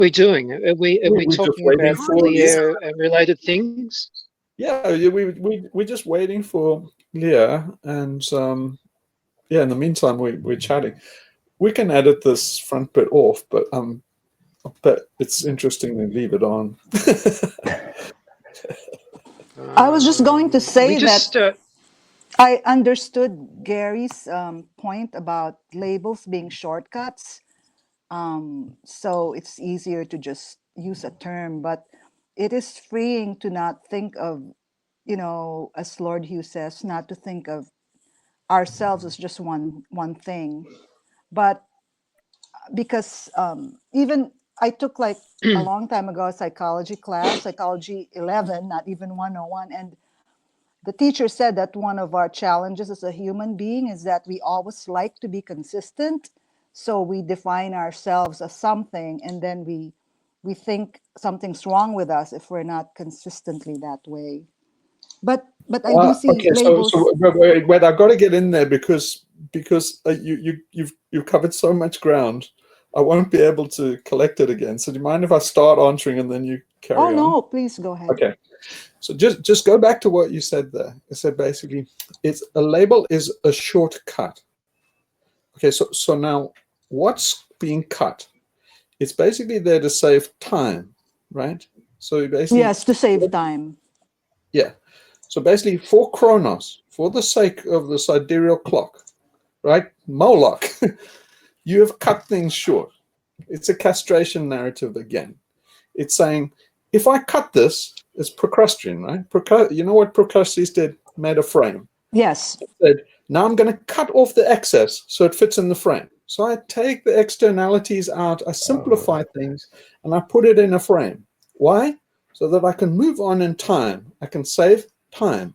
we doing? Are we We're just talking waiting about for Leo and related things? Yeah, we're just waiting for Leah, and yeah. In the meantime, we're chatting. We can edit this front bit off, but it's interesting to leave it on. I was just going to say We just that I understood Gary's point about labels being shortcuts. So it's easier to just use a term, but it is freeing to not think of, as Lord Hugh says, not to think of ourselves as just one thing. But because even I took like a long time ago a psychology class, psychology 11, not even 101, and the teacher said that one of our challenges as a human being is that we always like to be consistent. So we define ourselves as something, and then we think something's wrong with us if we're not consistently that way. But I do see Okay, labels. so wait, I've got to get in there because you've covered so much ground. I won't be able to collect it again. So do you mind if I start answering and then you carry on? Oh no, please go ahead. Okay. So just go back to what you said there. You said basically it's a label is a shortcut. Okay, so now what's being cut? It's basically there to save time, right? So basically, yes, to save time. Yeah. So basically, for Chronos, for the sake of the sidereal clock, right, Moloch, you have cut things short. It's a castration narrative again. It's saying, if I cut this, it's Procrustean, right? You know what Procrustes did? Made a frame. Yes. It said, now I'm going to cut off the excess so it fits in the frame. So I take the externalities out, I simplify things, and I put it in a frame. Why? So that I can move on in time. I can save time.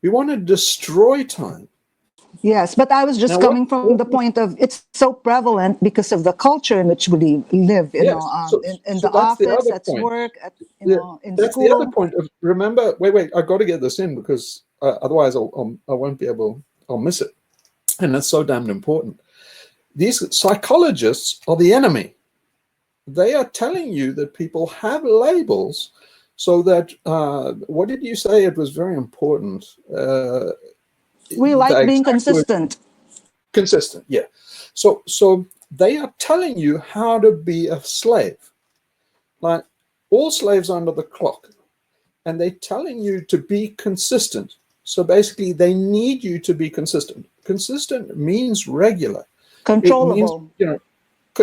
We want to destroy time. Yes, but I was just coming from the point of it's so prevalent because of the culture in which we live, Yes. in So the that's the office, other at point. work, in That's school. the other point. Remember, wait, I got to get this in because otherwise I won't be able, I'll miss it. And that's so damned important. These psychologists are the enemy. They are telling you that people have labels so that, what did you say? It was very important. We like being consistent. Consistent, yeah. So they are telling you how to be a slave. Like all slaves are under the clock. And they're telling you to be consistent. So basically, they need you to be consistent. Consistent means regular. Controllable. It means,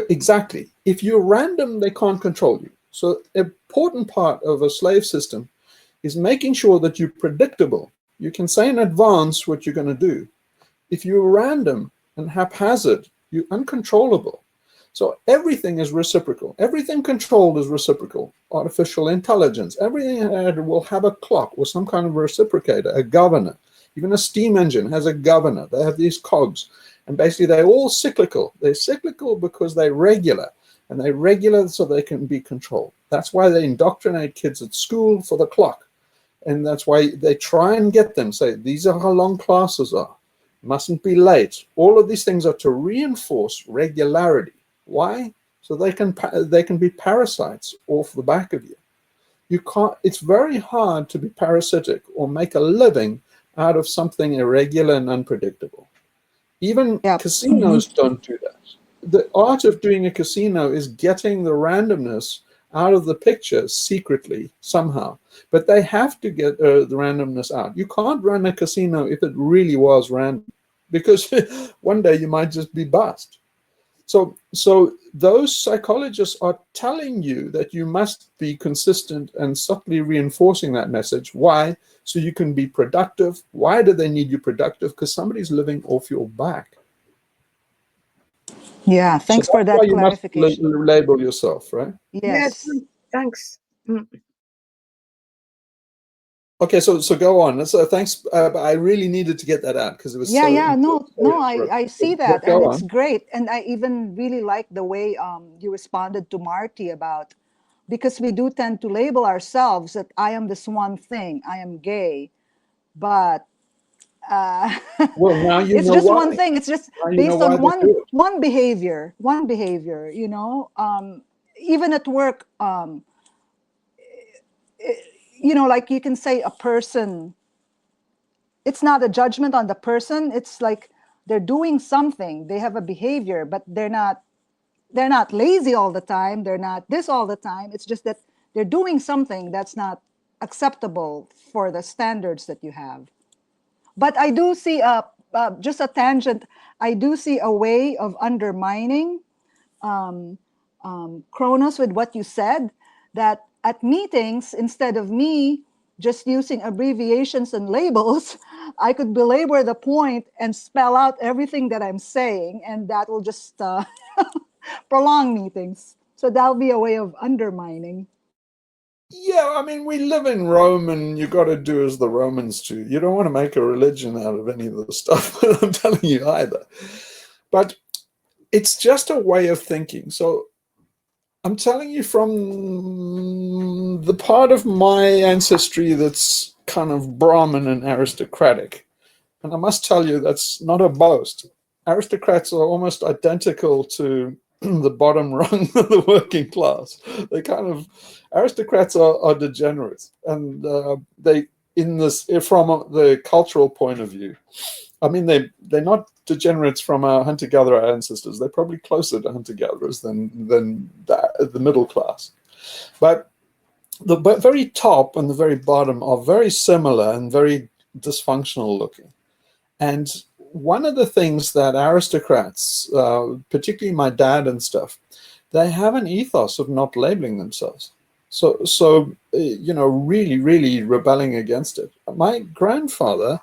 exactly. If you're random, they can't control you. So an important part of a slave system is making sure that you're predictable. You can say in advance what you're going to do. If you're random and haphazard, you're uncontrollable. So everything is reciprocal. Everything controlled is reciprocal. Artificial intelligence, everything will have a clock or some kind of reciprocator, a governor. Even a steam engine has a governor. They have these cogs. And basically they're all cyclical. They're cyclical because they're regular. And they're regular so they can be controlled. That's why they indoctrinate kids at school for the clock. And that's why they try and get them, say, these are how long classes are. Mustn't be late. All of these things are to reinforce regularity. Why? So they can be parasites off the back of you. You can't. It's very hard to be parasitic or make a living out of something irregular and unpredictable. Even casinos don't do that. The art of doing a casino is getting the randomness out of the picture secretly somehow. But they have to get the randomness out. You can't run a casino if it really was random, because one day you might just be bust. So those psychologists are telling you that you must be consistent and subtly reinforcing that message. Why? So you can be productive. Why do they need you productive? Because somebody's living off your back. Yeah, thanks for that clarification. You must label yourself, right? Yes. Yeah, thanks. Okay, so go on. So thanks. I really needed to get that out because it was I see that, and it's great. And I even really like the way you responded to Marty about, because we do tend to label ourselves that I am this one thing, I am gay, but well, now you it's know just why. one thing. It's just based on one behavior. even at work, like you can say a person, it's not a judgment on the person. It's like they're doing something, they have a behavior, but they're not lazy all the time, they're not this all the time. It's just that they're doing something that's not acceptable for the standards that you have. But I do see just a tangent. I do see a way of undermining Kronos with what you said, that at meetings, instead of me just using abbreviations and labels, I could belabor the point and spell out everything that I'm saying, and that will just prolong meetings. So that'll be a way of undermining. Yeah, I mean, we live in Rome, and you got to do as the Romans do. You don't want to make a religion out of any of the stuff that I'm telling you either. But it's just a way of thinking. So I'm telling you from the part of my ancestry that's kind of Brahmin and aristocratic. And I must tell you, that's not a boast. Aristocrats are almost identical to the bottom rung of the working class. They kind of, aristocrats are degenerates. And they, in this, from the cultural point of view, I mean, they're not degenerates from our hunter-gatherer ancestors. They're probably closer to hunter-gatherers than the middle class. But the very top and the very bottom are very similar and very dysfunctional looking. And one of the things that aristocrats, particularly my dad and stuff, they have an ethos of not labeling themselves. So really, really rebelling against it. My grandfather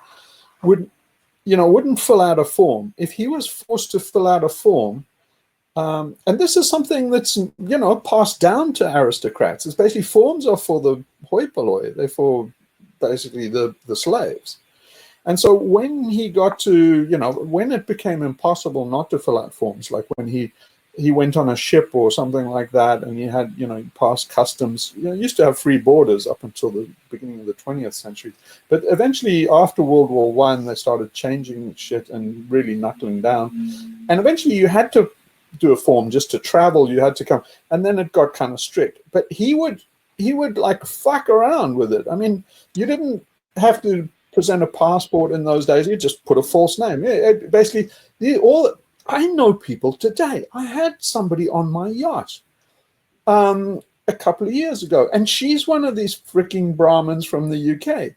wouldn't fill out a form. If he was forced to fill out a form, and this is something that's, passed down to aristocrats. It's basically forms are for the hoi polloi. They're for basically the slaves. And so when he got to, when it became impossible not to fill out forms, like when he went on a ship or something like that, and he had, passed customs, used to have free borders up until the beginning of the 20th century. But eventually, after World War I, they started changing shit and really knuckling down. And eventually you had to do a form just to travel. You had to come. And then it got kind of strict. But he would like fuck around with it. I mean, you didn't have to present a passport in those days. You just put a false name. Basically, I know people today. I had somebody on my yacht a couple of years ago, and she's one of these freaking Brahmins from the UK,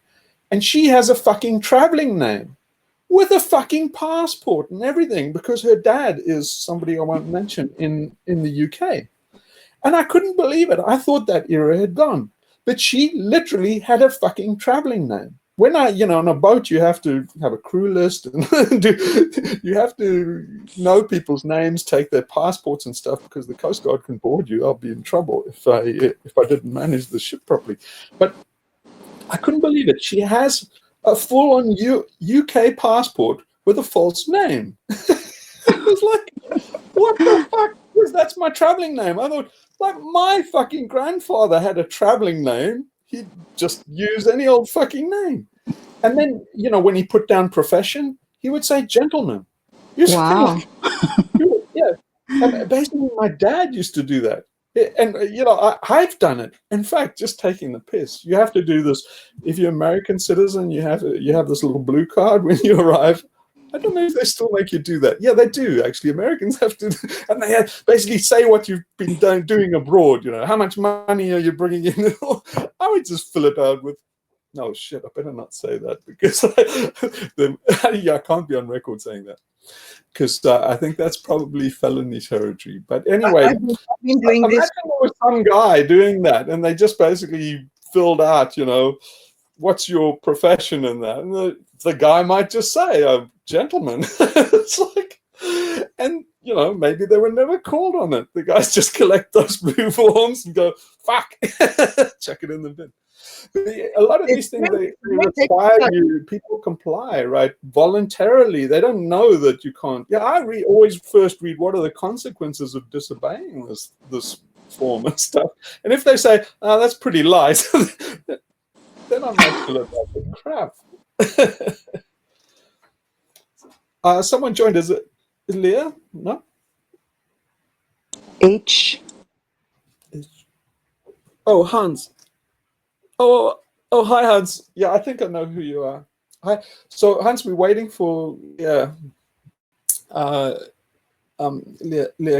and she has a fucking traveling name with a fucking passport and everything, because her dad is somebody I won't mention in the UK. And I couldn't believe it. I thought that era had gone. But she literally had a fucking traveling name. When on a boat, you have to have a crew list, and you have to know people's names, take their passports and stuff, because the Coast Guard can board you. I'll be in trouble if I didn't manage the ship properly. But I couldn't believe it. She has a full-on UK passport with a false name. It was like, what the fuck? Because that's my traveling name. I thought, like, my fucking grandfather had a traveling name. He'd just use any old fucking name. And then, when he put down profession, he would say gentleman. Wow. Yeah. And basically, my dad used to do that. And, I've done it. In fact, just taking the piss. You have to do this. If you're an American citizen, you have this little blue card when you arrive. I don't know if they still make you do that. Yeah, they do, actually. Americans have to. And they basically say what you've been doing abroad. How much money are you bringing in? I would just fill it out with, no, shit, I better not say that, because I can't be on record saying that, because I think that's probably felony territory. But anyway, I've been doing imagine this. there was some guy doing that, and they just basically filled out, what's your profession in that, and the guy might just say, a gentleman. It's like, and maybe they were never called on it. The guys just collect those blue forms and go, fuck, chuck it in the bin. A lot of these things, they require people comply, right? Voluntarily. They don't know that you can't. Yeah, I always first read, what are the consequences of disobeying this form and stuff. And if they say, oh, that's pretty light, then I might feel about the crap. Someone joined. Is Leah? No? H. Oh, Hans. Oh, hi, Hans. Yeah, I think I know who you are. Hi. So, Hans, we're waiting for Leah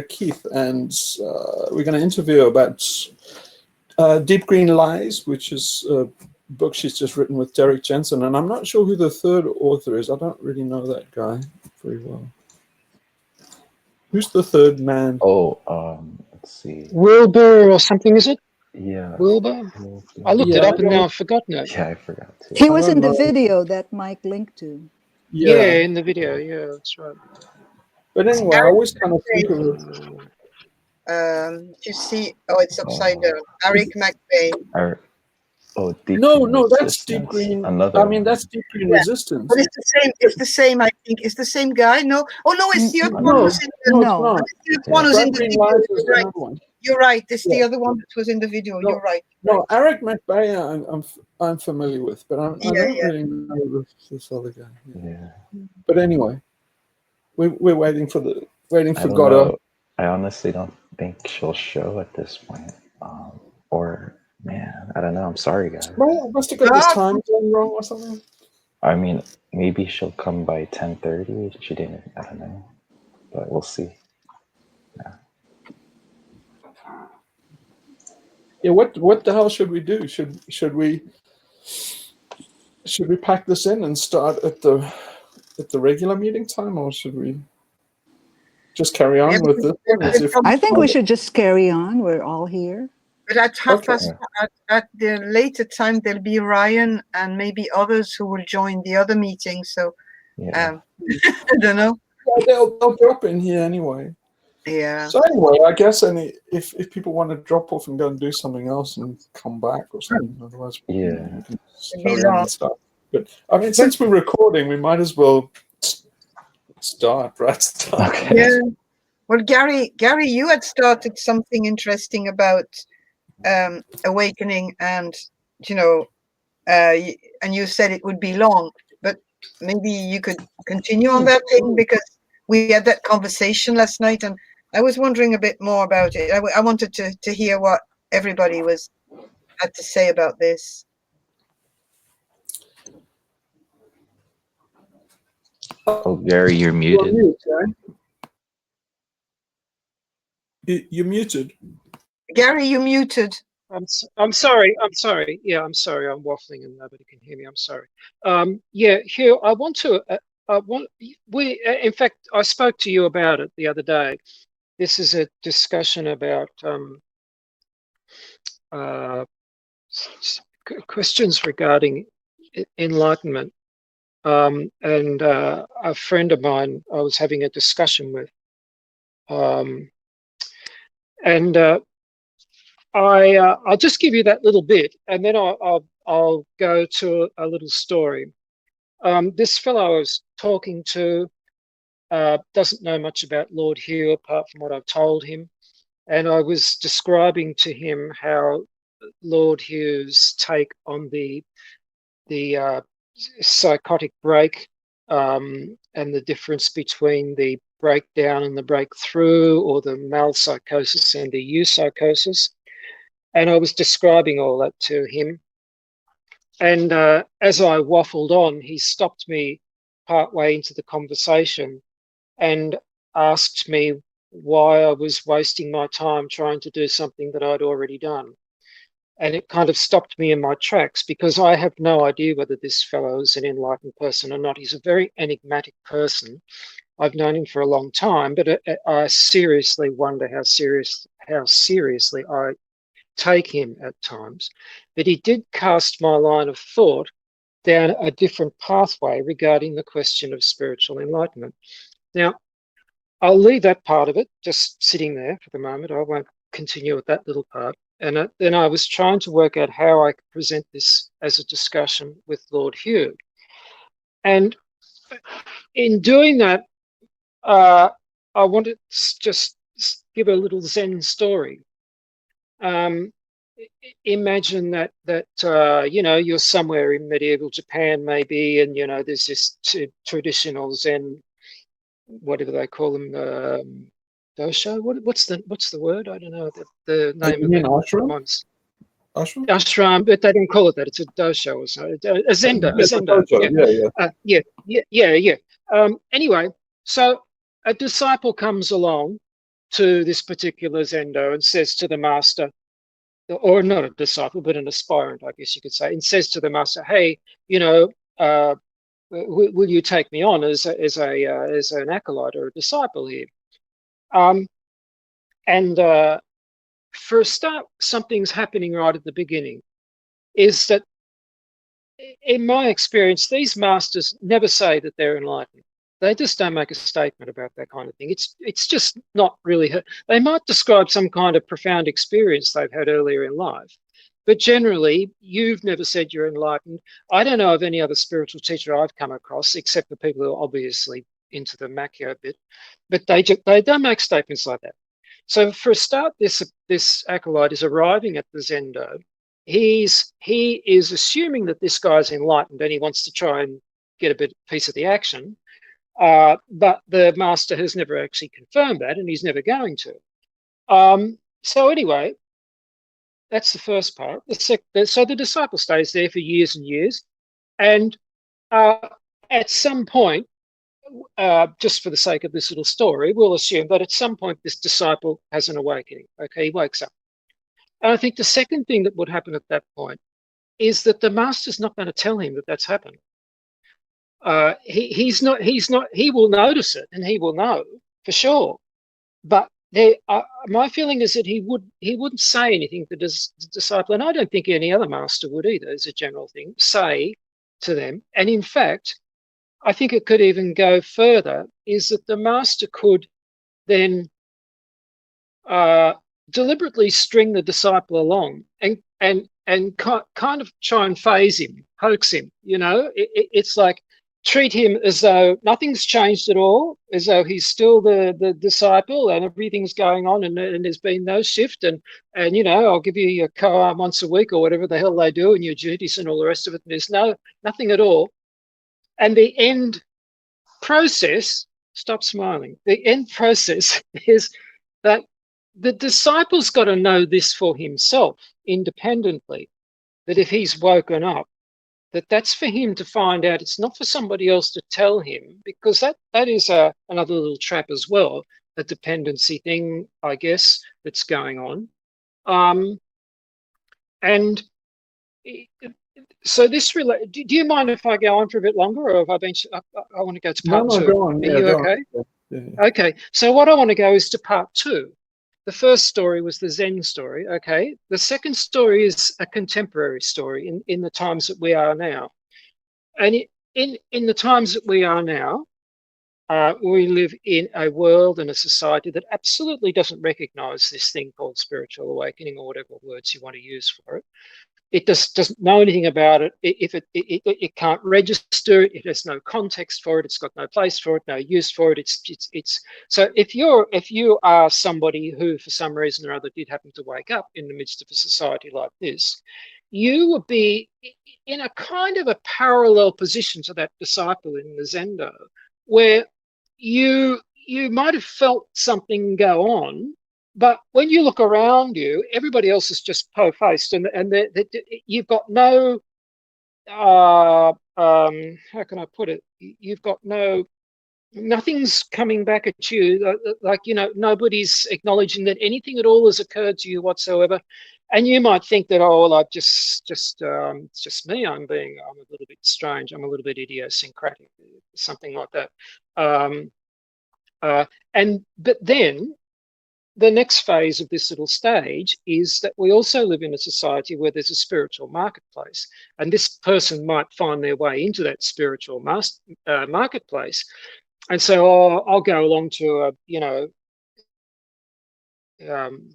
Keith, and we're going to interview about Deep Green Lies, which is a book she's just written with Derek Jensen, and I'm not sure who the third author is. I don't really know that guy very well. Who's the third man? Oh, let's see. Wilbur or something, is it? Yeah. Wilbur? Well, I looked it Yeah, up and now I've forgotten it. yeah, I forgot too. He I was don't in the know. video that Mike linked to. Yeah, Yeah, in the video. Yeah, that's right. but anyway, I always kind of think of it. You see, oh, it's upside down. Eric McVeigh. Oh, Deep No, Green that's Deep Resistance. Green. Another I mean, one. that's Deep Green Yeah. Resistance. But it's the same. It's the same. I think it's the same guy. No. Oh no, it's the other one No, who's in the. no, it's No. not. It's the one who's Bright in the Green video. Lies is You're right. another one. You're right. It's the Yeah. other one that was in the video. No, You're right. No, Eric McBayer, I'm familiar with, but I Yeah, don't yeah. really know this other guy. Yeah. But anyway, we're waiting for I don't Godot. know. I honestly don't think she'll show at this point. Or man, I don't know. I'm sorry, guys. Well, I must have got this time zone wrong or something. I mean, maybe she'll come by 10:30. She didn't. I don't know, but we'll see. Yeah, what the hell should we do? Should we pack this in and start at the regular meeting time, or should we just carry on Yeah, with this one as if? I think we should just carry on. We're all here. But at half Okay. past, at the later time, there'll be Ryan and maybe others who will join the other meeting. So, Yeah. I don't know. Yeah, they'll drop in here anyway. Yeah. So anyway, I guess if people want to drop off and go and do something else and come back or something, otherwise Yeah. we can just It'd be carry on long. and stuff. But I mean, since we're recording, we might as well start. Okay. Yeah. Well, Gary, you had started something interesting about awakening, and and you said it would be long, but maybe you could continue on that thing, because we had that conversation last night, and I was wondering a bit more about it. I wanted to hear what everybody had to say about this. Oh, Gary, you're You're muted. mute, right? You're muted. Gary, you muted. I'm sorry. Yeah, I'm sorry. I'm waffling and nobody can hear me. I'm sorry. Yeah, Hugh, I want to. In fact, I spoke to you about it the other day. This is a discussion about questions regarding enlightenment. And a friend of mine I was having a discussion with. I'll just give you that little bit, and then I'll go to a little story. This fellow I was talking to doesn't know much about Lord Hugh apart from what I've told him, and I was describing to him how Lord Hugh's take on the psychotic break, and the difference between the breakdown and the breakthrough, or the malpsychosis and the eupsychosis. And I was describing all that to him. And as I waffled on, he stopped me partway into the conversation and asked me why I was wasting my time trying to do something that I'd already done. And it kind of stopped me in my tracks, because I have no idea whether this fellow is an enlightened person or not. He's a very enigmatic person. I've known him for a long time, but I seriously wonder how seriously I take him at times. But he did cast my line of thought down a different pathway regarding the question of spiritual enlightenment. Now, I'll leave that part of it just sitting there for the moment. I won't continue with that little part. And then I was trying to work out how I could present this as a discussion with Lord Hugh. And in doing that, I wanted to just give a little Zen story. Imagine that you're somewhere in medieval Japan, maybe, and there's this traditional Zen, whatever they call them, dosho. What's the word? I don't know the name of the ashram? ones. Ashram? Ashram, but they don't call it that. It's a dosho or so. A zendo, a Yes, a zendo. dojo. Yeah. Anyway, so a disciple comes along to this particular zendo and says to the master, or not a disciple, but an aspirant, I guess you could say, and says to the master, "Hey, uh, will you take me on as an acolyte or a disciple here?" Um, and for a start, something's happening right at the beginning. Is that, in my experience, these masters never say that they're enlightened. They just don't make a statement about that kind of thing. It's just not really. They might describe some kind of profound experience they've had earlier in life, but generally, you've never said you're enlightened. I don't know of any other spiritual teacher I've come across, except for people who are obviously into the Macchio bit, but they don't make statements like that. So for a start, this acolyte is arriving at the zendo. He is assuming that this guy's enlightened and he wants to try and get a piece of the action. But the master has never actually confirmed that, and he's never going to. So anyway, that's the first part. So the disciple stays there for years and years, and at some point, just for the sake of this little story, we'll assume that at some point this disciple has an awakening. Okay, he wakes up. And I think the second thing that would happen at that point is that the master's not going to tell him that that's happened. He's not. He will notice it and he will know for sure. But my feeling is that he wouldn't say anything to the disciple, and I don't think any other master would either, as a general thing, say to them. And in fact, I think it could even go further, is that the master could then deliberately string the disciple along and kind of try and phase him, hoax him. It's like treat him as though nothing's changed at all, as though he's still the disciple and everything's going on and there's been no shift. And I'll give you your koan once a week or whatever the hell they do and your duties and all the rest of it. And there's nothing at all. And the end process, stop smiling, the end process is that the disciple's got to know this for himself independently, that if he's woken up, that's for him to find out. It's not for somebody else to tell him, because that is another little trap as well, a dependency thing, I guess, that's going on. And so this do you mind if I go on for a bit longer, or have I been? I want to go to part two. Go on. Are you okay? Yeah. Okay. So what I want to go is to part two. The first story was the Zen story. Okay. The second story is a contemporary story in the times that we are now. And in the times that we are now, we live in a world and a society that absolutely doesn't recognize this thing called spiritual awakening, or whatever words you want to use for it. It just doesn't know anything about it. If it can't register, it has no context for it. It's got no place for it, no use for it. It's so if you are somebody who, for some reason or other, did happen to wake up in the midst of a society like this, you would be in a kind of a parallel position to that disciple in the Zendo, where you might have felt something go on. But when you look around you, everybody else is just po-faced, and you've got no, how can I put it? You've got nothing's coming back at you. Nobody's acknowledging that anything at all has occurred to you whatsoever. And you might think that, oh, well, I've it's just me. I'm a little bit strange. I'm a little bit idiosyncratic, something like that. But then the next phase of this little stage is that we also live in a society where there's a spiritual marketplace, and this person might find their way into that spiritual marketplace, and so I'll go along to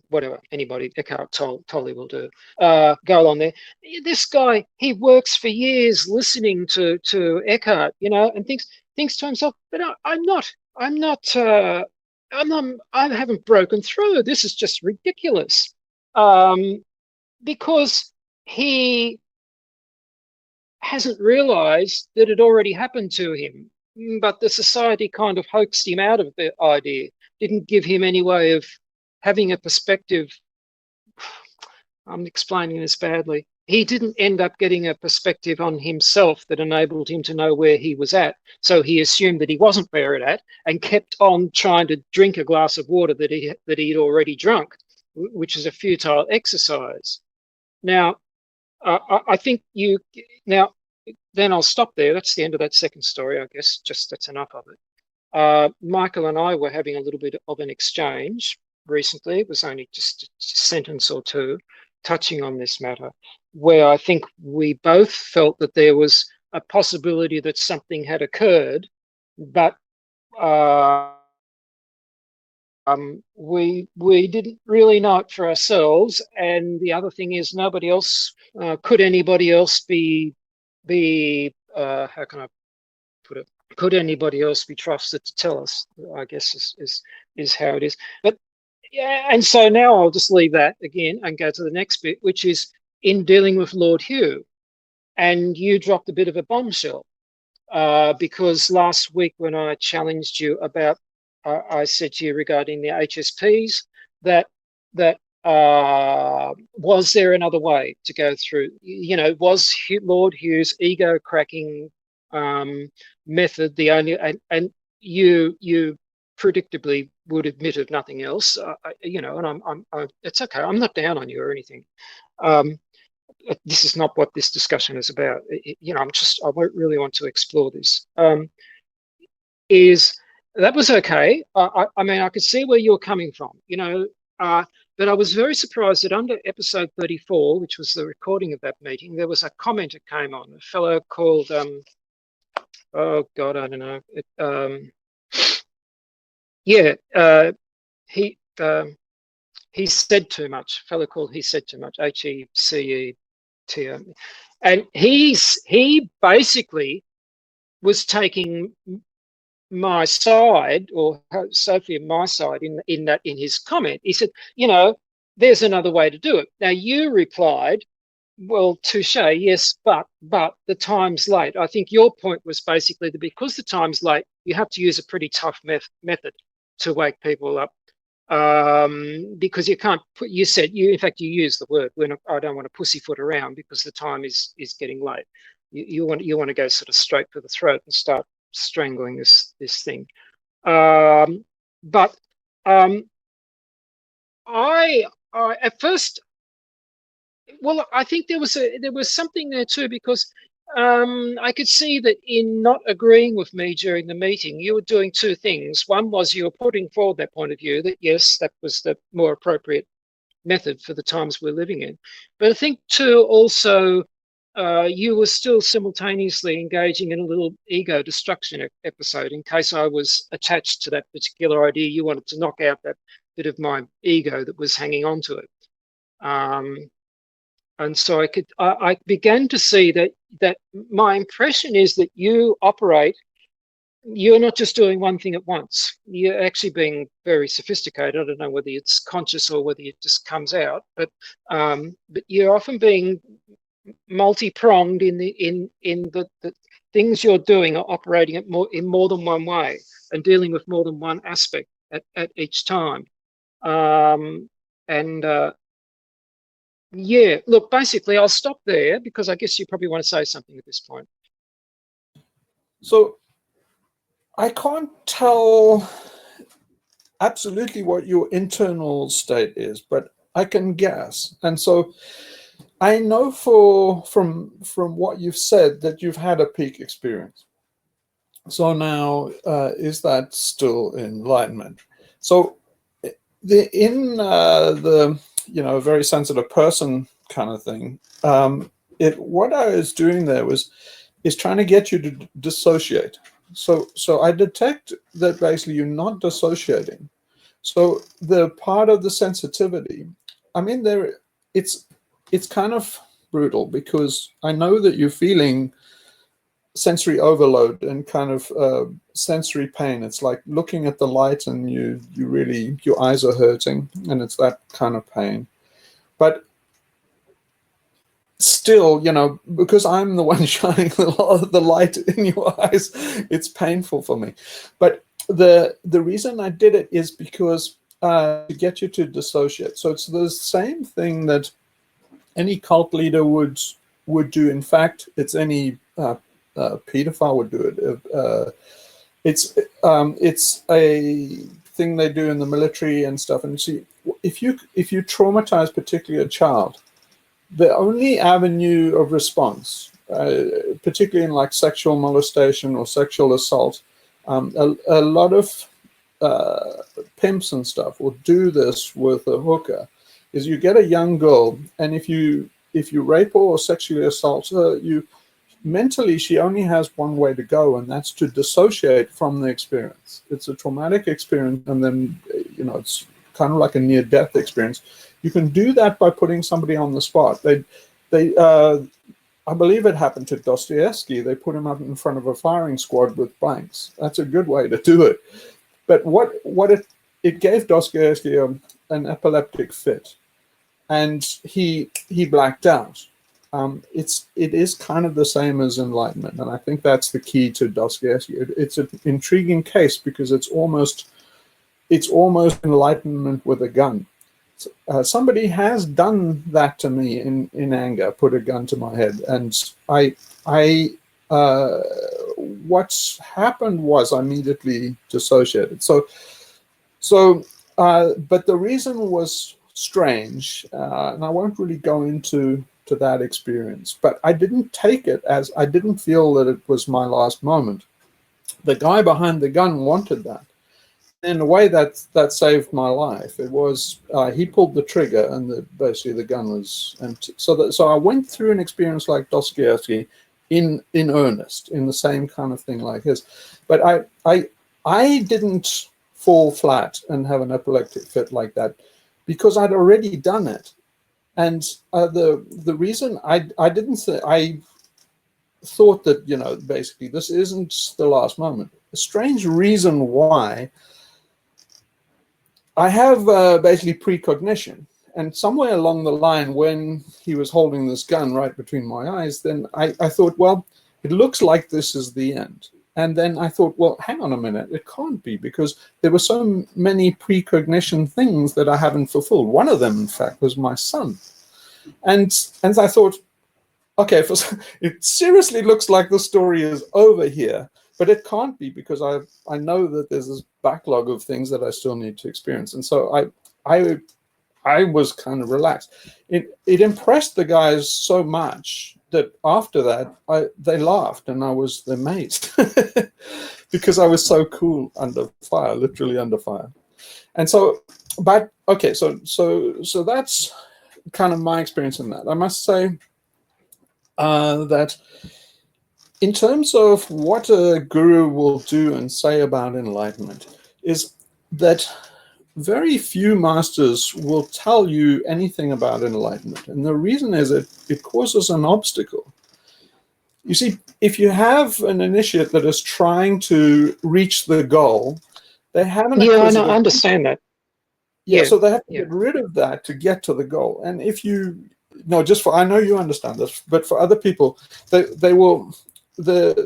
whatever anybody Eckhart Tolle will do. Go along there. This guy, he works for years listening to Eckhart, and thinks to himself, but I haven't broken through. This is just ridiculous. Because he hasn't realized that it already happened to him, but the society kind of hoaxed him out of the idea, didn't give him any way of having a perspective. I'm explaining this badly. He didn't end up getting a perspective on himself that enabled him to know where he was at. So he assumed that he wasn't where it at and kept on trying to drink a glass of water that he'd already drunk, which is a futile exercise. Now, I think then I'll stop there. That's the end of that second story, I guess. Just that's enough of it. Michael and I were having a little bit of an exchange recently. It was only just a sentence or two touching on this matter, where I think we both felt that there was a possibility that something had occurred, but we didn't really know it for ourselves. And the other thing is, nobody else could anybody else be how can I put it? Could anybody else be trusted to tell us? I guess is how it is. But yeah, and so now I'll just leave that again and go to the next bit, which is in dealing with Lord Hugh. And you dropped a bit of a bombshell because last week when I challenged you about, I said to you regarding the HSPs that was there another way to go through? You know, was Lord Hugh's ego cracking method the only? And you predictably would admit of nothing else, you know. And I'm it's okay. I'm not down on you or anything. This is not what this discussion is about. You know, I won't really want to explore this. Is that was okay. I mean, I could see where you're coming from, you know, but I was very surprised that under episode 34, which was the recording of that meeting, there was a comment that came on, a fellow called, oh God, I don't know. He said too much. A fellow called He Said Too Much, HECETO. And he basically was taking my side, or Sophie and my side, in his comment. He said, you know, there's another way to do it. Now you replied, well, touche, yes, but the time's late. I think your point was basically that because the time's late, you have to use a pretty tough method to wake people up. Because you can't put, you said, in fact, you used the word, I don't want to pussyfoot around because the time is getting late. You want to go sort of straight for the throat and start strangling this thing. But I at first, well, I think there was something there too, because I could see that in not agreeing with me during the meeting, you were doing two things. One was you were putting forward that point of view that yes, that was the more appropriate method for the times we're living in. But I think too, also, you were still simultaneously engaging in a little ego destruction episode in case I was attached to that particular idea. You wanted to knock out that bit of my ego that was hanging on to it. And so I began to see that my impression is that you're not just doing one thing at once. You're actually being very sophisticated. I don't know whether it's conscious or whether it just comes out, but you're often being multi-pronged in the things you're doing are operating in more than one way and dealing with more than one aspect at each time. Yeah, look, basically I'll stop there because I guess you probably want to say something at this point. So I can't tell absolutely what your internal state is, but I can guess. And so I know from what you've said that you've had a peak experience. So now, is that still enlightenment? So in the very sensitive person kind of thing, what I was doing there is trying to get you to dissociate. So I detect that basically you're not dissociating. So the part of the sensitivity, I mean, it's kind of brutal because I know that you're feeling sensory overload and kind of sensory pain. It's like looking at the light and your eyes are hurting, and it's that kind of pain. But still, because I'm the one shining the light in your eyes, it's painful for me. But the reason I did it is because to get you to dissociate. So it's the same thing that any cult leader would do. In fact, it's any pedophile would do it. It's a thing they do in the military and stuff. And see, if you traumatize particularly a child, the only avenue of response, particularly in like sexual molestation or sexual assault, a lot of pimps and stuff will do this with a hooker, is you get a young girl, and if you rape her or sexually assault her, mentally she only has one way to go, and that's to dissociate from the experience. It's a traumatic experience, and then it's kind of like a near-death experience. You can do that by putting somebody on the spot. I believe it happened to Dostoevsky. They put him up in front of a firing squad with blanks. That's a good way to do it. But what it gave Dostoevsky an epileptic fit, and he blacked out. It is kind of the same as Enlightenment, and I think that's the key to Dostoevsky. It's an intriguing case because it's almost Enlightenment with a gun. Somebody has done that to me in anger, put a gun to my head, and what's happened was I immediately dissociated. But the reason was strange, and I won't really go into that experience. But I didn't take it as, I didn't feel that it was my last moment. The guy behind the gun wanted that. In a way, that saved my life. It was he pulled the trigger, and basically the gun was empty. So I went through an experience like Dostoevsky, in earnest, in the same kind of thing like his. But I didn't fall flat and have an epileptic fit like that because I'd already done it. And the reason I didn't say, I thought that basically this isn't the last moment. A strange reason why. I have basically precognition, and somewhere along the line when he was holding this gun right between my eyes, then I thought, well, it looks like this is the end. And then I thought, well, hang on a minute, it can't be, because there were so many precognition things that I haven't fulfilled. One of them, in fact, was my son. And I thought, okay, it seriously looks like the story is over here. But it can't be, because I know that there's this backlog of things that I still need to experience. And so I was kind of relaxed. It impressed the guys so much that after that they laughed, and I was amazed because I was so cool under fire, literally under fire. And so, but okay, so that's kind of my experience in that. I must say that. In terms of what a guru will do and say about enlightenment, is that very few masters will tell you anything about enlightenment. And the reason is that it causes an obstacle. You see, if you have an initiate that is trying to reach the goal, they have an I understand that. Yeah, so they have to get rid of that to get to the goal. And if you, I know you understand this, but for other people, they will...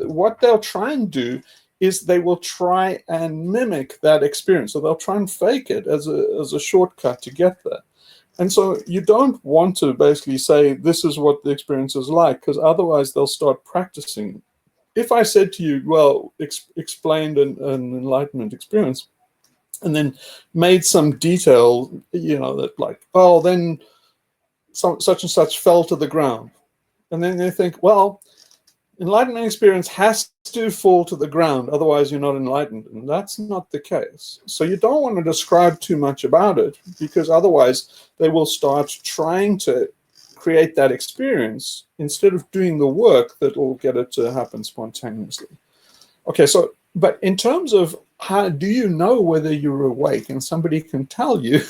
what they'll try and do is they will try and mimic that experience. So they'll try and fake it as a shortcut to get there. And so you don't want to basically say, this is what the experience is like, because otherwise they'll start practicing. If I said to you, well, explained an enlightenment experience, and then made some detail, that like, oh, then such and such fell to the ground. And then they think, well, enlightenment experience has to fall to the ground, otherwise you're not enlightened. And that's not the case. So you don't want to describe too much about it, because otherwise they will start trying to create that experience instead of doing the work that will get it to happen spontaneously. Okay, so, but in terms of how do you know whether you're awake, and somebody can tell you,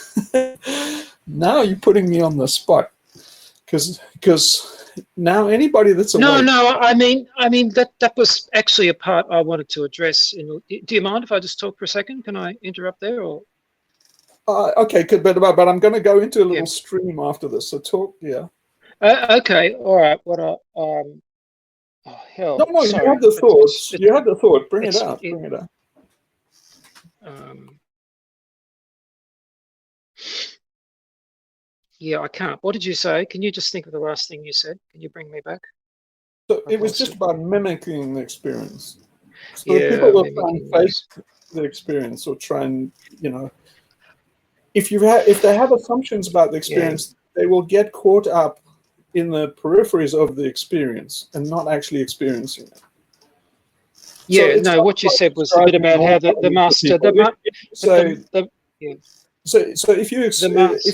now you're putting me on the spot, because now anybody that's awake... No, I mean that was actually a part I wanted to address. Do you mind if I just talk for a second? Can I interrupt there? Or okay, good, but I'm going to go into a little stream after this. So talk, yeah. Okay, all right. Oh hell! No, sorry, you had the thoughts. You had the thought. Bring it out. Bring it out. Yeah, I can't. What did you say? Can you just think of the last thing you said? Can you bring me back? So I've it was lost just it. about mimicking the experience. So the people Yeah, will try and mimicking fake this. the experience or try and, if they have assumptions about the Yeah. experience, they will get caught up in the peripheries of the experience and not actually experiencing it. So Yeah, it's no, not what you like said was a bit describing about how the orgasm to master, people. If you but say, yeah, so if you the master.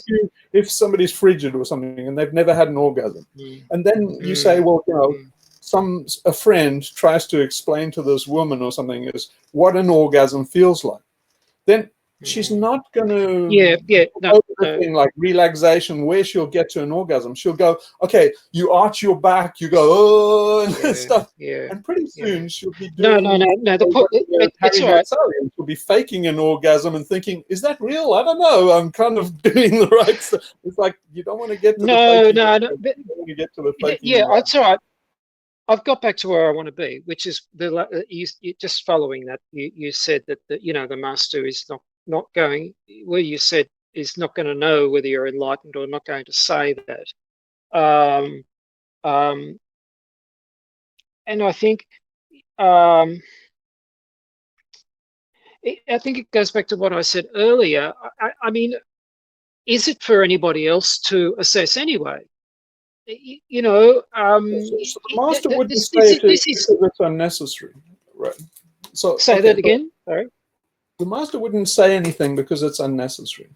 if somebody's frigid or something and they've never had an orgasm, Mm, and then you say, mm, well, mm, a friend tries to explain to this woman or something is what an orgasm feels like, then she's mm. not going to Yeah, yeah, no, over the no, thing like relaxation where she'll get to an orgasm. She'll go, okay, you arch your back, you go, oh, and yeah, stuff. yeah, And pretty yeah. soon she'll be No, no, no, doing no. what It's Harry all Met right. Sally, and she'll be faking an orgasm and thinking, is that real? I don't know. I'm kind of doing the right stuff. It's like you don't want to get to the No, faking no, no. orgasm. You don't want to get to the Yeah, faking. it's all right. I've got back to where I want to be, which is you just following that. You said that the master is not going where you said is not going to know whether you're enlightened or not going to say that. Um, um, and I think um, I think it goes back to what I said earlier. I mean, is it for anybody else to assess anyway? So the master wouldn't This say it this is because it's unnecessary, right? So say okay, that again. Sorry. the master wouldn't say anything because it's unnecessary.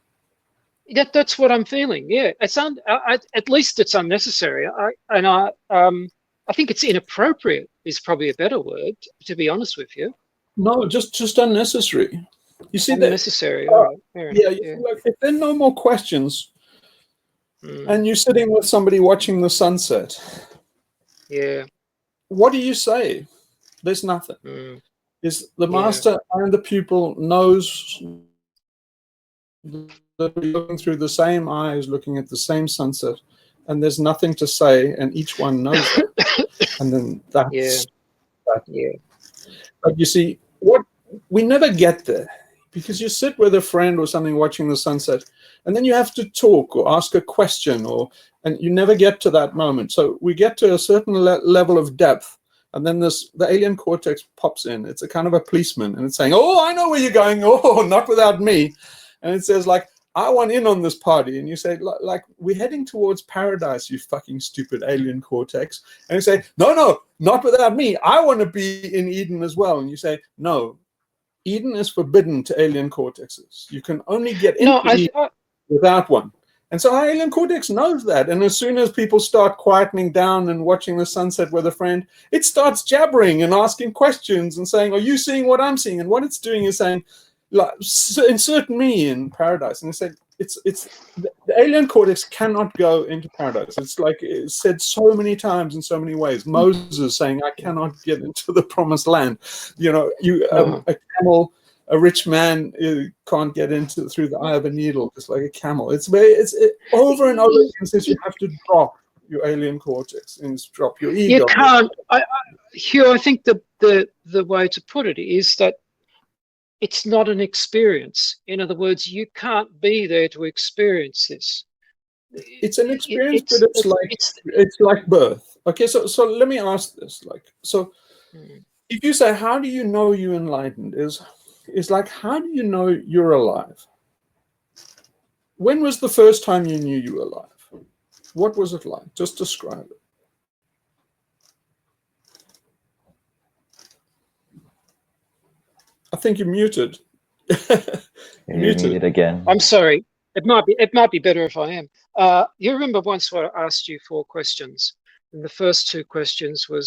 That's what I'm feeling. Yeah, at least it's unnecessary. I think it's inappropriate is probably a better word, to be honest with you. No, just unnecessary. You see that? Unnecessary. All right. Yeah. Yeah, you Yeah. see, like if there are no more questions, Mm, and you're sitting with somebody watching the sunset, yeah. what do you say? There's nothing. Mm, Is the yeah. master and the pupil knows that we're looking through the same eyes, looking at the same sunset, and there's nothing to say, and each one knows that, and then Yeah. that's that. Yeah. But you see, what we never get there because you sit with a friend or something watching the sunset, and then you have to talk or ask a question, and you never get to that moment. So we get to a certain level of depth, and then the alien cortex pops in. It's a kind of a policeman, and it's saying, "Oh, I know where you're going. Oh, not without me," and it says like, I want in on this party. And you say, like, we're heading towards paradise, you fucking stupid alien cortex. And you say, no, not without me. I want to be in Eden as well. And you say, no, Eden is forbidden to alien cortexes. You can only get No, into Eden without one. And so our alien cortex knows that. And as soon as people start quietening down and watching the sunset with a friend, it starts jabbering and asking questions and saying, are you seeing what I'm seeing? And what it's doing is saying, like, insert me in paradise. And they said it's the alien cortex cannot go into paradise. It's like it's said so many times in so many ways. Moses saying, I cannot get into the promised land. no. A camel, a rich man can't get into through the eye of a needle, just like a camel. It's over and over again says you have to drop your alien cortex and drop your You ego. can't. Hugh, I think the way to put it is that it's not an experience. In other words, you can't be there to experience this. It's an experience, but It's it's like birth. Okay, so let me ask this. So mm, if you say, how do you know you enlightened? Is like, how do you know you're alive? When was the first time you knew you were alive? What was it like? Just describe it. I think you're muted. You're muted again. I'm sorry. It might be better if I am. You remember once I asked you 4 questions, and the first 2 questions were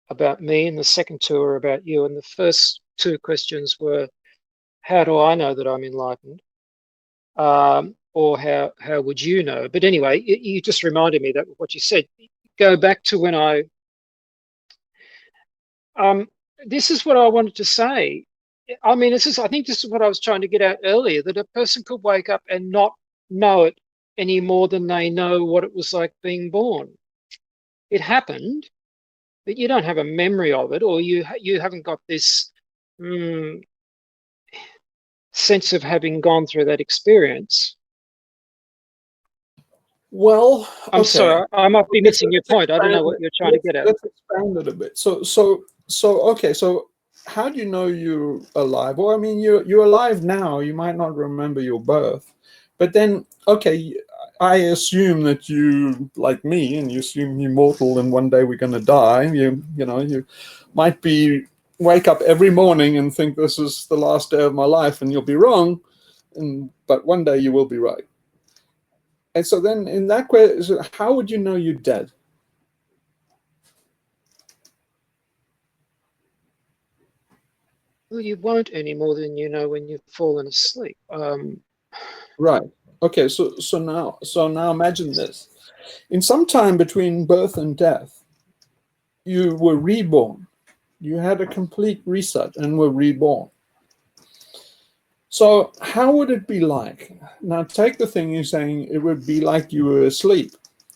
about me, and the second 2 are about you. And the first 2 questions were, how do I know that I'm enlightened? Or how would you know? But anyway, you just reminded me that what you said. Go back to when this is what I wanted to say. I mean, I think this is what I was trying to get at earlier, that a person could wake up and not know it any more than they know what it was like being born. It happened, but you don't have a memory of it, or you haven't got this sense of having gone through that experience. Well, I'm okay. sorry, I might be missing your point. I don't know what you're trying to get at. Let's expand it a bit. Okay. So, how do you know you're alive? Well, I mean, you're alive now. You might not remember your birth, but then, okay, I assume that you, like me, and you assume you're mortal, and one day we're going to die. You know, you might wake up every morning and think this is the last day of my life, and you'll be wrong, but one day you will be right. And so then, in that question, how would you know you're dead? Well, you won't any more than you know when you've fallen asleep. Right. Okay. So now imagine this: in some time between birth and death, you were reborn. You had a complete reset and were reborn. So how would it be like? Now take the thing you're saying. It would be like you were asleep.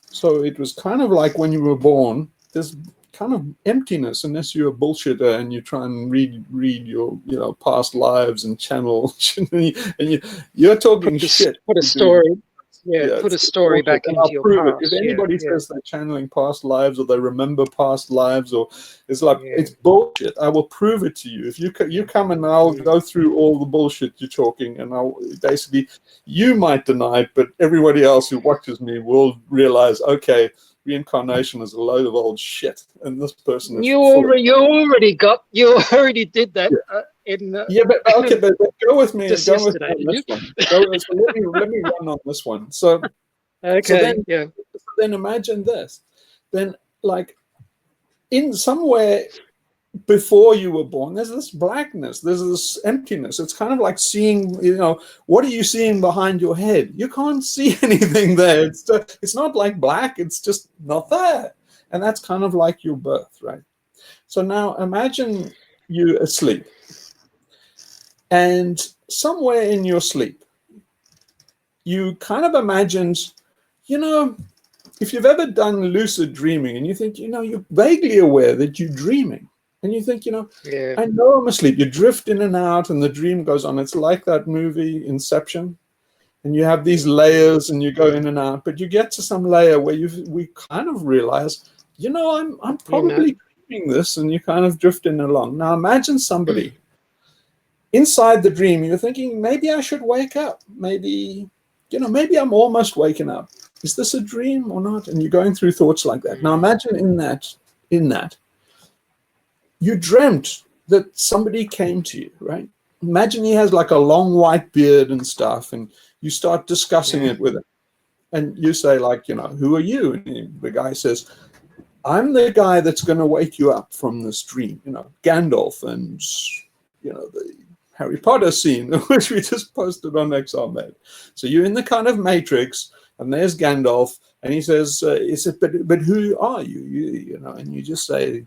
So it was kind of like when you were born. There's kind of emptiness unless you're a bullshitter and you try and read your past lives and channel and you're talking shit. Put a story. Yeah, Yeah, put a it's story back and into I'll your prove it. past. If anybody says they're channeling past lives or they remember past lives, or it's like it's bullshit, I will prove it to you. If you come and I'll go through all the bullshit you're talking, and I'll basically, you might deny it, but everybody else who watches me will realize, okay, reincarnation is a load of old shit, and this person is You full of. you already did that in Yeah, but okay, but go with me just and go with yesterday, me on did this you? one. So let me run on this one. So Okay, then imagine this. Then, like, in somewhere before you were born, there's this blackness, there's this emptiness. It's kind of like seeing, what are you seeing behind your head? You can't see anything there. It's not like black, it's just not there. And that's kind of like your birth, right? So now imagine you asleep. And somewhere in your sleep, you kind of imagined, if you've ever done lucid dreaming and you think, you're vaguely aware that you're dreaming, and you think, I know I'm asleep. You drift in and out and the dream goes on. It's like that movie Inception, and you have these layers and you go in and out, but you get to some layer where we kind of realize, I'm probably dreaming this, and you kind of drift in along. Now imagine somebody inside the dream, you're thinking, maybe I should wake up. Maybe I'm almost waking up. Is this a dream or not? And you're going through thoughts like that. Now imagine in that, you dreamt that somebody came to you, right? Imagine he has like a long white beard and stuff, and you start discussing it with him. And you say, like, who are you? And the guy says, I'm the guy that's going to wake you up from this dream, Gandalf and, the Harry Potter scene, which we just posted on XRMed. So you're in the kind of matrix, and there's Gandalf, and he says, but who are you? And you just say,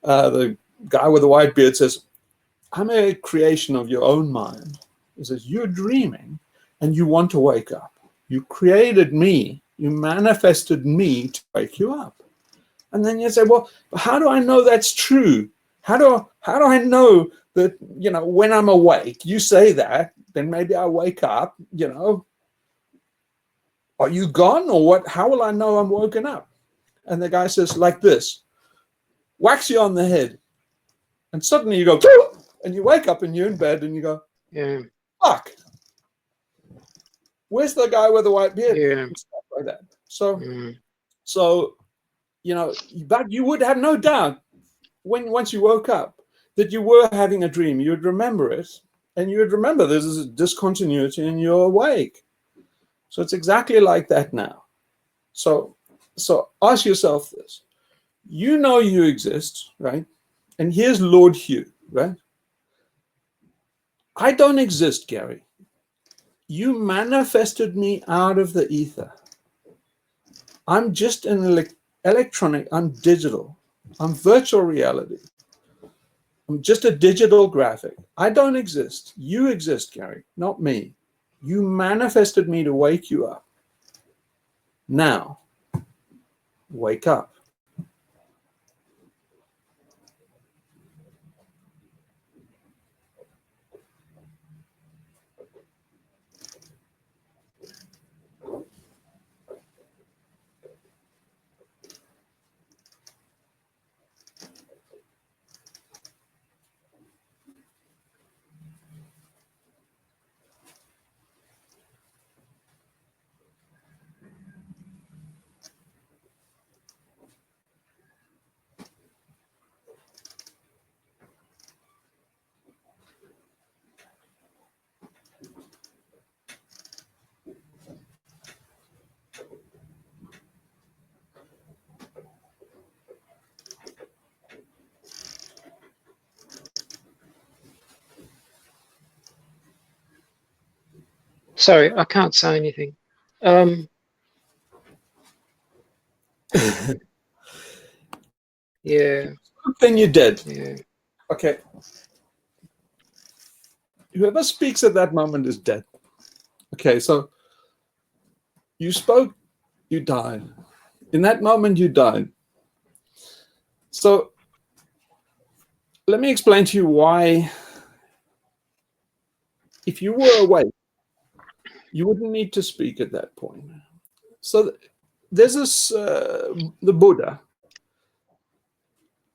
the guy with the white beard says, I'm a creation of your own mind. He says, you're dreaming, and you want to wake up. You created me. You manifested me to wake you up. And then you say, well, how do I know that's true? How do I know that, when I'm awake, you say that, then maybe I wake up, are you gone or what? How will I know I'm woken up? And the guy says, like this, whacks you on the head. And suddenly you go, and you wake up and you're in bed and you go, fuck, where's the guy with the white beard? And stuff like that. So, but you would have no doubt once you woke up that you were having a dream. You would remember it, and you would remember there's a discontinuity and you're awake. So it's exactly like that now. So ask yourself this. You exist, right? And here's Lord Hugh, right? I don't exist, Gary. You manifested me out of the ether. I'm just an electronic, I'm digital. I'm virtual reality. I'm just a digital graphic. I don't exist. You exist, Gary, not me. You manifested me to wake you up. Now, wake up. Sorry, I can't say anything. Yeah. Then you're dead. Yeah. Okay. Whoever speaks at that moment is dead. Okay, so you spoke, you died. In that moment, you died. So let me explain to you why, if you were awake, you wouldn't need to speak at that point. So there's this, the Buddha.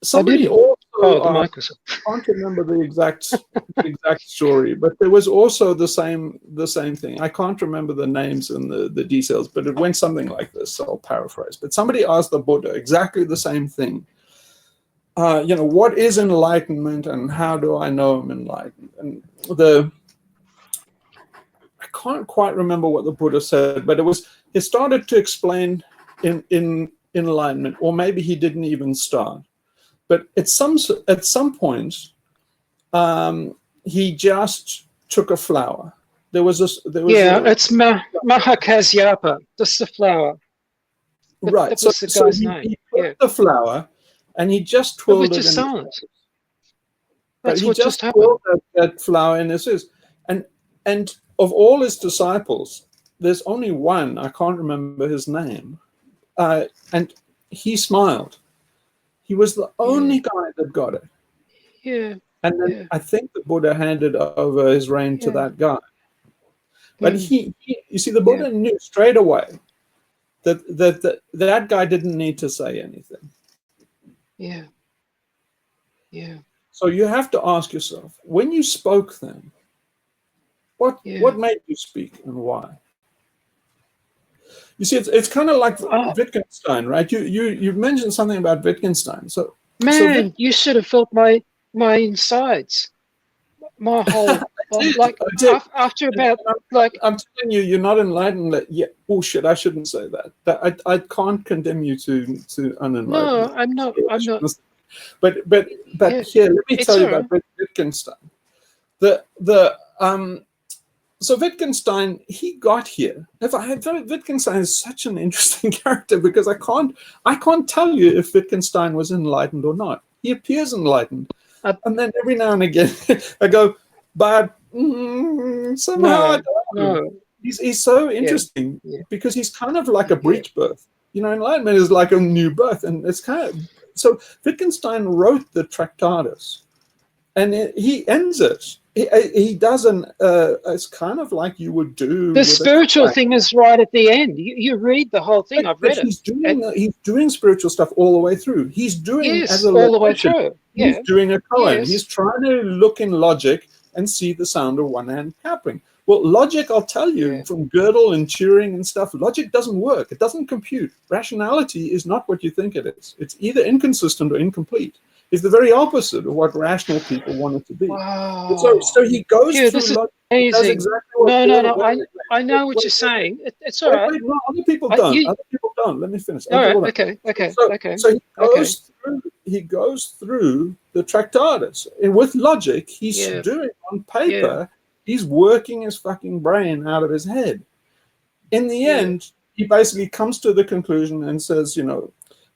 Somebody also, the Microsoft. I can't remember the exact story, but there was also the same thing. I can't remember the names and the details, but it went something like this. So I'll paraphrase. But somebody asked the Buddha exactly the same thing. What is enlightenment, and how do I know I'm enlightened? And I can't quite remember what the Buddha said, but he started to explain in enlightenment, or maybe he didn't even start. But at some point, he just took a flower. It's Mahakasyapa. That's the flower. Right. That was the guy's name. He took the flower, and he just twirled it. Which is silent. But he just twirled that flower in his ears. And of all his disciples, there's only one, I can't remember his name, and he smiled. He was the only guy that got it. Yeah. And then I think the Buddha handed over his reign to that guy. But you see, the Buddha knew straight away that guy didn't need to say anything. Yeah. Yeah. So you have to ask yourself, when you spoke then, what made you speak and why? You see, it's kind of like Wittgenstein, right? You mentioned something about Wittgenstein. So you should have felt my insides, my whole after about I'm telling you, you're not enlightened. Oh shit, I shouldn't say that. I can't condemn you to unenlightenment. No, I'm not. But here, let me tell you about Wittgenstein. So Wittgenstein, he got here. Wittgenstein is such an interesting character because I can't tell you if Wittgenstein was enlightened or not. He appears enlightened, and then every now and again I go, but somehow I don't know. He's so interesting because he's kind of like a breech birth. Enlightenment is like a new birth, and it's kind of so. Wittgenstein wrote the Tractatus, and he ends it. He doesn't. It's kind of like you would do. The spiritual thing is right at the end. You read the whole thing. I've read it. He's doing spiritual stuff all the way through. He's doing as a all the way through. He's doing a koan. Yes. He's trying to look in logic and see the sound of one hand clapping. Well, logic, I'll tell you, from Gödel and Turing and stuff, logic doesn't work. It doesn't compute. Rationality is not what you think it is. It's either inconsistent or incomplete. It's the very opposite of what rational people want it to be. Wow. So he goes through this is logic. Amazing. Exactly No. I know what you're saying. It's all right. No, other people don't. Other people don't. Let me finish. All right. Okay. So he goes through the Tractatus. And with logic, he's doing on paper, he's working his fucking brain out of his head. In the end, he basically comes to the conclusion and says,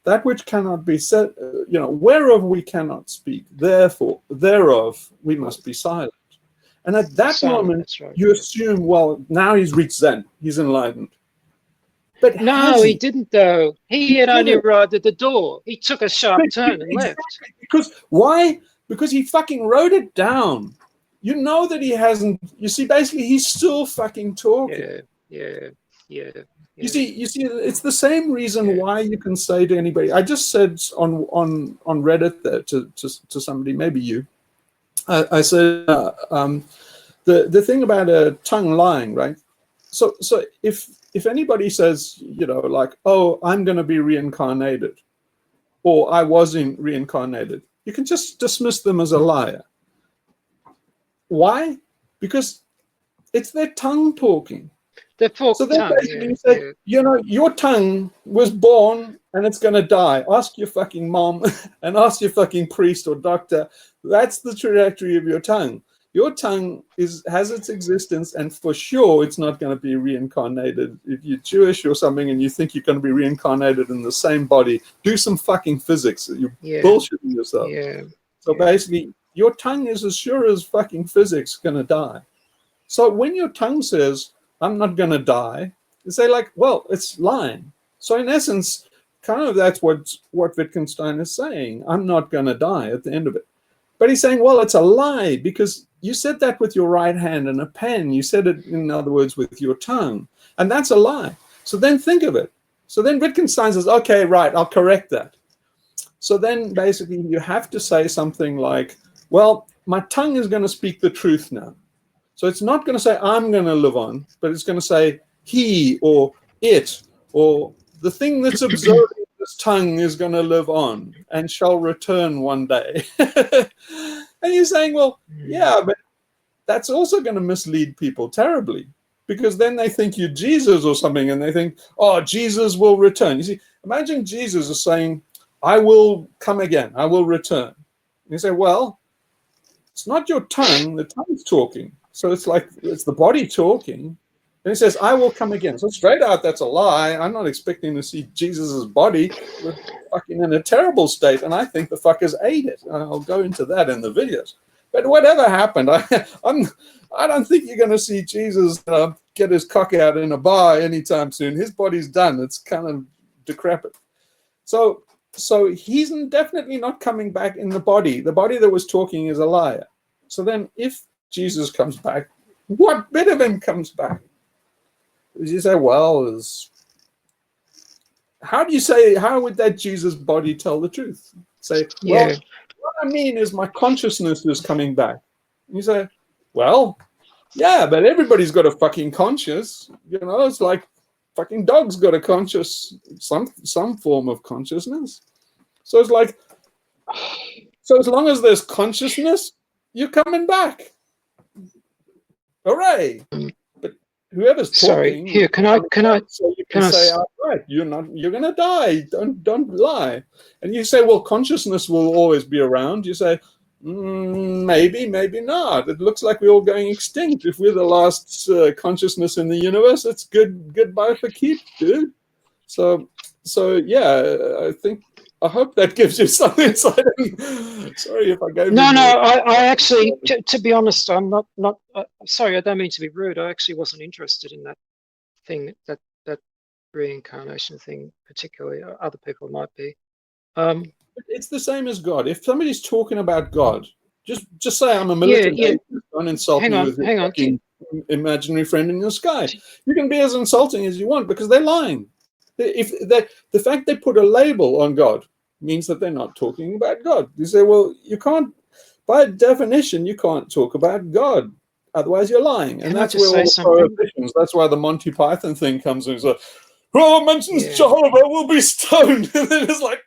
that which cannot be said, whereof we cannot speak, therefore, thereof we must be silent. And at that moment, you assume, well, now he's reached Zen, he's enlightened. But no, he didn't, though. He had only arrived at the door. He took a sharp turn and left. Because why? Because he fucking wrote it down. You know that he hasn't. You see, basically, he's still fucking talking. Yeah. You see, it's the same reason why you can say to anybody. I just said on Reddit there to somebody, maybe you. I said the thing about a tongue lying, right? So if anybody says, like, oh, I'm going to be reincarnated, or I wasn't reincarnated, you can just dismiss them as a liar. Why? Because it's their tongue talking. So they basically say, your tongue was born and it's going to die. Ask your fucking mom and ask your fucking priest or doctor. That's the trajectory of your tongue. Your tongue has its existence, and for sure it's not going to be reincarnated. If you're Jewish or something and you think you're going to be reincarnated in the same body, do some fucking physics. You're bullshitting yourself. So basically, your tongue is as sure as fucking physics going to die. So when your tongue says, I'm not going to die, you say like, well, it's lying. So in essence, kind of that's what Wittgenstein is saying. I'm not going to die at the end of it. But he's saying, well, it's a lie because you said that with your right hand and a pen. You said it, in other words, with your tongue. And that's a lie. So then think of it. So then Wittgenstein says, okay, right, I'll correct that. So then basically you have to say something like, well, my tongue is going to speak the truth now. So it's not going to say I'm going to live on, but it's going to say he or it or the thing that's observing this tongue is going to live on and shall return one day. And you're saying, well, yeah, but that's also going to mislead people terribly, because then they think you're Jesus or something and they think, oh, Jesus will return. You see, imagine Jesus is saying, I will come again, I will return. And you say, well, it's not your tongue, the tongue's talking. So it's like, it's the body talking. And he says, I will come again. So straight out, that's a lie. I'm not expecting to see Jesus's body. We're fucking in a terrible state. And I think the fuckers ate it. And I'll go into that in the videos. But whatever happened, I don't think you're going to see Jesus get his cock out in a bar anytime soon. His body's done. It's kind of decrepit. So he's definitely not coming back in the body. The body that was talking is a liar. So then if Jesus comes back, what bit of him comes back? You say, well, how would that Jesus body tell the truth? Say, well, what I mean is my consciousness is coming back. And you say, well, yeah, but everybody's got a fucking conscious. You know, it's like fucking dogs got a conscious, some form of consciousness. So it's like, so as long as there's consciousness, you're coming back. Hooray! But whoever's talking, here, can I so you can say outright, you're gonna die. Don't lie. And you say, well, consciousness will always be around. You say, maybe, maybe not. It looks like we're all going extinct. If we're the last consciousness in the universe, it's goodbye for keep, dude. So yeah, I hope that gives you some insight. Sorry if I gave you. I actually, to be honest, I'm not. Sorry, I don't mean to be rude. I actually wasn't interested in that thing, that reincarnation thing, particularly. Other people might be. It's the same as God. If somebody's talking about God, just say I'm a militant atheist. Don't insult me with your fucking imaginary friend in the sky. You can be as insulting as you want because they're lying. The fact they put a label on God means that they're not talking about God. You say, well, you can't, by definition, you can't talk about God. Otherwise, you're lying. And that's where all the prohibitions, that's why the Monty Python thing comes in. It's like, whoever mentions Jehovah will be stoned. And then it's like,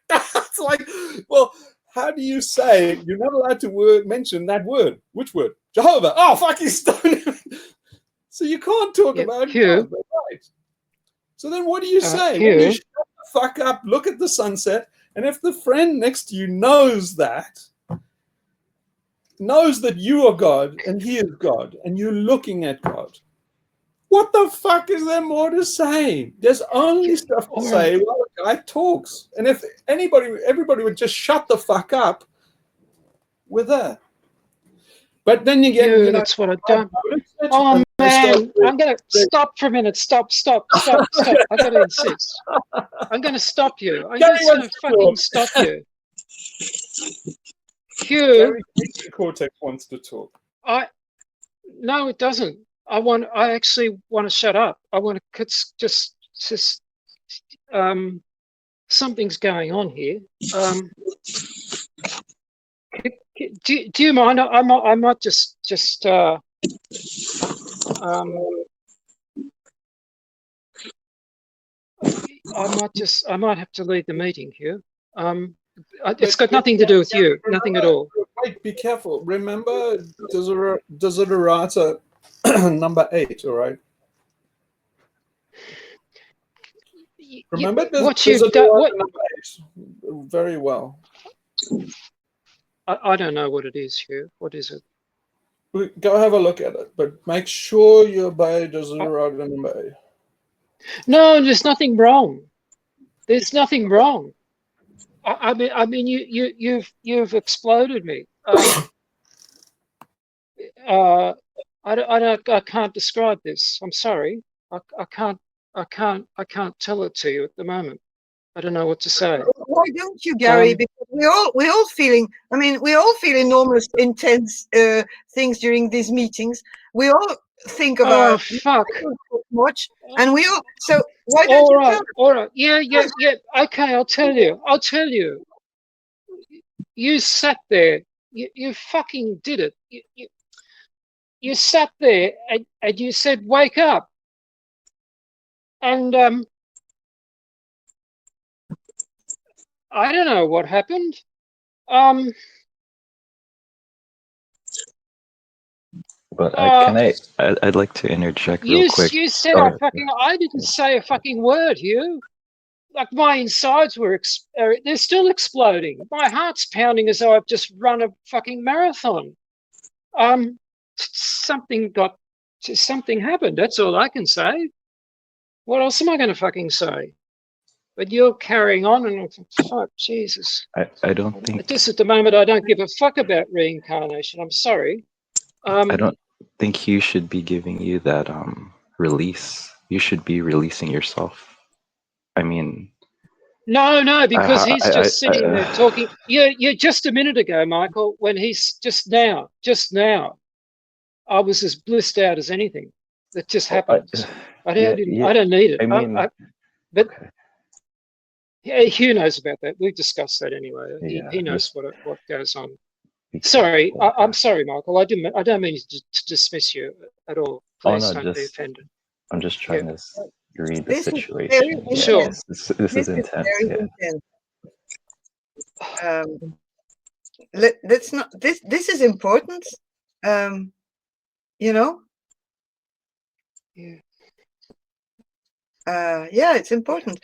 well, how do you say you're not allowed to mention that word? Which word? Jehovah. Oh, fucking stone. So you can't talk about God. Right. So then what do you say? Well, you shut the fuck up, look at the sunset, and if the friend next to you knows that you are God and he is God and you're looking at God, what the fuck is there more to say? There's only stuff to say while the guy talks. And if everybody would just shut the fuck up with that. But then again, that's what I don't. Oh man, I'm gonna stop for a minute. Stop. I gotta insist. I'm gonna stop you. I'm just gonna fucking stop you. Hugh, Cortex wants to talk. No, it doesn't. I actually want to shut up. I want to just something's going on here. Do you mind? I might just I might have to leave the meeting here. It's got nothing to do with you, nothing at all. Wait, be careful. Remember Desiderata number 8, all right? Remember Desiderata number 8 very well. I don't know what it is, Hugh. What is it? Go have a look at it, but make sure you obey Desiderata and obey. No, there's nothing wrong. There's nothing wrong. I mean, you've exploded me. I can't describe this. I'm sorry. I can't tell it to you at the moment. I don't know what to say. Why don't you, Gary? Because we're all feeling. I mean, we all feel enormous, intense things during these meetings. We all think about. Oh fuck! Much, and we all. So why don't you tell? All right. Yeah. Okay, I'll tell you. You sat there. You fucking did it. You sat there and you said, "Wake up." And I don't know what happened. But I'd like to interject real quick. You said I didn't say a fucking word, Hugh. Like my insides were, they're still exploding. My heart's pounding as though I've just run a fucking marathon. Something happened. That's all I can say. What else am I going to fucking say? But you're carrying on, and I'm like, fuck, Jesus. I don't think. Just at the moment, I don't give a fuck about reincarnation. I'm sorry. I don't think you should be giving you that release. You should be releasing yourself. I mean. No, because he's just sitting there talking. Yeah, just a minute ago, Michael, when he's just now, I was as blissed out as anything. That just happened. I don't need it. I mean, but yeah, Hugh knows about that. We've discussed that anyway. Yeah, he knows what goes on. Sorry, I'm sorry, Michael. I don't mean to dismiss you at all. Please don't be offended. I'm just trying to read the situation. Sure. This is intense. Let's not. This is important. You know. Yeah, it's important.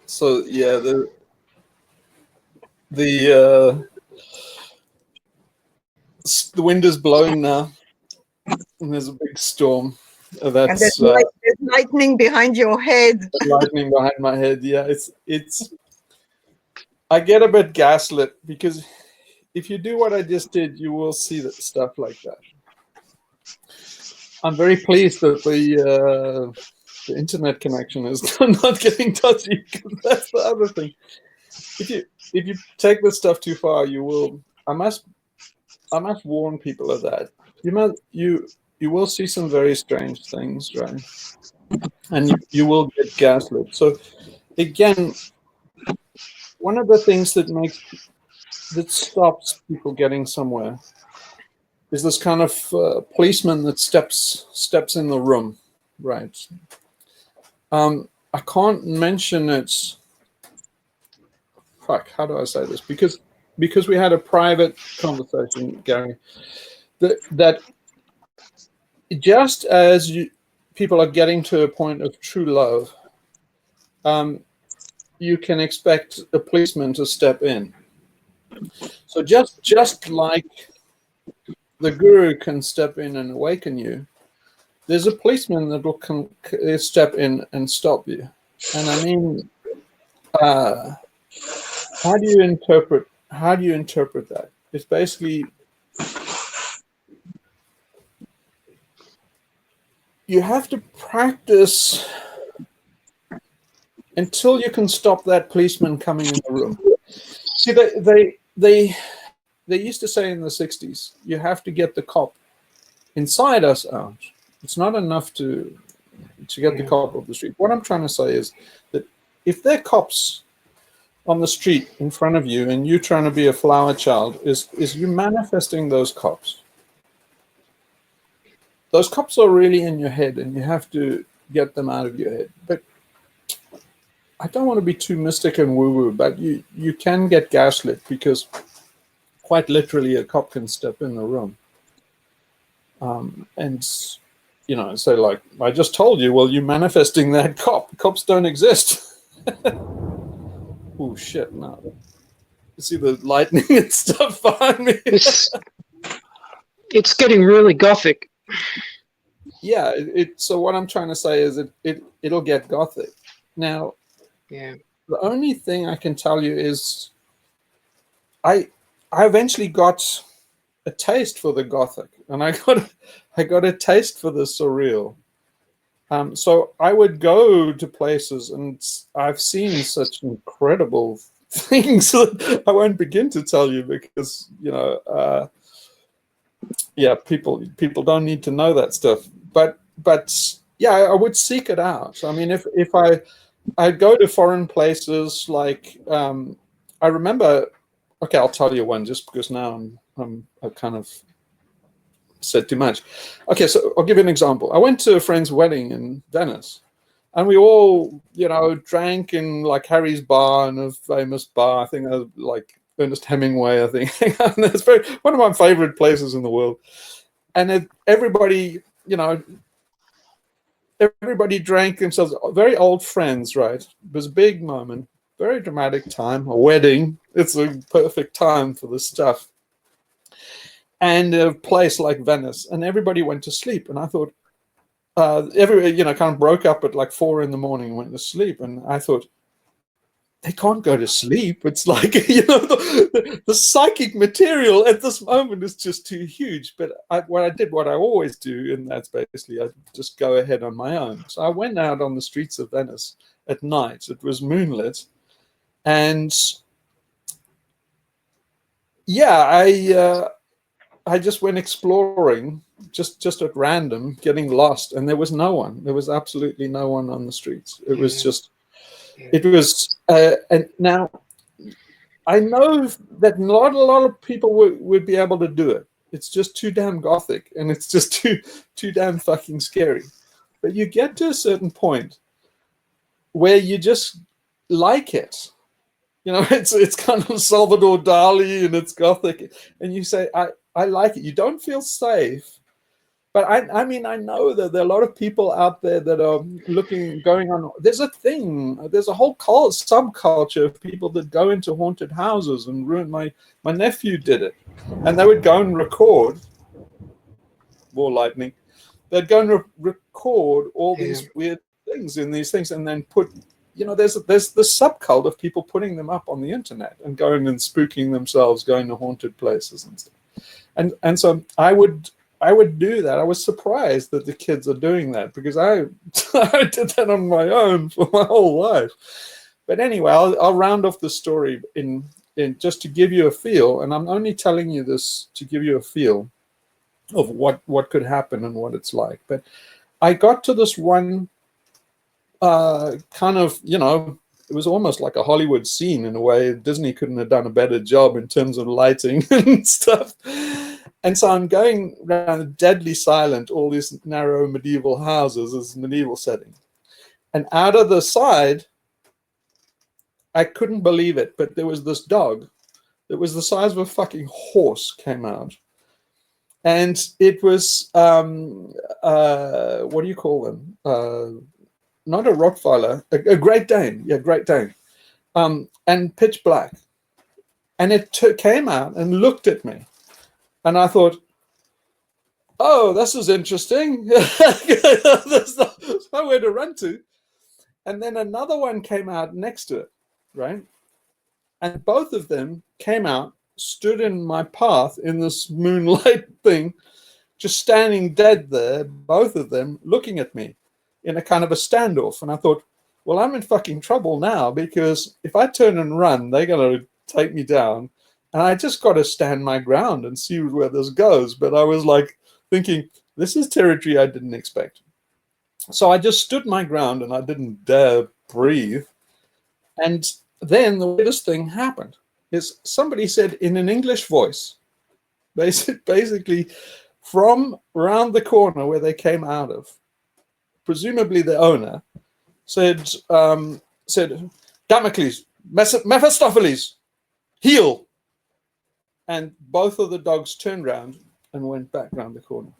So yeah, the wind is blowing now, and there's a big storm. And there's lightning behind your head. Lightning behind my head. Yeah, it's. I get a bit gaslit because if you do what I just did, you will see that stuff like that. I'm very pleased that the internet connection is not getting touchy, because that's the other thing. If you take this stuff too far, you will. I must warn people of that. You will see some very strange things, right? And you will get gaslit. So again, one of the things that stops people getting somewhere is this kind of policeman that steps in the room, right? I can't mention it. Fuck, how do I say this? Because we had a private conversation, Gary, that just as people are getting to a point of true love, you can expect a policeman to step in. So just like the guru can step in and awaken you, there's a policeman that will step in and stop you. And I mean, how do you interpret that? It's basically you have to practice until you can stop that policeman coming in the room. See, they used to say in the 60s, you have to get the cop inside us out. It's not enough to get the cop off the street. What I'm trying to say is that if there are cops on the street in front of you and you trying to be a flower child, is you manifesting those cops. Those cops are really in your head and you have to get them out of your head. But I don't want to be too mystic and woo-woo, but you can get gaslit because quite literally a cop can step in the room. And, say like, I just told you, well, you're manifesting that cop. Cops don't exist. Oh, shit, no. see the lightning and stuff behind me. It's getting really gothic. Yeah. So what I'm trying to say is it'll get gothic. Now, Yeah. the only thing I can tell you is I eventually got a taste for the gothic, and I got a taste for the surreal. So I would go to places, and I've seen such incredible things that I won't begin to tell you because yeah, people don't need to know that stuff. But yeah, I would seek it out. I mean, if I'd go to foreign places like I remember. Okay, I'll tell you one just because now I've kind of said too much. Okay, so I'll give you an example. I went to a friend's wedding in Venice, and we all, drank in like Harry's bar, and a famous bar. I think like Ernest Hemingway. I think it's one of my favorite places in the world. And everybody drank themselves. Very old friends, right? It was a big moment, very dramatic time. A wedding. It's a perfect time for this stuff. And a place like Venice, and everybody went to sleep. And I thought, everybody, kind of broke up at like 4 a.m. and went to sleep. And I thought, they can't go to sleep. It's like, the psychic material at this moment is just too huge. But what I always do, and that's basically, I just go ahead on my own. So I went out on the streets of Venice at night. It was moonlit. And yeah, I just went exploring, just at random, getting lost, and there was no one. There was absolutely no one on the streets. It was just, it was, and now I know that not a lot of people would be able to do it. It's just too damn gothic, and it's just too damn fucking scary. But you get to a certain point where you just like it. It's kind of Salvador Dali, and it's gothic, and you say, I like it. You don't feel safe. But I mean, I know that there are a lot of people out there that are going on. There's a whole subculture of people that go into haunted houses and ruin. My nephew did it. And they would go and record, more lightning. They'd go and record all these weird things in these things, and then put, there's this subcult of people putting them up on the internet and going and spooking themselves, going to haunted places and stuff. And so I would do that. I was surprised that the kids are doing that because I did that on my own for my whole life. But anyway, I'll round off the story in just to give you a feel, and I'm only telling you this to give you a feel of what could happen and what it's like. But I got to this one kind of, it was almost like a Hollywood scene in a way. Disney couldn't have done a better job in terms of lighting and stuff. And so I'm going around deadly silent, all these narrow medieval houses, this medieval setting. And out of the side, I couldn't believe it, but there was this dog that was the size of a fucking horse came out. And it was, what do you call them? Not a Rottweiler, a Great Dane. Yeah, Great Dane. And pitch black. And it came out and looked at me. And I thought, oh, this is interesting. There's nowhere to run to. And then another one came out next to it, right? And both of them came out, stood in my path in this moonlight thing, just standing dead there, both of them looking at me in a kind of a standoff. And I thought, well, I'm in fucking trouble now because if I turn and run, they're going to take me down. And I just got to stand my ground and see where this goes. But I was like thinking, this is territory I didn't expect. So I just stood my ground and I didn't dare breathe. And then the weirdest thing happened is somebody said in an English voice, basically from around the corner where they came out of, presumably the owner, said, Damocles, Mephistopheles, heal. And both of the dogs turned around and went back around the corner.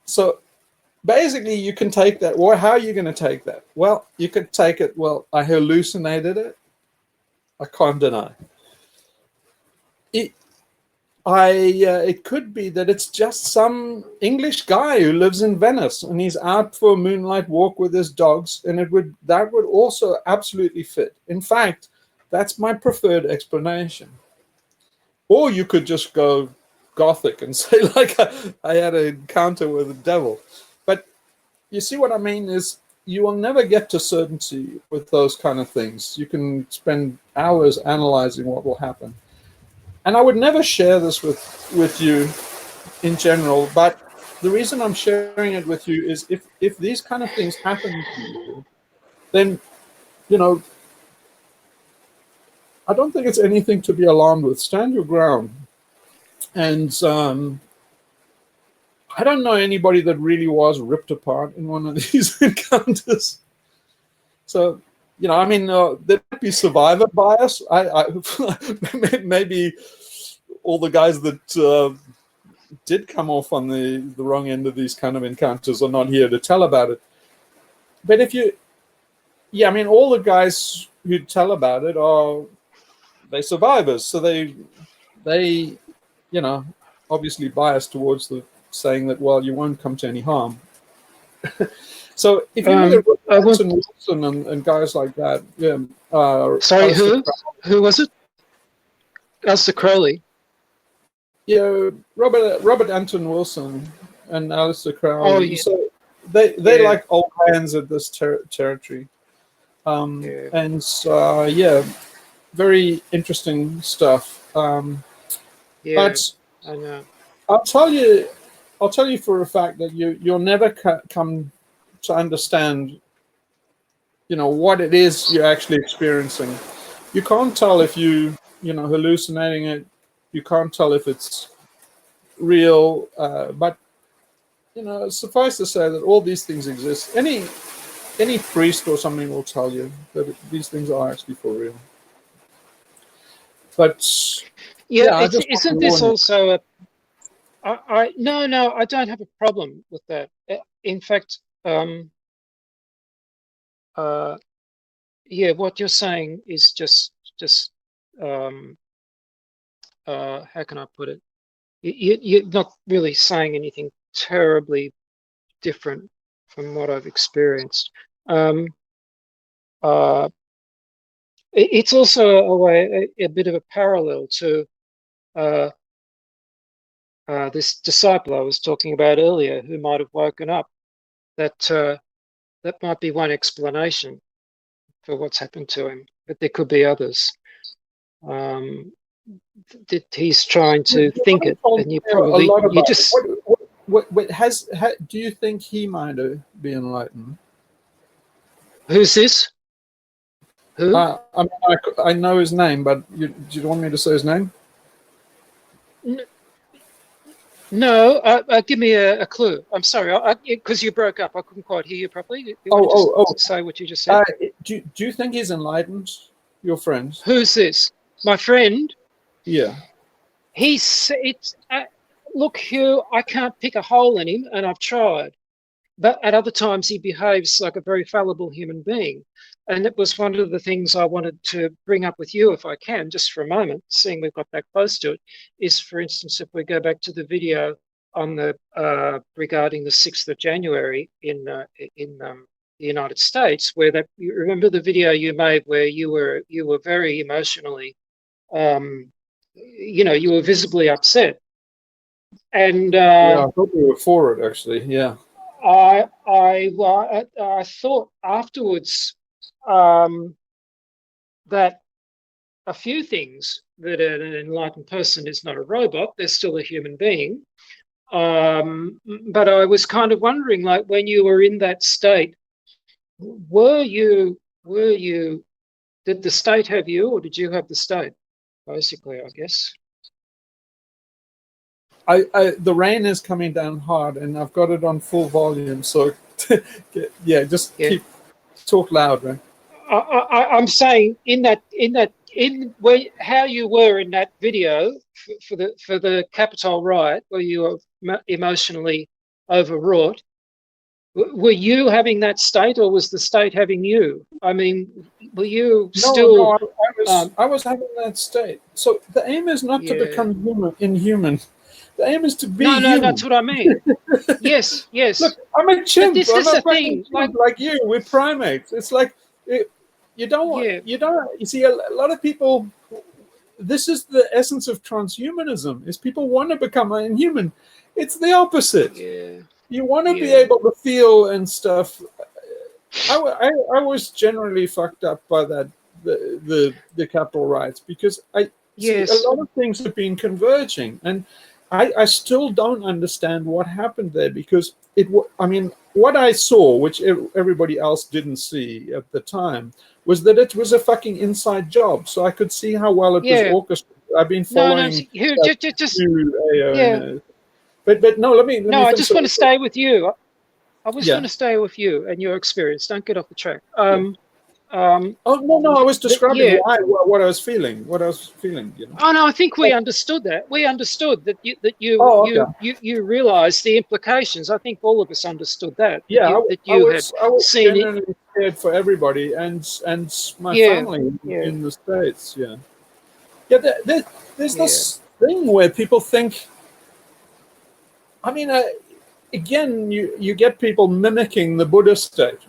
So basically you can take that. Well, how are you going to take that? Well, you could take it, well, I hallucinated it. I can't deny. It could be that it's just some English guy who lives in Venice and he's out for a moonlight walk with his dogs, and that would also absolutely fit. In fact, that's my preferred explanation. Or you could just go gothic and say, like, I had an encounter with the devil. But you see what I mean is you will never get to certainty with those kind of things. You can spend hours analyzing what will happen. And I would never share this with you in general, but the reason I'm sharing it with you is if these kind of things happen to you, then, you know, I don't think it's anything to be alarmed with. Stand your ground. And I don't know anybody that really was ripped apart in one of these encounters. So, you know, I mean, there might be survivor bias. Maybe all the guys that did come off on the wrong end of these kind of encounters are not here to tell about it. But I mean, all the guys who tell about it they survivors. So they, you know, obviously biased towards the saying that, well, you won't come to any harm. So if you look at Wilson and guys like that, yeah. Sorry, who was it? Alistair Crowley. Yeah, Robert Anton Wilson and Alistair Crowley. Oh, yeah. So they like old hands at this territory. And very interesting stuff. But I know. I'll tell you for a fact that you'll never come to understand, you know, what it is you're actually experiencing. You can't tell if you're hallucinating it. You can't tell if it's real. But, you know, suffice to say that all these things exist. Any priest or something will tell you that these things are actually for real. But isn't this also a? No, I don't have a problem with that. In fact, what you're saying is just how can I put it? You're not really saying anything terribly different from what I've experienced. It's also a bit of a parallel to this disciple I was talking about earlier, who might have woken up. That might be one explanation for what's happened to him, but there could be others. That he's trying to think it, and you probably do you think he might be enlightened? Who's this? Who? I know his name, but do you want me to say his name? No, give me a clue. I'm sorry, because you broke up. I couldn't quite hear you properly. Say what you just said. Do you think he's enlightened, your friend? Who's this? My friend? Yeah. Look, Hugh, I can't pick a hole in him, and I've tried. But at other times, he behaves like a very fallible human being. And it was one of the things I wanted to bring up with you, if I can, just for a moment, seeing we've got that close to it, is, for instance, if we go back to the video on the regarding the 6th of January in the United States, where you remember the video you made where you were very emotionally, you were visibly upset. And I thought we were for it, actually. Yeah. I thought afterwards that a few things, that an enlightened person is not a robot, they're still a human being. But I was kind of wondering, like, when you were in that state, did the state have you, or did you have the state? Basically, I guess. The rain is coming down hard, and I've got it on full volume. So, talk loud, man. I'm saying how you were in that video for the Capitol riot, where you were emotionally overwrought. Were you having that state, or was the state having you? I mean, were you still? No, was having that state. So the aim is not to become inhuman. The aim is to be human. that's what I mean. Yes. Look, I'm a chimp. But this I'm is a the fucking thing. chimp like you. We're primates. It's like you don't want. You see, a lot of people. This is the essence of transhumanism: is people want to become inhuman. It's the opposite. Yeah. You want to be able to feel and stuff. I was generally fucked up by that the capital rights, because I see a lot of things have been converging, and I still don't understand what happened there, because I mean, what I saw, which everybody else didn't see at the time, was that it was a fucking inside job. So I could see how well it was orchestrated. I've been following. But no, let me. I just want to stay with you. I just want to stay with you and your experience. Don't get off the track. I was describing what I was feeling. You know. Oh no, I think we understood that. We understood that you realised the implications. I think all of us understood that. Yeah, I was seen genuinely scared for everybody and my family in the States. There's this thing where people think. I mean, again, you get people mimicking the Buddhist state,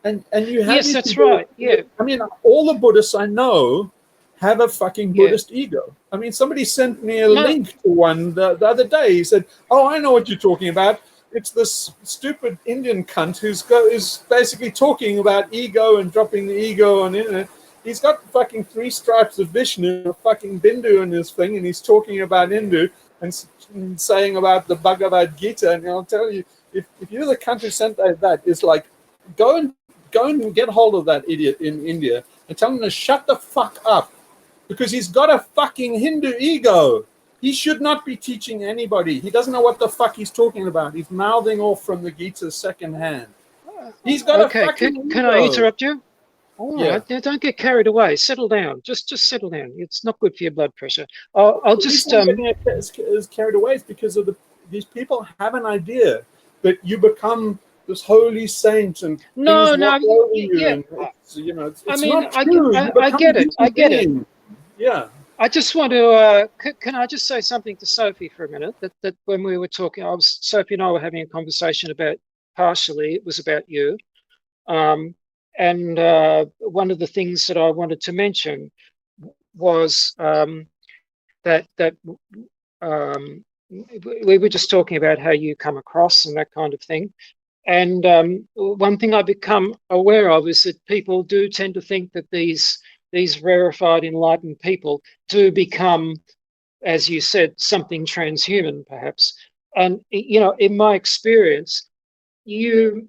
and you have yes, that's right. Yeah, I mean, all the Buddhists I know have a fucking Buddhist ego. I mean, somebody sent me a link to one the other day. He said, "Oh, I know what you're talking about. It's this stupid Indian cunt who's basically talking about ego and dropping the ego on the internet. He's got fucking 3 stripes of Vishnu, a fucking Bindu in his thing, and he's talking about Hindu and saying about the Bhagavad Gita." And I'll tell you, if you're the cunt who sent that, it's like, go and get hold of that idiot in India and tell him to shut the fuck up, because he's got a fucking Hindu ego. He should not be teaching anybody. He doesn't know what the fuck he's talking about. He's mouthing off from the Gita secondhand. He's got a fucking can I interrupt you? All right, now don't get carried away. Settle down. Just settle down. It's not good for your blood pressure. I'll just is carried away is because of these people have an idea that you become this holy saint and it's I mean, not true. I get it. Yeah. I just want to. Can I just say something to Sophie for a minute? That when we were talking, Sophie and I were having a conversation about. Partially, it was about you. And one of the things that I wanted to mention was that we were just talking about how you come across and that kind of thing. And one thing I've become aware of is that people do tend to think that these rarefied, enlightened people do become, as you said, something transhuman, perhaps. And in my experience, you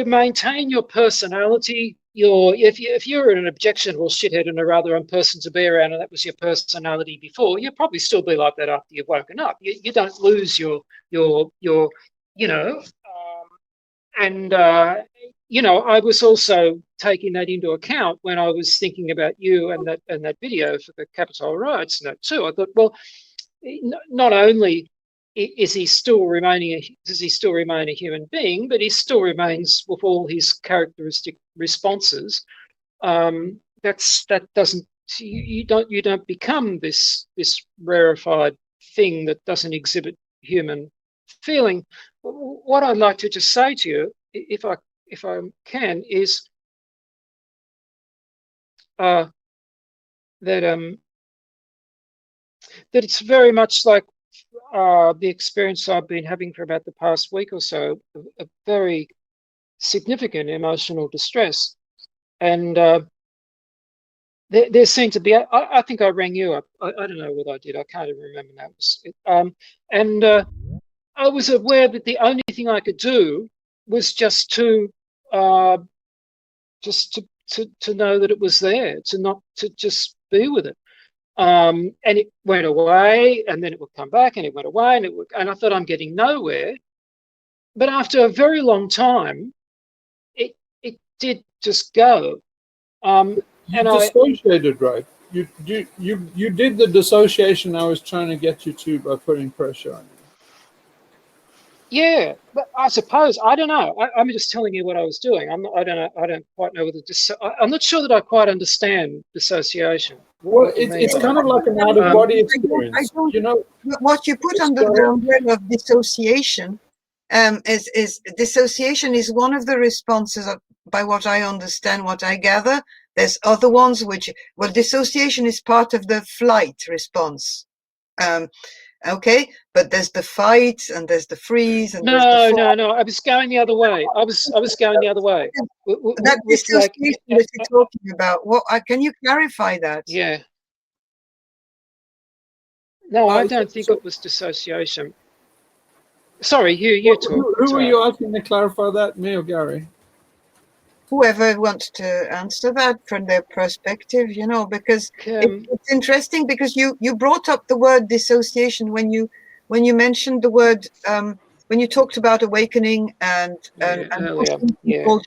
maintain your personality. If you're an objectionable shithead and a rather unpleasant person to be around, and that was your personality before, you'll probably still be like that after you've woken up. You don't lose your I was also taking that into account when I was thinking about you and that video for the Capitol riots and that too. I thought, well, not only does he still remain a human being, but he still remains with all his characteristic responses. That doesn't you don't become this rarefied thing that doesn't exhibit human feeling. What I'd like to just say to you, if I can, is that it's very much like the experience I've been having for about the past week or so, a very significant emotional distress. And there seemed to be, I think I rang you up. I don't know what I did. I can't even remember that was it. And I was aware that the only thing I could do was just to know that it was there, to just be with it. And it went away, and then it would come back, and it went away, and I thought, I'm getting nowhere. But after a very long time, it did just go. You dissociated, right? You did the dissociation I was trying to get you to by putting pressure on you. Yeah, but I suppose I don't know. I'm just telling you what I was doing. I don't know. I don't quite know whether I'm not sure that I quite understand dissociation. Well, What do you mean it's by kind of like an um, out-of-body I experience. don't. You know, What you put under the umbrella of dissociation is dissociation is one of the responses by what I understand, what I gather. There's other ones which, well, dissociation is part of the flight response. Okay, but there's the fight and there's the freeze and there's the no, fall. no, no. I was going the other way. I was going the other way. That With like, dissociation that you're talking about, what can you clarify that? yeah. No, I don't think it was dissociation. Sorry, you talk. It's who all are right. you asking to clarify that, me or Gary? Whoever wants to answer that from their perspective, because it's interesting because you brought up the word dissociation when you mentioned the word when you talked about awakening and earlier, pushing yeah. people,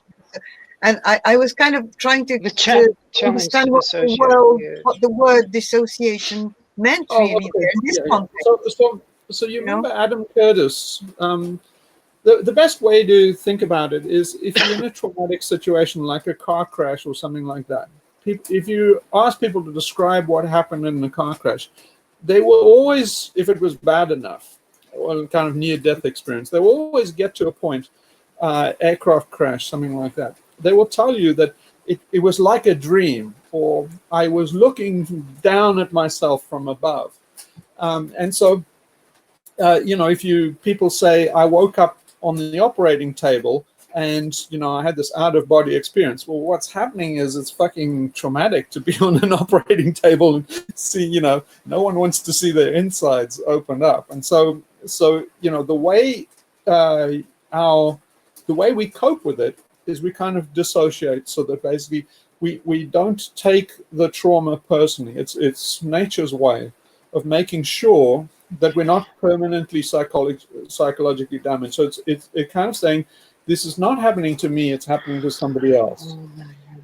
and I was kind of trying to challenge understand what the word dissociation meant really there in this context. So you remember Adam Curtis? The best way to think about it is if you're in a traumatic situation like a car crash or something like that. If you ask people to describe what happened in the car crash, they will always, if it was bad enough, or kind of near-death experience, they will always get to a point, aircraft crash, something like that. They will tell you that it was like a dream, or I was looking down at myself from above. And so, if people say, I woke up on the operating table and, I had this out-of-body experience. Well, what's happening is it's fucking traumatic to be on an operating table and see, no one wants to see their insides opened up. And so the way the way we cope with it is we kind of dissociate, so that basically we don't take the trauma personally. It's nature's way of making sure that we're not permanently psychologically damaged. So it's kind of saying, this is not happening to me, it's happening to somebody else.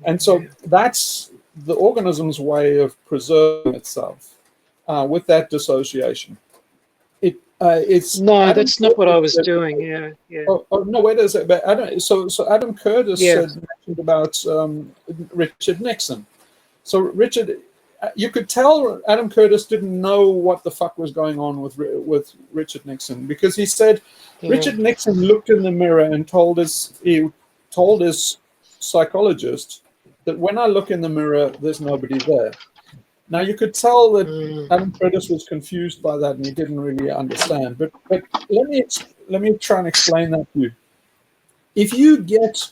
And so that's the organism's way of preserving itself with that dissociation. It's no, that's not what I was doing. Yeah. Oh no, wait a second. But so Adam Curtis mentioned about Richard Nixon. So Richard, you could tell Adam Curtis didn't know what the fuck was going on with Richard Nixon, because he said Richard Nixon looked in the mirror and told his psychologist that when I look in the mirror, there's nobody there. Now you could tell that Adam Curtis was confused by that and he didn't really understand. But let me try and explain that to you. If you get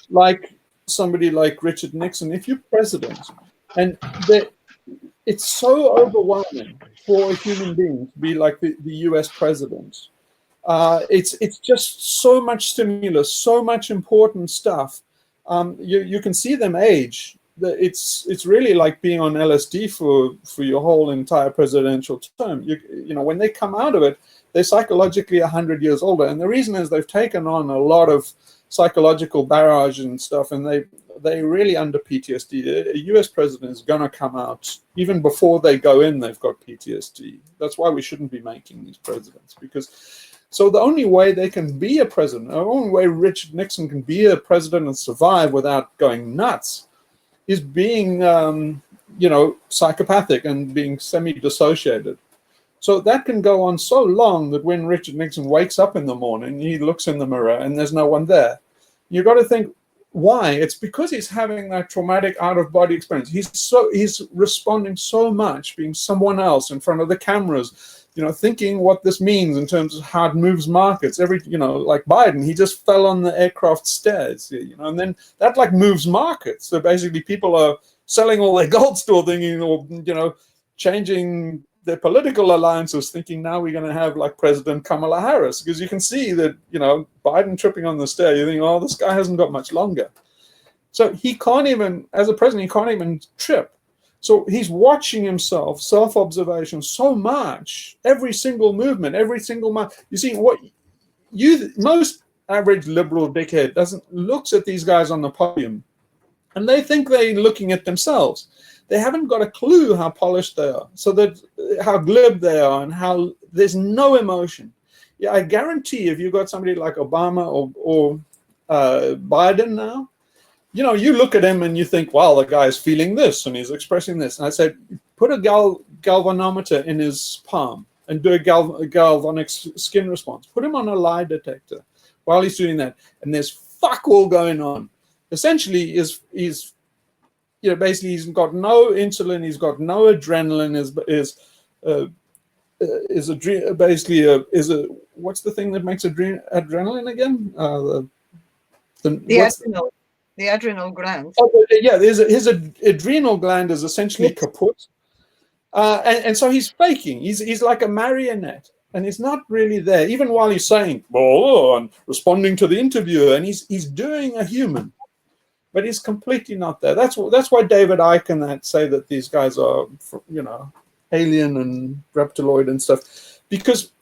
like somebody like Richard Nixon, if you're president, and it's so overwhelming for a human being to be like the US president. It's just so much stimulus, so much important stuff. You can see them age. It's really like being on LSD for your whole entire presidential term. When they come out of it, they're psychologically 100 years older. And the reason is they've taken on a lot of psychological barrage and stuff, and they really under PTSD. A US president is going to come out, even before they go in, they've got PTSD. That's why we shouldn't be making these presidents, so the only way they can be a president, the only way Richard Nixon can be a president and survive without going nuts, is being, psychopathic and being semi-dissociated. So that can go on so long that when Richard Nixon wakes up in the morning, he looks in the mirror and there's no one there. You've got to think, why? It's because he's having that traumatic out-of-body experience. He's responding so much, being someone else in front of the cameras, thinking what this means in terms of how it moves markets. Like Biden, he just fell on the aircraft stairs, and then that like moves markets. So basically people are selling all their gold store thinking, or, changing their political alliances, thinking now we're going to have like President Kamala Harris, because you can see that, Biden tripping on the stair, you think, oh, this guy hasn't got much longer. So he can't even, as a president, he can't even trip. So he's watching himself, self-observation so much, every single movement, every single month. You see, most average liberal dickhead looks at these guys on the podium and they think they're looking at themselves. They haven't got a clue how polished they are, so that how glib they are, and how there's no emotion. Yeah, I guarantee if you got somebody like Obama or Biden now, you know, you look at him and you think, well, the guy's feeling this and he's expressing this. And I said, put a galvanometer in his palm and do a galvanic skin response. Put him on a lie detector while he's doing that. And there's fuck all going on. Essentially, he's you know, basically he's got no insulin, he's got no adrenaline, what's the thing that makes adrenaline again? The adrenal gland. Oh, yeah, his adrenal gland is essentially kaput. And so he's faking. He's like a marionette. And he's not really there, even while he's saying, oh, and responding to the interviewer. And he's doing a human. But he's completely not there. That's why David Icke and that say that these guys are, you know, alien and reptiloid and stuff. Because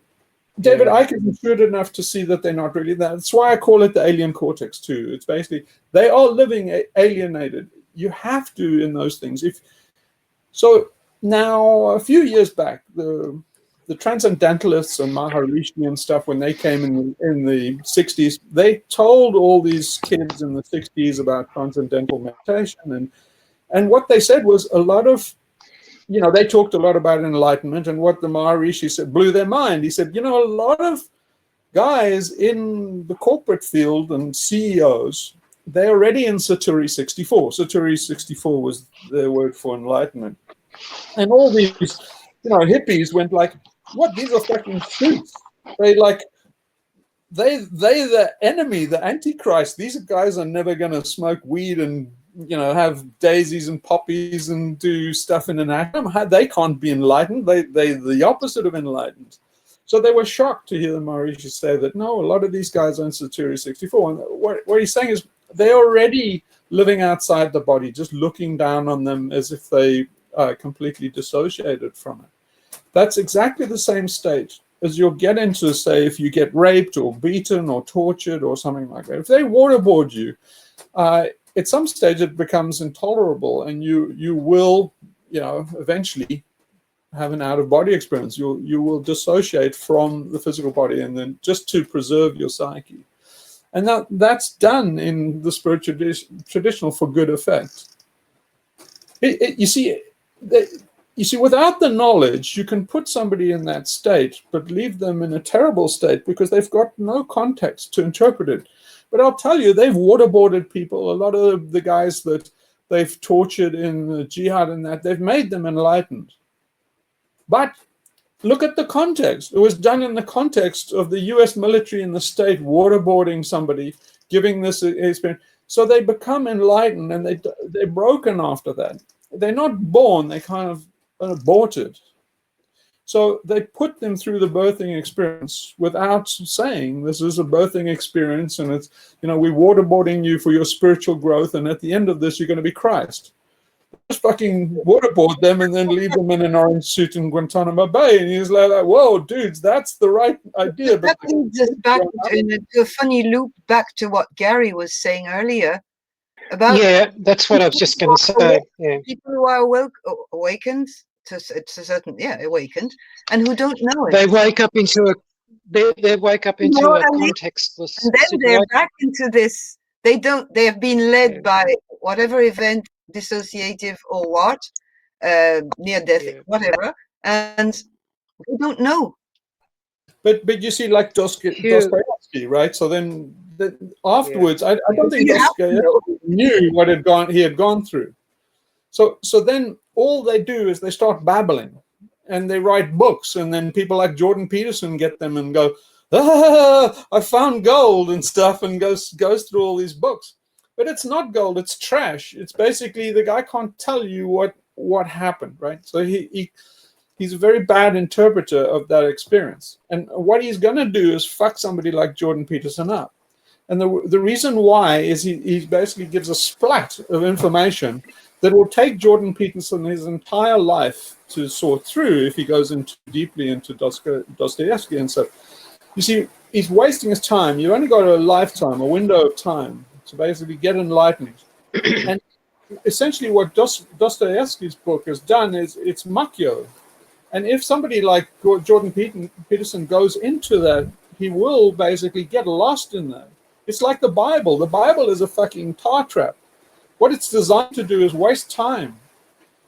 David Icke is mature enough to see that they're not really there. That's why I call it the alien cortex too. It's basically, they are living alienated. You have to in those things. So now, a few years back, the transcendentalists and Maharishi and stuff, when they came in the 60s, they told all these kids in the 60s about transcendental meditation. And what they said was a lot of, you know, they talked a lot about enlightenment, and what the Maharishi said blew their mind. He said, you know, a lot of guys in the corporate field and CEOs, they're already in Satori 64. Satori 64 was their word for enlightenment. And all these, you know, hippies went like, what? These are fucking freaks. They're the enemy, the antichrist. These guys are never going to smoke weed and, you know, have daisies and poppies and do stuff in an atom. They can't be enlightened. They're the opposite of enlightened. So they were shocked to hear the Maharishi say that, no, a lot of these guys are in Satori 64. And what he's saying is they're already living outside the body, just looking down on them as if they are completely dissociated from it. That's exactly the same state as you'll get into, say, if you get raped or beaten or tortured or something like that. If they waterboard you, at some stage it becomes intolerable, and you will, you know, eventually have an out-of-body experience. You will dissociate from the physical body, and then just to preserve your psyche. And that's done in the spiritual traditional for good effect. You see, without the knowledge, you can put somebody in that state, but leave them in a terrible state because they've got no context to interpret it. But I'll tell you, they've waterboarded people. A lot of the guys that they've tortured in the jihad and that, they've made them enlightened. But look at the context. It was done in the context of the US military and the state waterboarding somebody, giving this experience. So they become enlightened, and they're broken after that. They're not born, they kind of aborted. So they put them through the birthing experience without saying this is a birthing experience, and it's, you know, we're waterboarding you for your spiritual growth, and at the end of this you're going to be Christ. Just fucking waterboard them and then leave them in an orange suit in Guantanamo Bay, and he's like, whoa, dudes, that's the right idea. That leads us back to a funny loop back to what Gary was saying earlier about. Yeah, that's what I was just going to say. Yeah. People who are awakened to certain, awakened, and who don't know it. They wake up into a contextless and then they're back into this. They have been led by whatever event, dissociative or what, near death, whatever, and they don't know. But you see, like Dostoevsky, right? So then afterwards, I don't think Dostoevsky knew what he had gone through. So then all they do is they start babbling, and they write books, and then people like Jordan Peterson get them and go, I found gold and stuff, and goes through all these books. But it's not gold, it's trash. It's basically the guy can't tell you what happened, right? So he's a very bad interpreter of that experience. And what he's going to do is fuck somebody like Jordan Peterson up. And the reason why is he basically gives a splat of information that will take Jordan Peterson his entire life to sort through if he goes deeply into Dostoevsky and stuff. You see, he's wasting his time. You've only got a lifetime, a window of time to basically get enlightened. And essentially what Dostoevsky's book has done is it's makyo. And if somebody like Jordan Peterson goes into that he will basically get lost in that. It's like the Bible. The Bible is a fucking tar trap. What it's designed to do is waste time.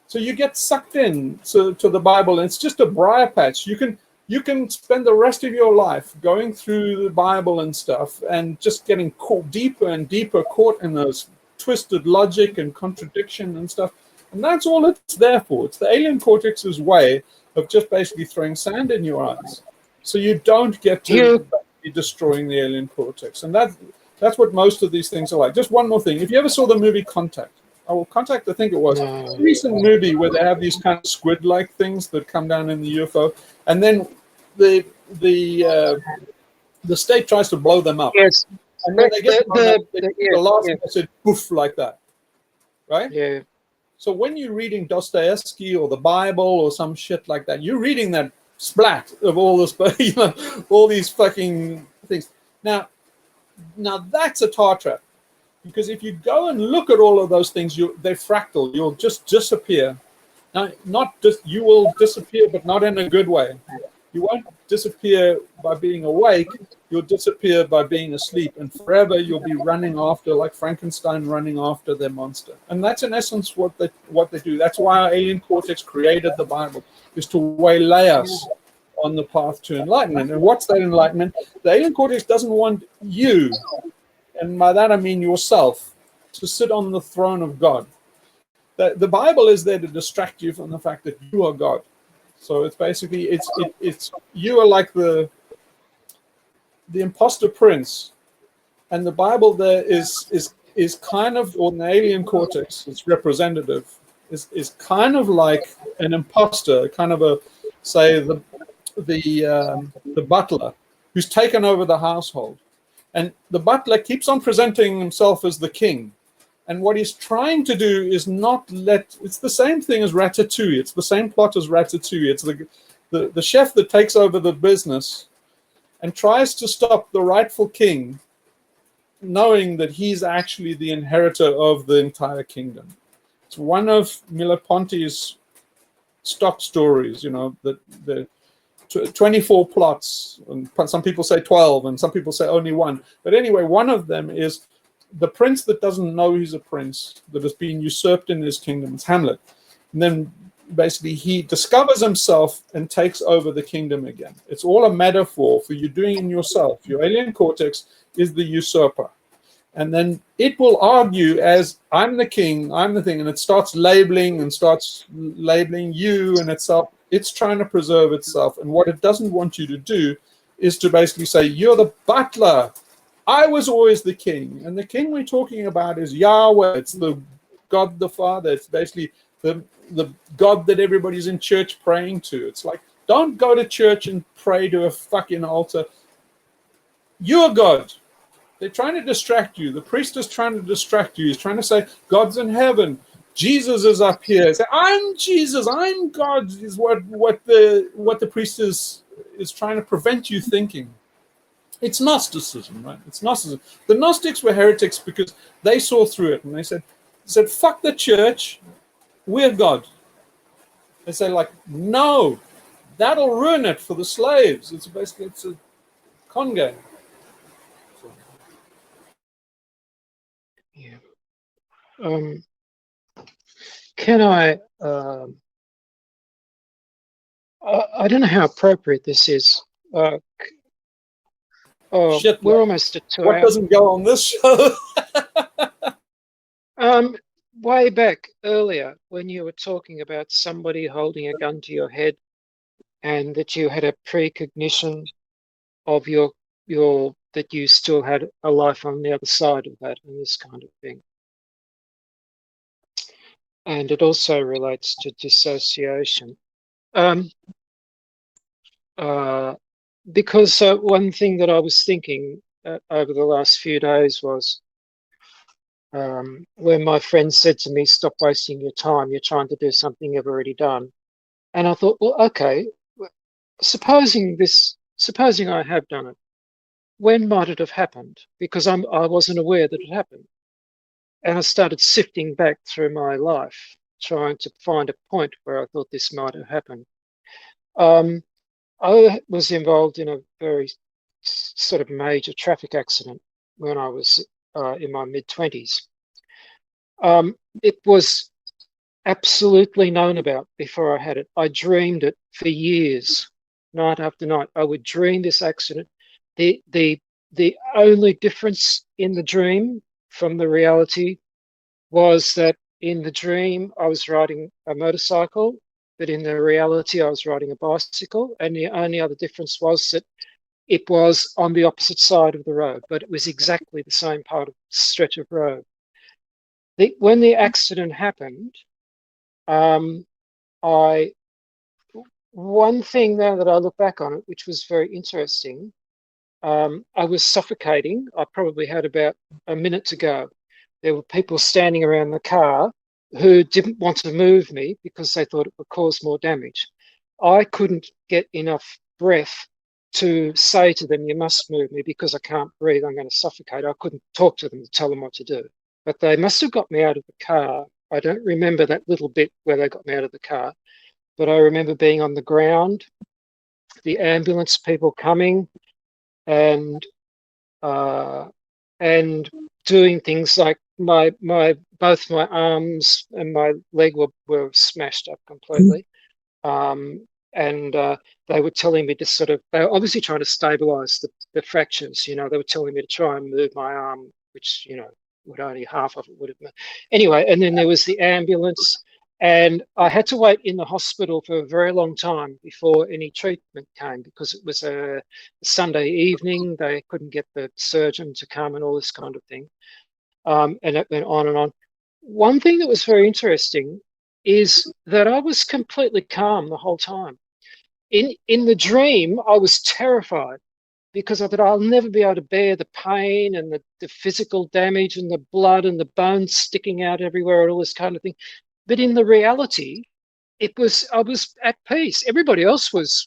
So you get sucked in to the Bible, and it's just a briar patch. You can spend the rest of your life going through the Bible and stuff and just getting caught deeper and deeper, caught in those twisted logic and contradiction and stuff. And that's all it's there for. It's the alien cortex's way of just basically throwing sand in your eyes. So you don't get to be destroying the alien cortex. And that's what most of these things are like. Just one more thing. If you ever saw the movie Contact, Contact, I think it was. No. A recent movie where they have these kind of squid-like things that come down in the UFO, and then the state tries to blow them up. Yes. And when they get the last message, poof, like that. Right? Yeah. So when you're reading Dostoevsky or the Bible or some shit like that, you're reading that splat of all this, all these fucking things. Now that's a tar trap. Because if you go and look at all of those things, they're fractal. You'll just disappear. Now, you will disappear, but not in a good way. You won't disappear by being awake. You'll disappear by being asleep. And forever you'll be running after, like Frankenstein running after their monster. And that's in essence what they do. That's why our alien cortex created the Bible, is to waylay us on the path to enlightenment. And what's that enlightenment? The alien cortex doesn't want you, and by that I mean yourself, to sit on the throne of God. The Bible is there to distract you from the fact that you are God. So it's basically it's you are like the imposter prince, and the Bible there is kind of, or the alien cortex, its representative, is kind of like an imposter, kind of a, say, the butler who's taken over the household. And the butler keeps on presenting himself as the king. And what he's trying to do is it's the same thing as Ratatouille. It's the same plot as Ratatouille. It's the chef that takes over the business and tries to stop the rightful king, knowing that he's actually the inheritor of the entire kingdom. It's one of Merleau-Ponty's stock stories, that the 24 plots, and some people say 12, and some people say only one. But anyway, one of them is the prince that doesn't know he's a prince, that has been usurped in his kingdom. It's Hamlet. And then basically he discovers himself and takes over the kingdom again. It's all a metaphor for you doing it yourself. Your alien cortex is the usurper. And then it will argue as, I'm the king, I'm the thing, and it starts labeling you and itself. It's trying to preserve itself. And what it doesn't want you to do is to basically say, you're the butler. I was always the king. And the king we're talking about is Yahweh. It's the God the Father. It's basically the God that everybody's in church praying to. It's like, don't go to church and pray to a fucking altar. You're God. They're trying to distract you. The priest is trying to distract you. He's trying to say, God's in heaven. Jesus is up here. Say, I'm Jesus. I'm God. Is what the priest is trying to prevent you thinking. It's Gnosticism, right? It's Gnosticism. The Gnostics were heretics because they saw through it, and they said, fuck the church. We're God. They say, like, no, that'll ruin it for the slaves. It's a con game. Yeah. Can I don't know how appropriate this is. Shit, we're almost at 2 hours. What doesn't go on this show? Way back earlier when you were talking about somebody holding a gun to your head and that you had a precognition of your that you still had a life on the other side of that and this kind of thing. And it also relates to dissociation. Because one thing that I was thinking over the last few days was when my friend said to me, stop wasting your time, you're trying to do something you've already done. And I thought, well, okay, supposing I have done it, when might it have happened? Because I wasn't aware that it happened. And I started sifting back through my life, trying to find a point where I thought this might have happened. I was involved in a very sort of major traffic accident when I was in my mid-20s. It was absolutely known about before I had it. I dreamed it for years, night after night. I would dream this accident. The only difference in the dream from the reality was that in the dream I was riding a motorcycle, but in the reality I was riding a bicycle, and the only other difference was that it was on the opposite side of the road, but it was exactly the same part of stretch of road. When the accident happened, one thing now that I look back on it, which was very interesting, I was suffocating. I probably had about a minute to go. There were people standing around the car who didn't want to move me because they thought it would cause more damage. I couldn't get enough breath to say to them, you must move me because I can't breathe, I'm going to suffocate. I couldn't talk to them to tell them what to do. But they must have got me out of the car. I don't remember that little bit where they got me out of the car, but I remember being on the ground, the ambulance people coming, and doing things like both my arms and my leg were smashed up completely. And they were telling me to they were obviously trying to stabilize the fractures. They were telling me to try and move my arm, which, would only half of it would have moved. Anyway, and then there was the ambulance, and I had to wait in the hospital for a very long time before any treatment came because it was a Sunday evening. They couldn't get the surgeon to come and all this kind of thing. And it went on and on. One thing that was very interesting is that I was completely calm the whole time. In the dream, I was terrified because I thought I'll never be able to bear the pain and the physical damage and the blood and the bones sticking out everywhere and all this kind of thing. But in the reality, I was at peace. Everybody else was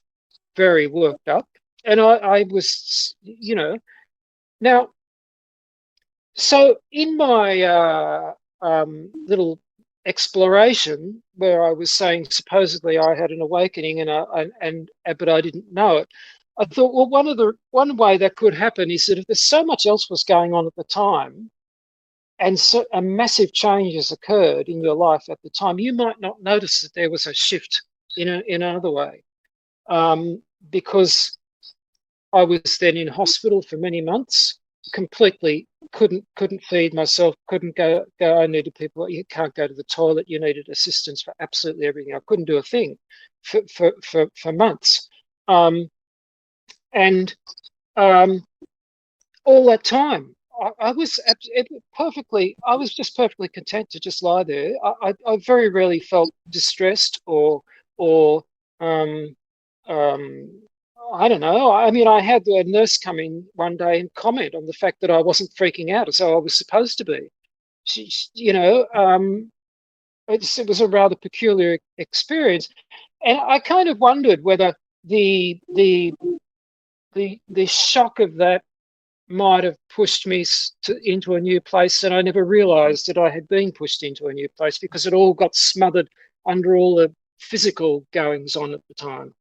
very worked up, and I was, Now, so in my little exploration where I was saying supposedly I had an awakening but I didn't know it, I thought, well, one way that could happen is that if there's so much else was going on at the time, and so a massive changes occurred in your life at the time, you might not notice that there was a shift in another way, because I was then in hospital for many months, completely couldn't feed myself, couldn't go. I needed people. You can't go to the toilet. You needed assistance for absolutely everything. I couldn't do a thing for months, and all that time I was perfectly. I was just perfectly content to just lie there. I very rarely felt distressed or um, I don't know. I mean, I had a nurse come in one day and comment on the fact that I wasn't freaking out as though I was supposed to be. It was a rather peculiar experience, and I kind of wondered whether the shock of that might have pushed me into a new place, and I never realised that I had been pushed into a new place because it all got smothered under all the physical goings on at the time.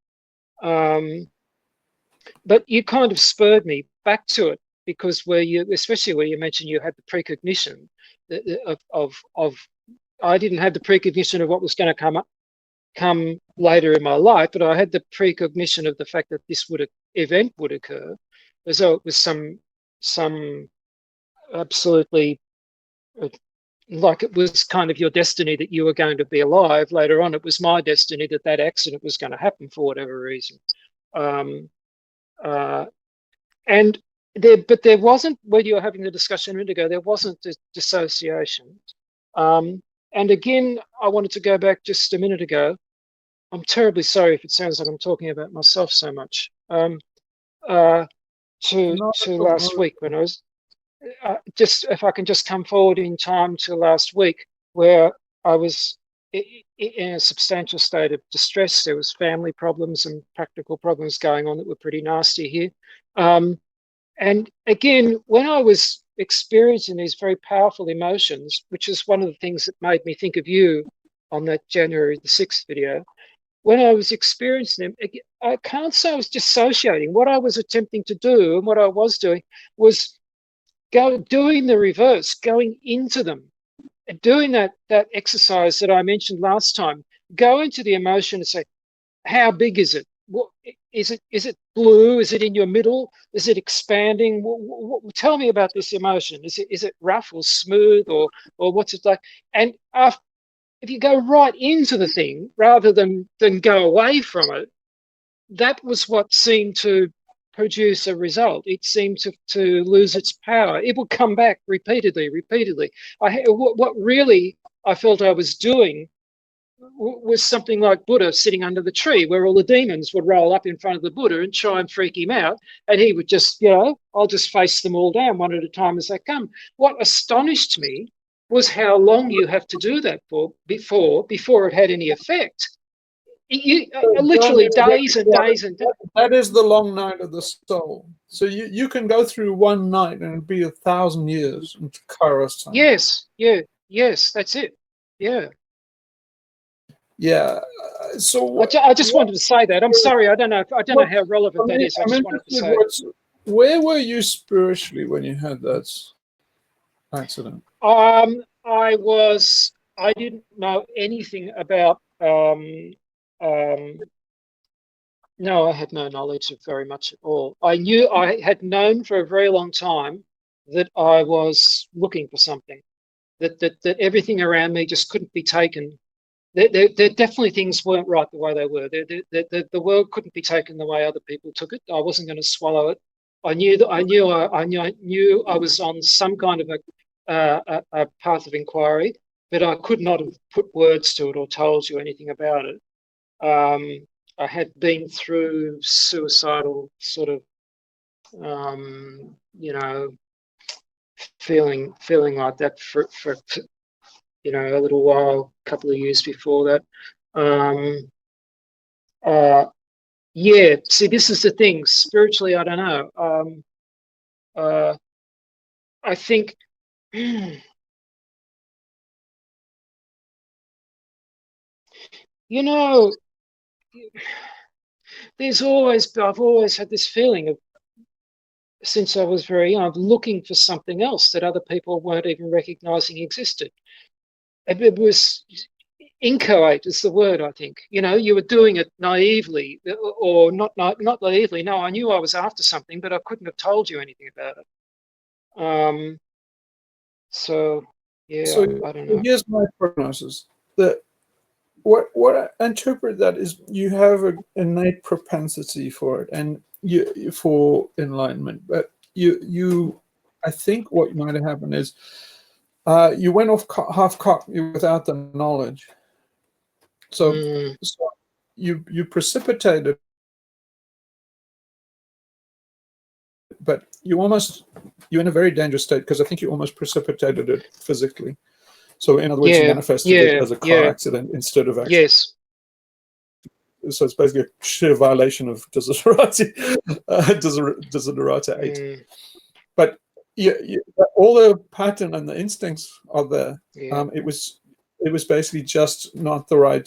But you kind of spurred me back to it because especially where you mentioned you had the precognition of I didn't have the precognition of what was going to come later in my life, but I had the precognition of the fact that this event would occur, as though it was some absolutely like it was kind of your destiny that you were going to be alive later on. It was my destiny that accident was going to happen for whatever reason. But there wasn't, when you were having the discussion a minute ago, there wasn't dissociation. And again, I wanted to go back just a minute ago. I'm terribly sorry if it sounds like I'm talking about myself so much. To last week when I was if I can just come forward in time to last week where I was in a substantial state of distress. There was family problems and practical problems going on that were pretty nasty here. And again, when I was experiencing these very powerful emotions, which is one of the things that made me think of you on that January the 6th video, when I was experiencing them, I can't say I was dissociating. What I was attempting to do and what I was doing was doing the reverse, going into them, and doing that exercise that I mentioned last time. Go into the emotion and say, how big is it? What is it? Is it blue? Is it in your middle? Is it expanding? Tell me about this emotion. Is it rough or smooth or what's it like? And if you go right into the thing rather than go away from it, that was what seemed to produce a result. It seemed to lose its power. It would come back repeatedly. What really I felt I was doing was something like Buddha sitting under the tree, where all the demons would roll up in front of the Buddha and try and freak him out. And he would just, I'll just face them all down one at a time as they come. What astonished me was how long you have to do that for before it had any effect. Literally days and days and days. That is the long night of the soul. So you can go through one night and it'd be 1,000 years in Kairos time. Yes, that's it. Yeah. So I just wanted to say that. I'm sorry. I don't know how relevant that is. I just wanted to say. Where were you spiritually when you had that accident? I didn't know anything about. No, I had no knowledge of very much at all. I had known for a very long time that I was looking for something. That everything around me just couldn't be taken. There definitely things weren't right the way they were. The world couldn't be taken the way other people took it. I wasn't going to swallow it. I knew I was on some kind of a path of inquiry, but I could not have put words to it or told you anything about it. I had been through suicidal sort of, feeling like that for a little while, a couple of years before that. See, this is the thing. Spiritually, I don't know. I think I've always had this feeling of, since I was very young, of looking for something else that other people weren't even recognizing existed. It was inchoate is the word, I think. You were doing it naively, or not naively. No, I knew I was after something, but I couldn't have told you anything about it. So I don't know. Here's my prognosis. What I interpret that is you have an innate propensity for it, and for enlightenment. But I think what might have happened is you went off half-cocked without the knowledge. So you precipitated, but you're in a very dangerous state, because I think you almost precipitated it physically. So in other words, you manifested it as a car accident instead of actually. Yes. So it's basically a sheer violation of Desiderata 8. But all the pattern and the instincts are there. It was basically just not the right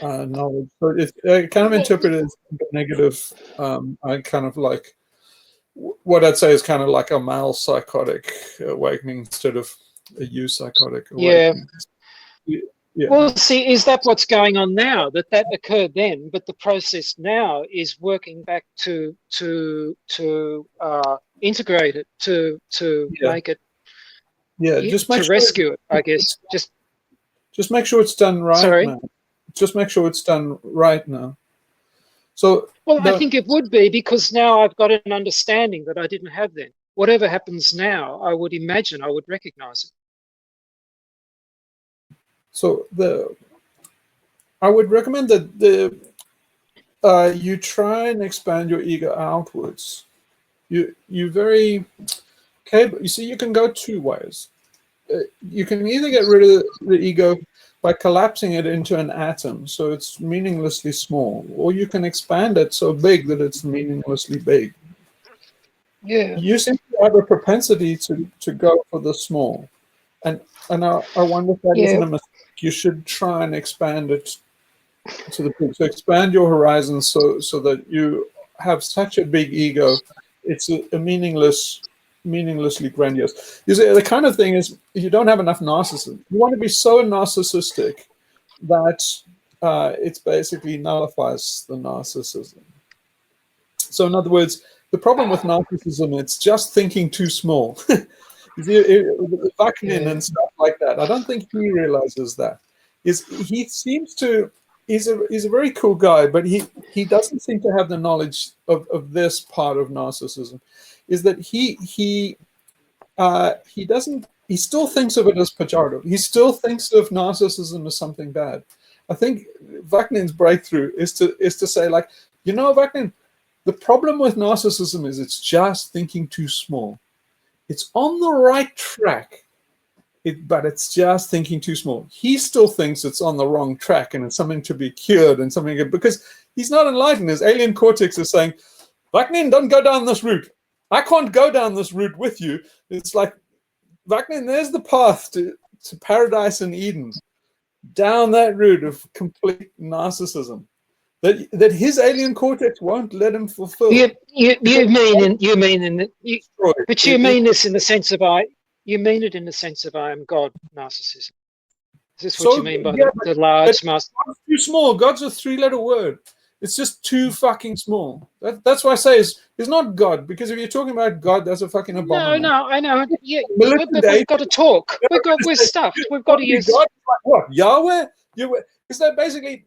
knowledge. So I kind of interpret it as negative. I kind of like, what I'd say is kind of like a male psychotic awakening instead of a psychotic awakening. Yeah. Well, see, is that what's going on now? That occurred then, but the process now is working back to integrate it, to make it, just to rescue it, I guess. Just make sure it's done right now. Just make sure it's done right now. So, I think it would be, because now I've got an understanding that I didn't have then. Whatever happens now, I would imagine I would recognize it. So I would recommend that you try and expand your ego outwards. You see, you can go two ways. You can either get rid of the ego by collapsing it into an atom, so it's meaninglessly small, or you can expand it so big that it's meaninglessly big. Yeah. You seem to have a propensity to go for the small, and I wonder if that isn't a mistake. You should try and expand it to expand your horizons so that you have such a big ego, it's a meaninglessly grandiose. You see, the kind of thing is, you don't have enough narcissism. You want to be so narcissistic that it basically nullifies the narcissism. So in other words, the problem with narcissism, it's just thinking too small. You see, Vaknin and stuff like that, I don't think he realizes that. He seems to, he's a very cool guy, but he doesn't seem to have the knowledge of this part of narcissism. Is that he doesn't, he still thinks of it as pejorative. He still thinks of narcissism as something bad. I think Vaknin's breakthrough is to say, like, you know, Vaknin, the problem with narcissism is it's just thinking too small. It's on the right track, but it's just thinking too small. He still thinks it's on the wrong track and it's something to be cured and something, because he's not enlightened. His alien cortex is saying, Vaknin, don't go down this route. I can't go down this route with you. It's like, Vaknin, there's the path to paradise and Eden. Down that route of complete narcissism that his alien cortex won't let him fulfill. But you mean this in the sense of you mean it in the sense of I am God narcissism. Is this what you mean by the large master? God's too small. God's a 3-letter word. It's just too fucking small. That's why I say it's not God, because if you're talking about God, that's a fucking abomination. No, I know. Yeah, we've got to talk. We're stuffed. We've got to use God. What, Yahweh? Is that basically,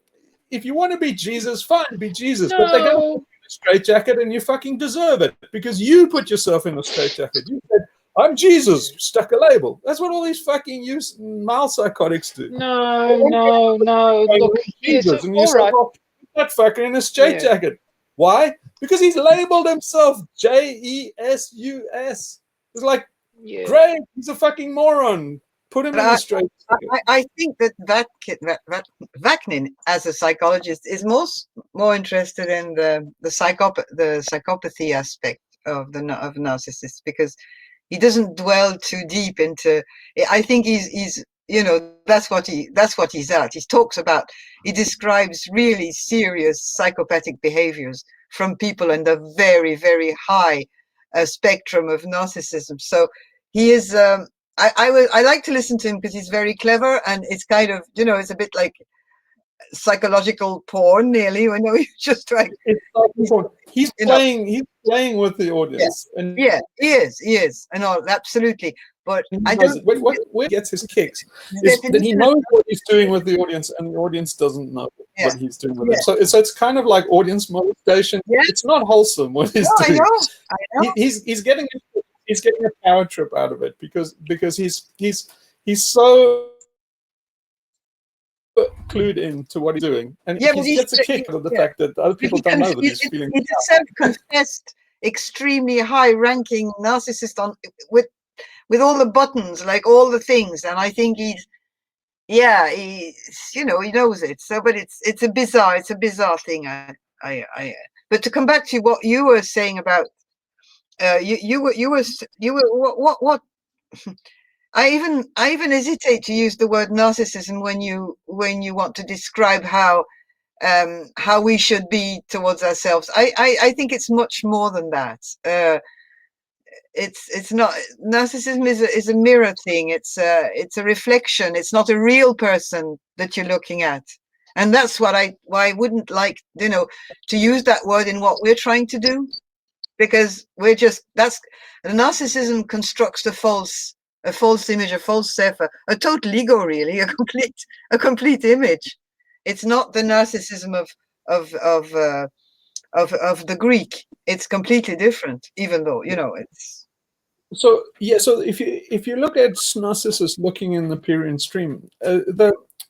if you want to be Jesus, fine, be Jesus. No. But they're going to put you in a straitjacket, and you fucking deserve it because you put yourself in a straitjacket. You said, I'm Jesus, stuck a label. That's what all these fucking male psychotics do. No. Look, Jesus, and you say, well, that fucker in a straitjacket. Yeah. Why? Because he's labeled himself Jesus. It's like, great, he's a fucking moron. Put him in a straitjacket. I think that Vaknin, as a psychologist, is more interested in the psychopathy aspect of narcissists, because he doesn't dwell too deep into. I think he's that's what he's at. He describes really serious psychopathic behaviors from people in the very, very high spectrum of narcissism. So he is. I like to listen to him because he's very clever, and it's kind of, it's a bit like psychological porn, nearly. I know you just try. He's playing with the audience. Yeah, and he is, and all, absolutely. But I don't. Where he gets his kicks is that he knows what he's doing with the audience, and the audience doesn't know what he's doing with it. So it's kind of like audience molestation. Yeah. It's not wholesome what he's doing. I know. He's getting a power trip out of it because he's so clued into what he's doing, and he gets a kick out of the fact that other people don't know that he's feeling. He's a self-confessed, extremely high-ranking narcissist with all the buttons, like all the things, and I think he knows it. So, but it's a bizarre thing. But to come back to what you were saying about, you were what. I even hesitate to use the word narcissism when you want to describe how we should be towards ourselves. I think it's much more than that. It's not, narcissism is a mirror thing. It's a reflection. It's not a real person that you're looking at, and that's why I wouldn't like to use that word in what we're trying to do, because narcissism constructs a false image, a false self, a total ego, really, a complete image. It's not the narcissism of the Greek. It's completely different, even though it's. So if you look at Narcissus looking in the Pyrrhian stream,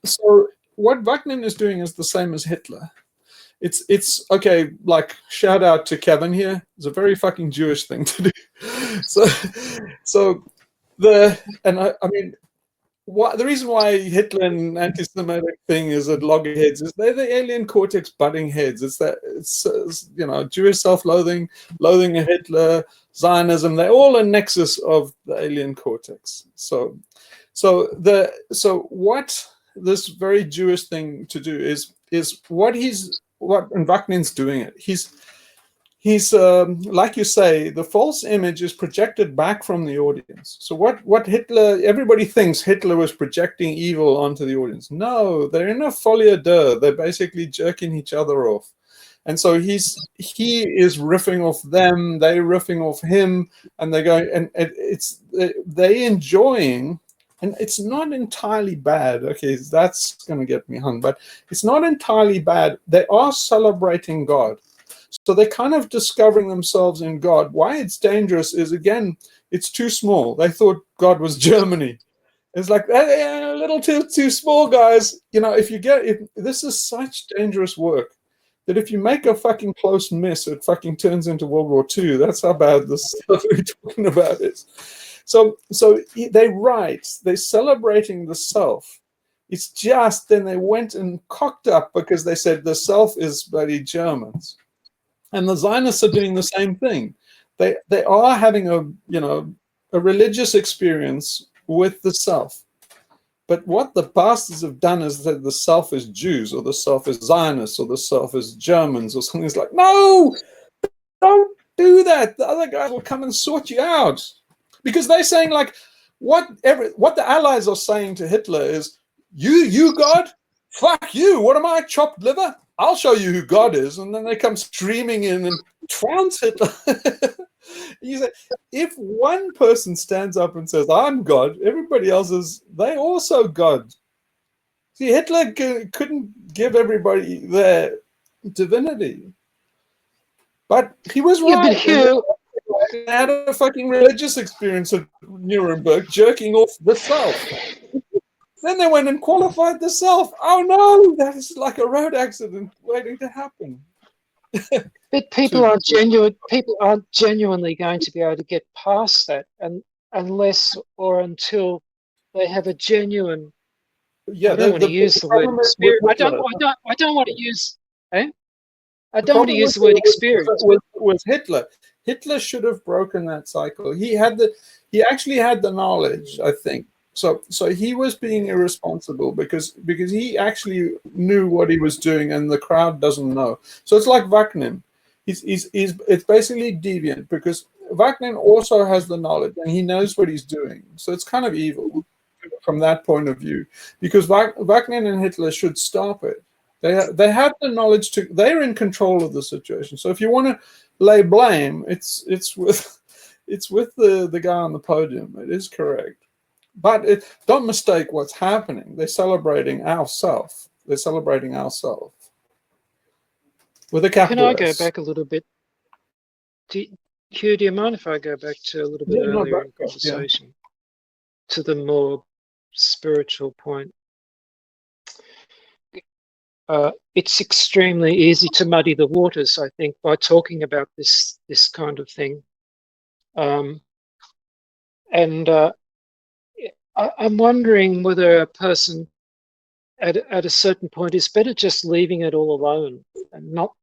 so what Vaknin is doing is the same as Hitler. It's okay. Like, shout out to Kevin here. It's a very fucking Jewish thing to do. I mean, the reason why Hitler and anti-Semitic thing is at loggerheads is they're the alien cortex butting heads. It's Jewish self-loathing, loathing of Hitler, Zionism. They're all a nexus of the alien cortex. So what this very Jewish thing to do is what Vaknin's doing it. He's like you say, the false image is projected back from the audience. So what Hitler, everybody thinks Hitler was projecting evil onto the audience. No, they're in a folie deux. They're basically jerking each other off. And so he is riffing off them, they're riffing off him, and they're going, and they enjoying, and it's not entirely bad. Okay, that's going to get me hung, but it's not entirely bad. They are celebrating God. So they're kind of discovering themselves in God. Why it's dangerous is, again, it's too small. They thought God was Germany. It's like, a little too small, guys. You know, if this is such dangerous work, that if you make a fucking close miss, it fucking turns into World War II. That's how bad this stuff we're talking about is. So they're celebrating the self. It's just then they went and cocked up because they said the self is bloody Germans. And the Zionists are doing the same thing. They are having a religious experience with the self. But what the bastards have done is that the self is Jews, or the self is Zionists, or the self is Germans, or something. It's like, no, don't do that. The other guys will come and sort you out. Because they're saying, like, what the Allies are saying to Hitler is, you God? Fuck you. What am I, chopped liver? I'll show you who God is. And then they come streaming in and trounce Hitler. You say, if one person stands up and says, I'm God, everybody else they also God. See, Hitler couldn't give everybody their divinity. But he was right. He had a fucking religious experience at Nuremberg, jerking off the self. Then they went and qualified the self. Oh no, that is like a road accident waiting to happen. But people aren't genuinely going to be able to get past that, and unless or until they have a genuine. Yeah, I don't want to use the word experience. I don't want to use. I don't want to use the word experience. With Hitler, Hitler should have broken that cycle. He actually had the knowledge, I think. So he was being irresponsible because he actually knew what he was doing, and the crowd doesn't know. So it's like Vaknin. It's basically deviant because Vaknin also has the knowledge and he knows what he's doing. So it's kind of evil from that point of view, because Vaknin and Hitler should stop it. They have the knowledge they're in control of the situation. So if you want to lay blame, it's with the guy on the podium. It is correct. But don't mistake what's happening. They're celebrating ourself. They're celebrating ourself. With a capital Can I go S. back a little bit? Hugh, do you mind if I go back to a little bit earlier in conversation to the more spiritual point? It's extremely easy to muddy the waters, I think, by talking about this kind of thing. I'm wondering whether a person at a certain point is better just leaving it all alone and not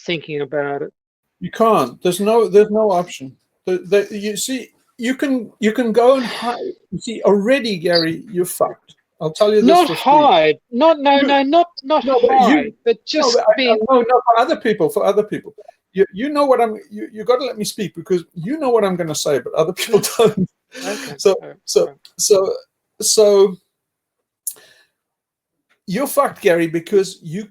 thinking about it. You can't. There's no option. You see, you can go and hide. You see, already, Gary, you're fucked. I'll tell you this. Not hide. Not hide. But just be. No, for other people. For other people. You know what I'm. You got to let me speak because you know what I'm going to say, but other people don't. Okay. So you're fucked, Gary, because you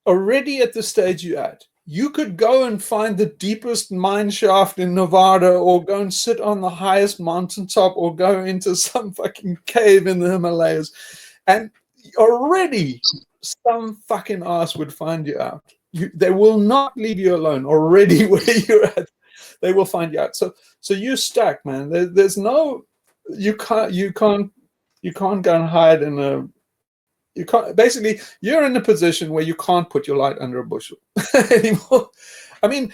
already at the stage you're at. You could go and find the deepest mine shaft in Nevada, or go and sit on the highest mountaintop, or go into some fucking cave in the Himalayas, and already some fucking ass would find you out. They will not leave you alone. Already where you're at, they will find you out. So you're stuck, man. There's no, you can't go and hide in a. You can't. Basically, you're in a position where you can't put your light under a bushel anymore. I mean,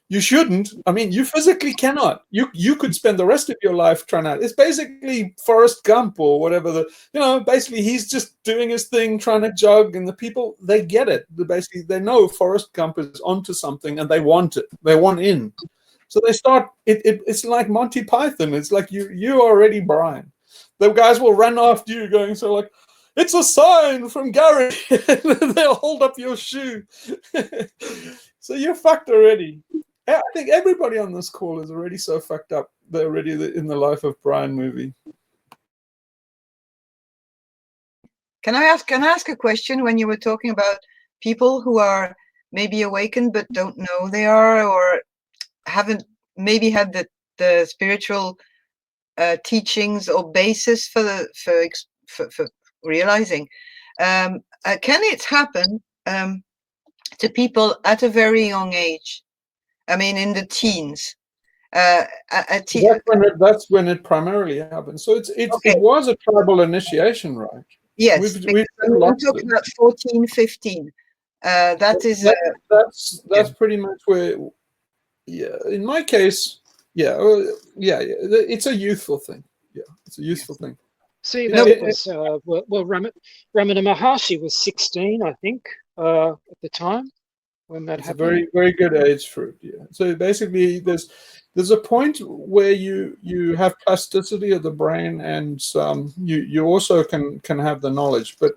you shouldn't. I mean, you physically cannot. You could spend the rest of your life trying to. It's basically Forrest Gump or whatever. Basically he's just doing his thing, trying to jog, and the people, they get it. They know Forrest Gump is onto something, and they want it. They want in. So they start. It's like Monty Python. It's like you're already Brian. The guys will run after you, going so like. it's a sign from Gary. They'll hold up your shoe. So you're fucked already. I think everybody on this call is already so fucked up. They're already in the Life of Brian movie. Can I ask a question? When you were talking about people who are maybe awakened but don't know they are, or haven't maybe had the spiritual teachings or basis for realizing, can it happen to people at a very young age? I mean, in the teens. That's when it primarily happens. So Okay. it was a tribal initiation, right? Yes, We've I'm talking about 14, 15. That's pretty much where. Yeah, in my case, yeah, it's a youthful thing. Yeah, it's a youthful thing. See, that was Ramana Maharshi was 16, I think, at the time when that happened. A very, very good age for it. Yeah. So basically, there's a point where you have plasticity of the brain, and you also can have the knowledge. But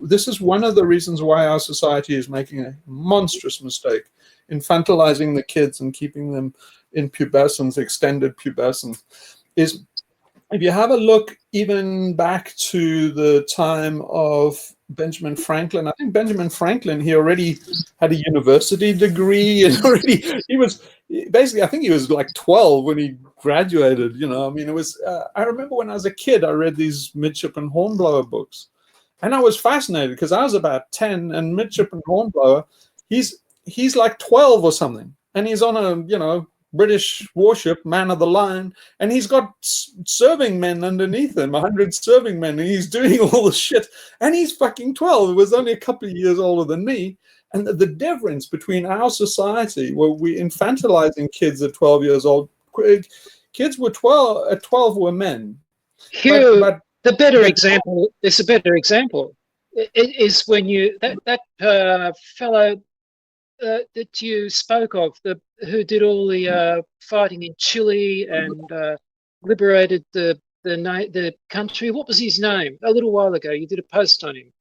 this is one of the reasons why our society is making a monstrous mistake, infantilizing the kids and keeping them in pubescence, extended pubescence. Is if you have a look even back to the time of Benjamin Franklin, I think Benjamin Franklin, he already had a university degree, and he was basically, I think he was like 12 when he graduated. You know, I mean, it was. I remember when I was a kid, I read these Midshipman Hornblower books, and I was fascinated because I was about 10, and Midshipman Hornblower, he's like 12 or something, and he's on a British warship, Man of the Line, and he's got serving men underneath him, 100 serving men, and he's doing all the shit, and he's fucking 12. It was only a couple of years older than me. And the difference between our society, where we're infantilizing kids at 12 years old, kids were 12, at 12 were men. Hugh, the better example, there's a better example. It is when that fellow that you spoke of, who did all the fighting in Chile and liberated the country. What was his name? A little while ago, you did a post on him.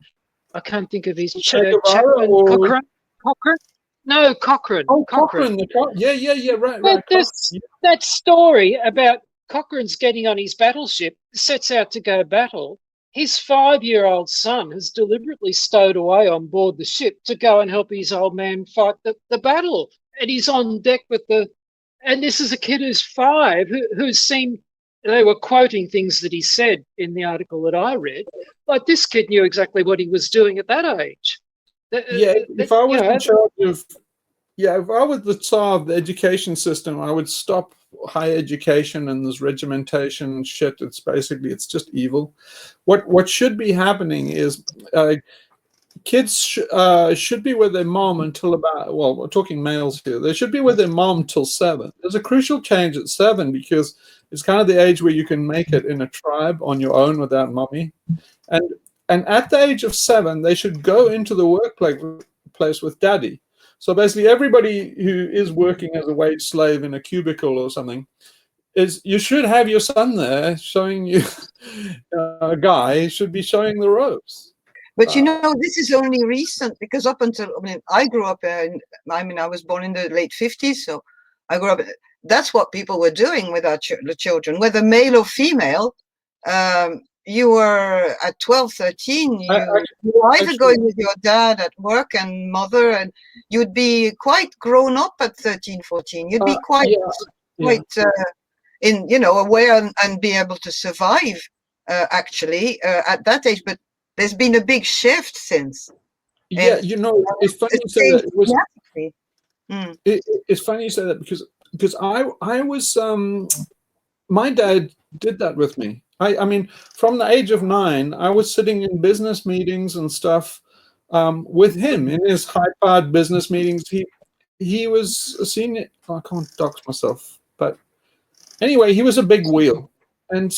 I can't think of his Chapman. Cochrane? No, Cochrane. Oh, Cochrane. Yeah, right. That story about Cochrane's getting on his battleship, sets out to go battle. His 5-year-old son has deliberately stowed away on board the ship to go and help his old man fight the battle. And he's on deck and this is a kid who's 5, who's seen, they were quoting things that he said in the article that I read. Like, this kid knew exactly what he was doing at that age. If I was in charge of, if I was the Tsar of the education system, I would stop higher education and this regimentation shit. It's just evil. What should be happening is kids should be with their mom until about, well, we're talking males here. They should be with their mom till 7. There's a crucial change at 7 because it's kind of the age where you can make it in a tribe on your own without mommy. And at the age of 7, they should go into the workplace with daddy. So basically, everybody who is working as a wage slave in a cubicle or something, you should have your son there showing you. A guy should be showing the ropes. But this is only recent, because up until, I grew up I was born in the late 50s, so I grew up. That's what people were doing with our the children, whether male or female. You were at 12, 13, you were either going with your dad at work and mother, and you'd be quite grown up at 13, 14. You'd be quite aware and be able to survive, actually, at that age. But there's been a big shift since. Yeah, it's funny you say that. It's funny you say that because I was, my dad did that with me. I mean, from the age of 9, I was sitting in business meetings and stuff with him in his high-powered business meetings. He was a senior. I can't dox myself, but anyway, he was a big wheel, and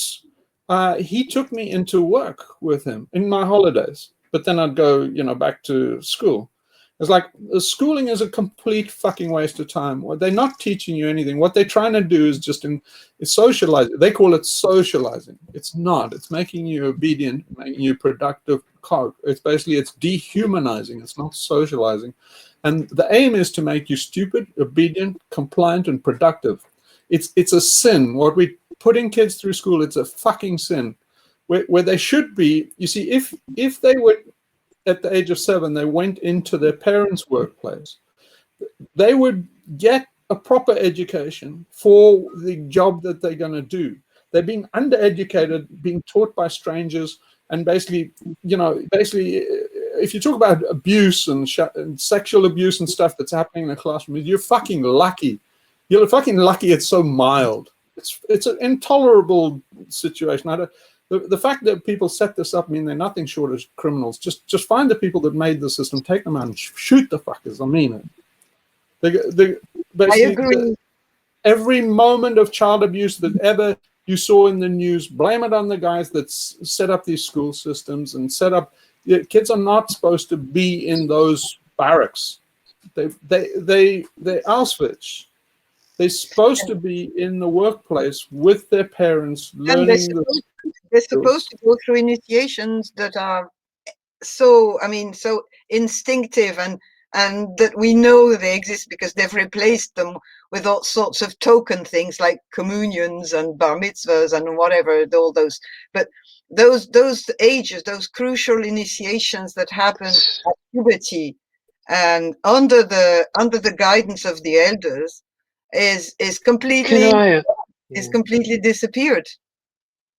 he took me into work with him in my holidays. But then I'd go, back to school. It's like schooling is a complete fucking waste of time. They're not teaching you anything. What they're trying to do is just is socialize. They call it socializing. It's not. It's making you obedient, making you productive, cog. It's basically, it's dehumanizing. It's not socializing. And the aim is to make you stupid, obedient, compliant, and productive. It's a sin. What we putting kids through school, it's a fucking sin. Where they should be, you see, if they were at the age of 7, they went into their parents' workplace, they would get a proper education for the job that they're going to do. They're being undereducated, being taught by strangers, and basically, if you talk about abuse and sexual abuse and stuff that's happening in the classroom, you're fucking lucky. You're fucking lucky it's so mild. It's an intolerable situation. The fact that people set this up mean they're nothing short of criminals. Just find the people that made the system, take them out and shoot the fuckers. I mean it. I agree. Every moment of child abuse that ever you saw in the news, blame it on the guys that set up these school systems and set up. Kids are not supposed to be in those barracks. They're Auschwitz. They're supposed to be in the workplace with their parents, learning. They're supposed to go through initiations that are so instinctive and that we know they exist because they've replaced them with all sorts of token things like communions and bar mitzvahs and whatever, all those. But those ages, those crucial initiations that happen at puberty and under the guidance of the elders is completely disappeared.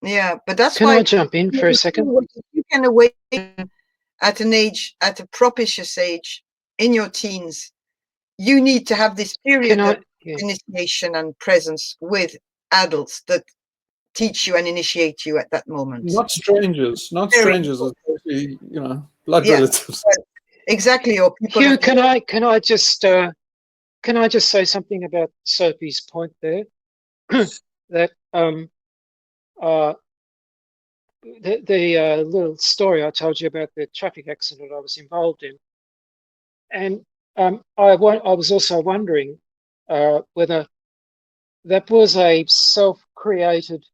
Yeah, but that's why. Can I jump in for a second? You can awaken at a propitious age in your teens. You need to have this period of initiation and presence with adults that teach you and initiate you at that moment. Not strangers, especially, blood relatives. Exactly, or people. Hugh, can I just say something about Sophie's point there? That the little story I told you about the traffic accident I was involved in, and I was also wondering whether that was a self-created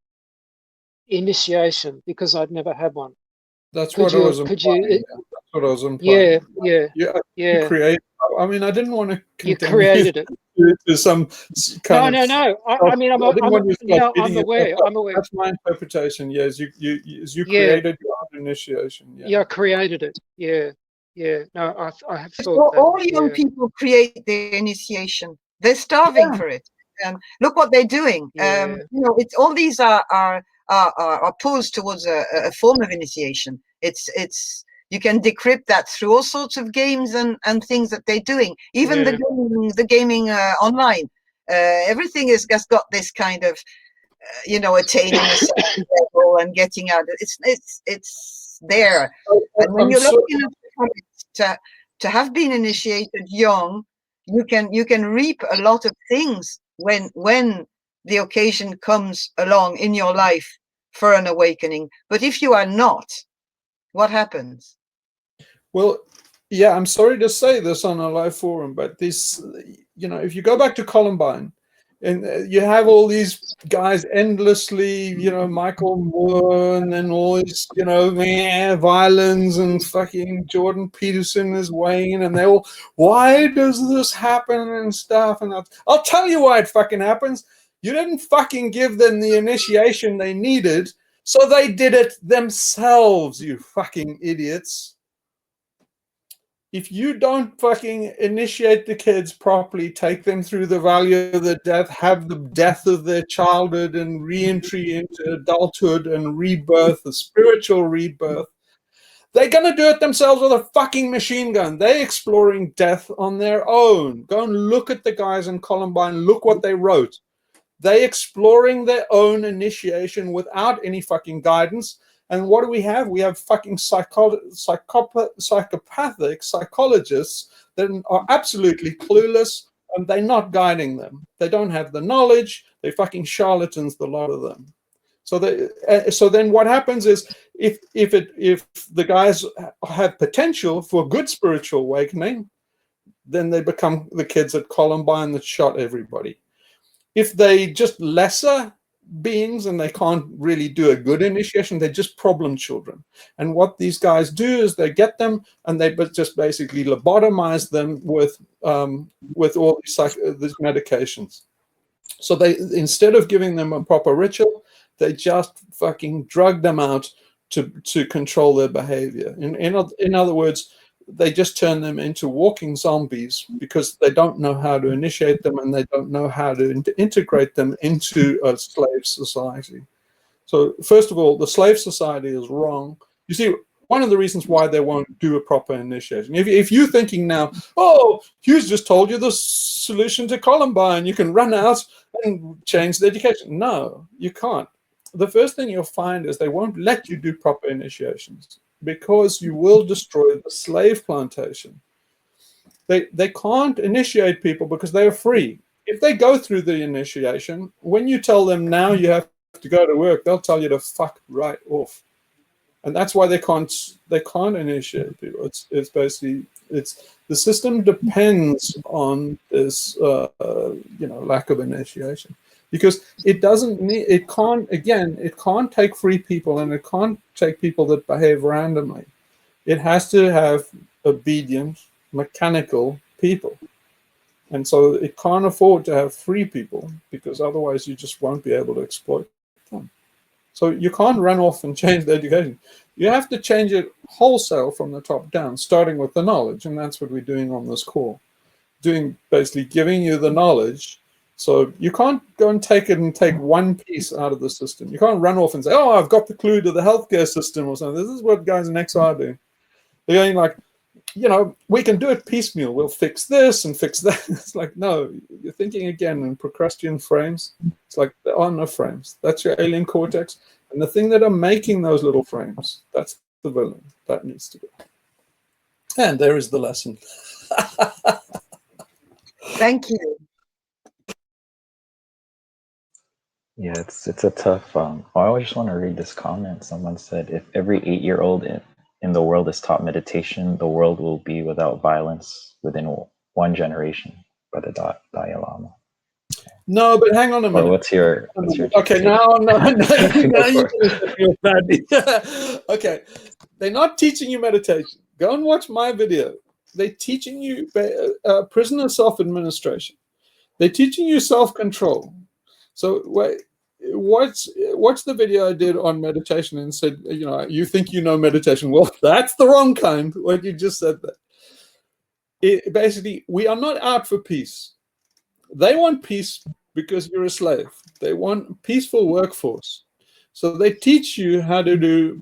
initiation because I'd never had one. That's what I was implying. Yeah. You create. I mean, I didn't want to condemn you created it to some kind of. No. I mean, I'm aware. That's my interpretation. Yes, you created your own initiation. Yeah, I created it. Yeah. No, I have thought well, that. All young people create their initiation. They're starving for it. Look what they're doing. It's all these are posed towards a form of initiation. It's you can decrypt that through all sorts of games and things that they're doing. Even the gaming online, everything has got this kind of attaining a certain level and getting out. It's there. And when you're looking at to have been initiated young, you can reap a lot of things when the occasion comes along in your life for an awakening. But if you are not, what happens? Well, yeah, I'm sorry to say this on a live forum, but this, if you go back to Columbine, and you have all these guys endlessly, Michael Moore and then all this, violence and fucking Jordan Peterson is weighing in, and they all, why does this happen and stuff? And I'll tell you why it fucking happens. You didn't fucking give them the initiation they needed, so they did it themselves, you fucking idiots. If you don't fucking initiate the kids properly, take them through the valley of the death, have the death of their childhood and re-entry into adulthood and rebirth, the spiritual rebirth, they're going to do it themselves with a fucking machine gun. They're exploring death on their own. Go and look at the guys in Columbine. Look what they wrote. They're exploring their own initiation without any fucking guidance. And what do we have? We have fucking psychopathic psychologists that are absolutely clueless, and they're not guiding them. They don't have the knowledge. They're fucking charlatans, the lot of them. So then what happens is if the guys have potential for good spiritual awakening, then they become the kids at Columbine that shot everybody. If they just lesser, beings and they can't really do a good initiation. They're just problem children. And what these guys do is they get them and they just basically lobotomize them with all these medications. So they, instead of giving them a proper ritual, they just fucking drug them out to control their behavior. In other words, they just turn them into walking zombies because they don't know how to initiate them and they don't know how to integrate them into a slave society. So first of all, the slave society is wrong. You see, one of the reasons why they won't do a proper initiation. If you're thinking now, oh, Hughes just told you the solution to Columbine, you can run out and change the education. No, you can't. The first thing you'll find is they won't let you do proper initiations because you will destroy the slave plantation. They can't initiate people because they are free. If they go through the initiation, when you tell them now you have to go to work, they'll tell you to fuck right off. And that's why they can't initiate people. It's basically the system depends on this lack of initiation, because it can't take free people and it can't take people that behave randomly. It has to have obedient, mechanical people. And so it can't afford to have free people because otherwise you just won't be able to exploit them. So you can't run off and change the education. You have to change it wholesale from the top down, starting with the knowledge. And that's what we're doing on this call. Basically giving you the knowledge. So you can't go and take one piece out of the system. You can't run off and say, oh, I've got the clue to the healthcare system or something. This is what guys in XR do. They're going like, we can do it piecemeal. We'll fix this and fix that. It's like, no, you're thinking again in Procrustean frames. It's like there are no frames. That's your alien cortex. And the thing that are making those little frames, that's the villain. That needs to go. And there is the lesson. Thank you. Yeah, it's a tough. I just want to read this comment. Someone said, if every 8-year-old in the world is taught meditation, the world will be without violence within one generation. By the Dalai Lama. No, but hang on a minute. Or what's your okay, now you feel badly. Okay, they're not teaching you meditation. Go and watch my video. They're teaching you prisoner self-administration. They're teaching you self-control. So watch the video I did on meditation and said, you think you know meditation. Well, that's the wrong kind, what you just said there. Basically, we are not out for peace. They want peace because you're a slave. They want peaceful workforce. So they teach you how to do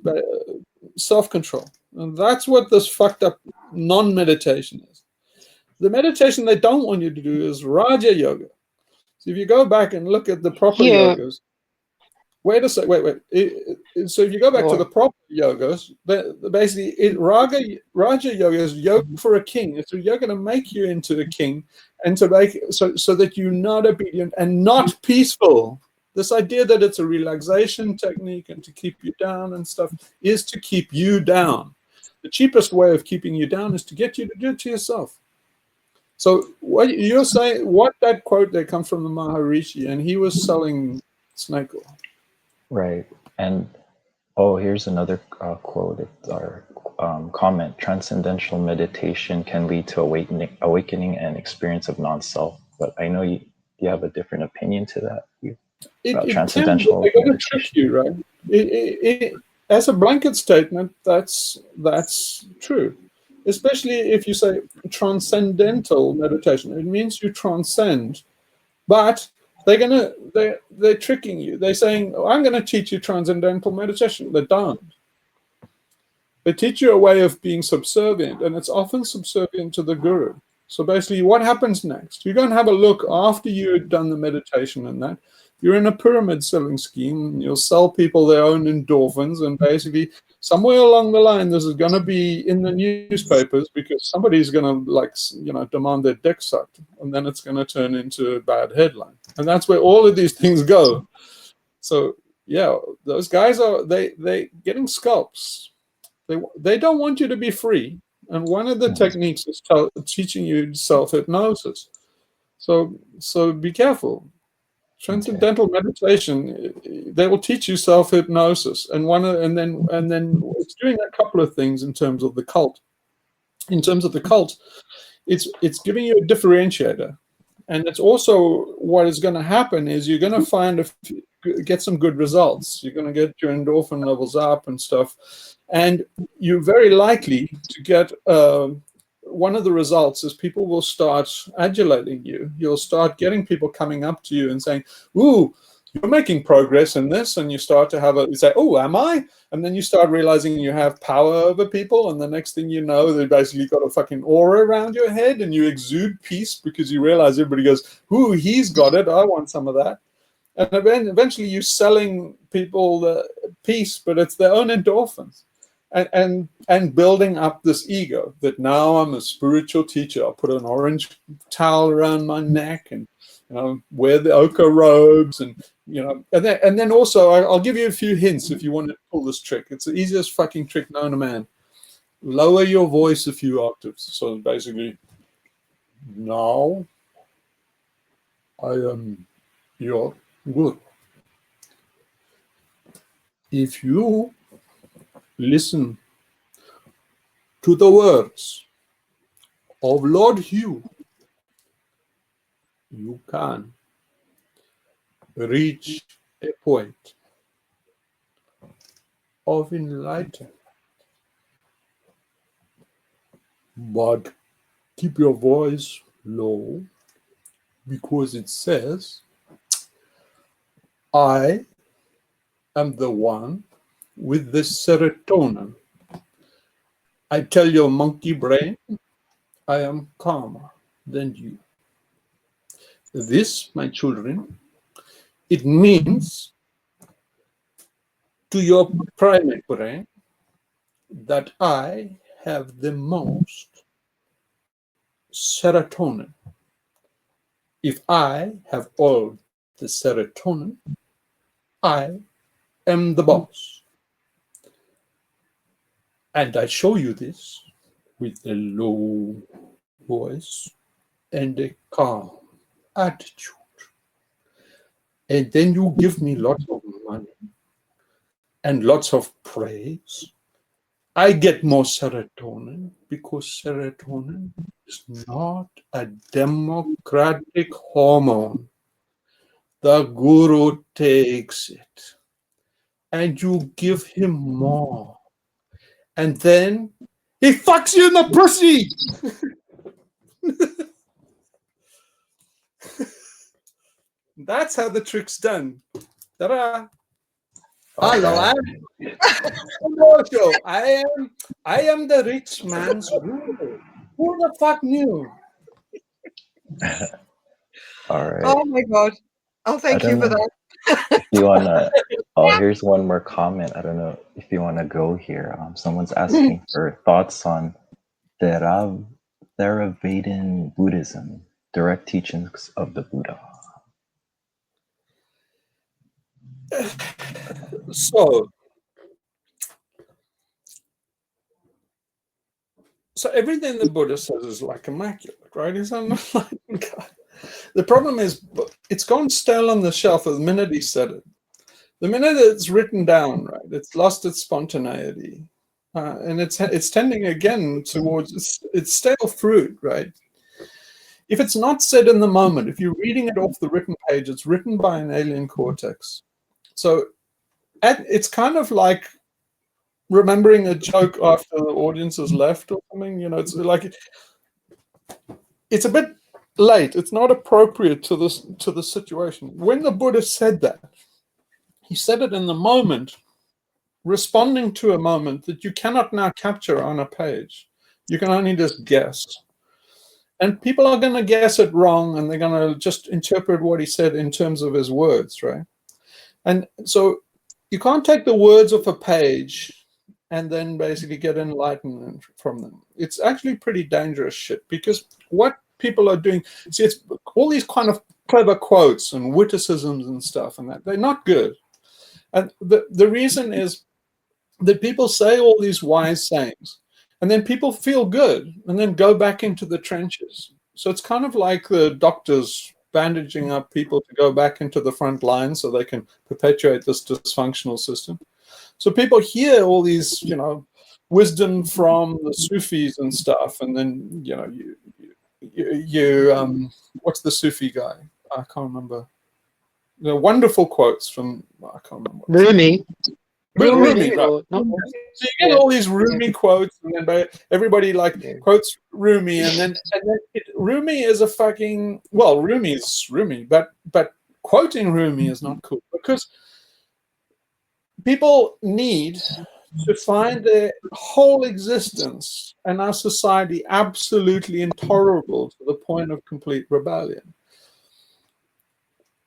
self-control. And that's what this fucked up non-meditation is. The meditation they don't want you to do is Raja Yoga. So if you go back and look at the proper yogas, wait a sec, wait. So if you go back to the proper yogas, basically Raja Yoga is yoga for a king. It's a yoga to make you into a king and to make so that you're not obedient and not peaceful. This idea that it's a relaxation technique and to keep you down and stuff is to keep you down. The cheapest way of keeping you down is to get you to do it to yourself. So what you're saying, that quote there comes from the Maharishi, and he was selling snake oil. Right. And here's another quote. It's our comment. Transcendental meditation can lead to awakening and experience of non-self. But I know you have a different opinion to that. About transcendental meditation. They're going to trick you, right? As a blanket statement, that's true. Especially if you say transcendental meditation, it means you transcend, but they're tricking you. They're saying, I'm going to teach you transcendental meditation. They don't. They teach you a way of being subservient, and it's often subservient to the guru. So basically, what happens next? You're going to have a look after you've done the meditation and that. You're in a pyramid selling scheme, and you'll sell people their own endorphins, and basically somewhere along the line, this is going to be in the newspapers because somebody's going to demand their dick sucked, and then it's going to turn into a bad headline. And that's where all of these things go. So yeah, those guys they getting scalps. They don't want you to be free. And one of the techniques is teaching you self-hypnosis. So be careful. Transcendental meditation, they will teach you self-hypnosis, and then it's doing a couple of things in terms of the cult. In terms of the cult, it's giving you a differentiator, and it's also what is going to happen is you're going to get some good results. You're going to get your endorphin levels up and stuff, and you're very likely to get one of the results is people will start adulating you. You'll start getting people coming up to you and saying, "Ooh, you're making progress in this," and you start to you say, "Oh, am I?" And then you start realizing you have power over people, and the next thing you know, they basically got a fucking aura around your head, and you exude peace because you realize everybody goes, "Ooh, he's got it. I want some of that." And eventually you're selling people the peace, but it's their own endorphins. And building up this ego that now I'm a spiritual teacher. I'll put an orange towel around my neck and wear the ochre robes, and and then also I'll give you a few hints if you want to pull this trick. It's the easiest fucking trick known to man. Lower your voice a few octaves. So basically, now I am your guru. If you listen to the words of Lord Hugh, you can reach a point of enlightenment. But keep your voice low, because it says, I am the one with the serotonin. I tell your monkey brain, I am calmer than you. This, my children, it means to your primate brain that I have the most serotonin. If I have all the serotonin, I am the boss. And I show you this with a low voice and a calm attitude. And then you give me lots of money and lots of praise. I get more serotonin because serotonin is not a democratic hormone. The guru takes it and you give him more. And then he fucks you in the pussy. That's how the trick's done. Ta-da! Hello, I am the rich man's guru. Who the fuck knew? All right. Oh my God. Oh, thank you for that. If you wanna, here's one more comment. I don't know if you wanna go here. Someone's asking for thoughts on Theravada Buddhism, direct teachings of the Buddha. So everything the Buddha says is like immaculate, right? He's an enlightened guy. The problem is it's gone stale on the shelf the minute he said it. The minute it's written down, right, it's lost its spontaneity. And it's tending again towards it's stale fruit, right? If it's not said in the moment, if you're reading it off the written page, it's written by an alien cortex. So it's kind of like remembering a joke after the audience has left or something. It's like it's a bit late. It's not appropriate to the situation. When the Buddha said that, he said it in the moment, responding to a moment that you cannot now capture on a page. You can only just guess. And people are going to guess it wrong, and they're going to just interpret what he said in terms of his words, right? And so you can't take the words off a page and then basically get enlightenment from them. It's actually pretty dangerous shit, because what people are doing, see, it's all these kind of clever quotes and witticisms and stuff, and that they're not good. And the reason is that people say all these wise sayings, and then people feel good and then go back into the trenches. So it's kind of like the doctors bandaging up people to go back into the front line so they can perpetuate this dysfunctional system. So people hear all these, you know, wisdom from the Sufis and stuff, and then, you know, what's the Sufi guy? I can't remember. The wonderful quotes from, I can't remember. Rumi. Rumi, right. Or not? So you get all these Rumi quotes, and then everybody like quotes Rumi, and then Rumi is a fucking, well, Rumi is Rumi, but quoting Rumi is not cool, because people need to find their whole existence and our society absolutely intolerable to the point of complete rebellion.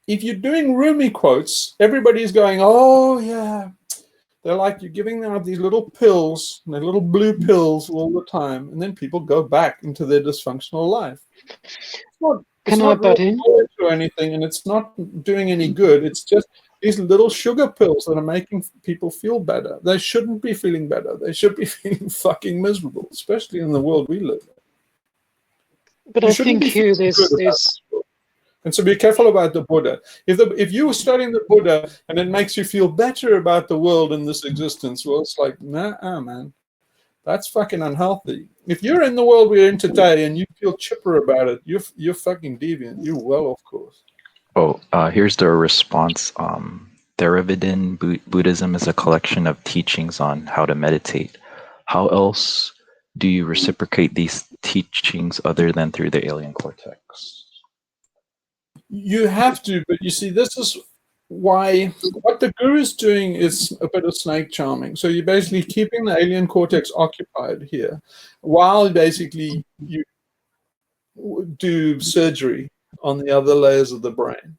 If you're doing Rumi quotes, everybody's going, oh yeah. They're like, you're giving them these little pills, and they're little blue pills all the time, and then people go back into their dysfunctional life. It's not really good or anything, and it's not doing any good. It's just these little sugar pills that are making people feel better. They shouldn't be feeling better. They should be feeling fucking miserable, especially in the world we live in. But I think here there's and so be careful about the Buddha. If you were studying the Buddha and it makes you feel better about the world and this existence, well, it's like, nah, man, that's fucking unhealthy. If you're in the world we're in today and you feel chipper about it, you're fucking deviant. You're well off course. Oh, here's the response. Theravada Buddhism is a collection of teachings on how to meditate. How else do you reciprocate these teachings other than through the alien cortex? You have to, but you see, this is why what the guru's doing is a bit of snake charming. So you're basically keeping the alien cortex occupied here while basically you do surgery on the other layers of the brain.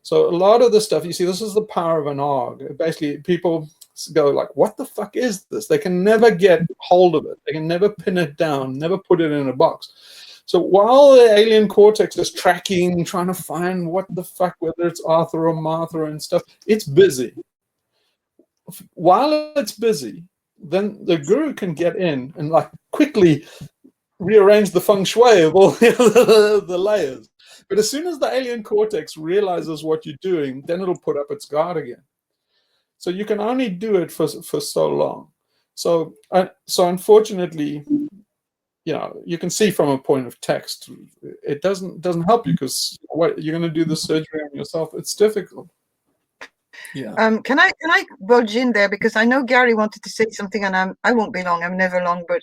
So a lot of the stuff, you see, this is the power of an ARG. Basically, people go like, what the fuck is this? They can never get hold of it. They can never pin it down, never put it in a box. So while the alien cortex is tracking, trying to find what the fuck, whether it's Arthur or Martha and stuff, it's busy. While it's busy, then the guru can get in and like quickly rearrange the feng shui of all the layers. But as soon as the alien cortex realizes what you're doing, then it'll put up its guard again. So you can only do it for so long. So unfortunately, you know, you can see from a point of text, it doesn't help you, because what you're going to do the surgery on yourself, it's difficult. Yeah. Can I budge in there, because I know Gary wanted to say something, and I won't be long. I'm never long, but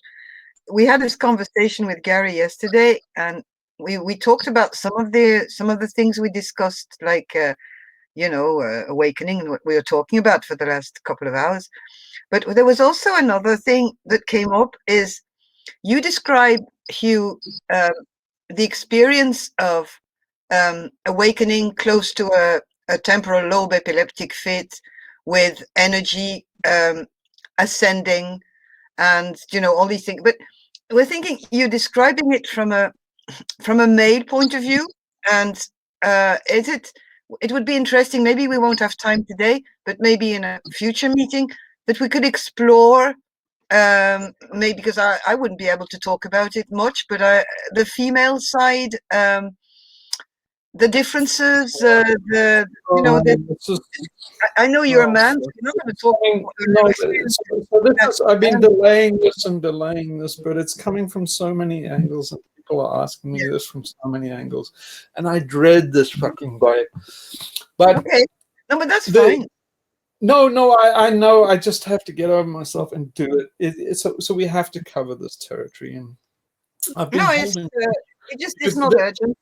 we had this conversation with Gary yesterday, and we talked about some of the things we discussed, like awakening, what we were talking about for the last couple of hours. But there was also another thing that came up, is you describe, Hugh, the experience of awakening close to a temporal lobe epileptic fit, with energy ascending, and all these things. But we're thinking you're describing it from a male point of view, and it would be interesting. Maybe we won't have time today, but maybe in a future meeting that we could explore. Maybe because I wouldn't be able to talk about it much, but the female side, the differences, I know you're a man, so you're not going to talk. I've been delaying this, but it's coming from so many angles, and people are asking me this from so many angles, and I dread this fucking bite. But okay, no, but that's fine. No, I know. I just have to get over myself and do it. So we have to cover this territory, and I've been holding. It's not urgent.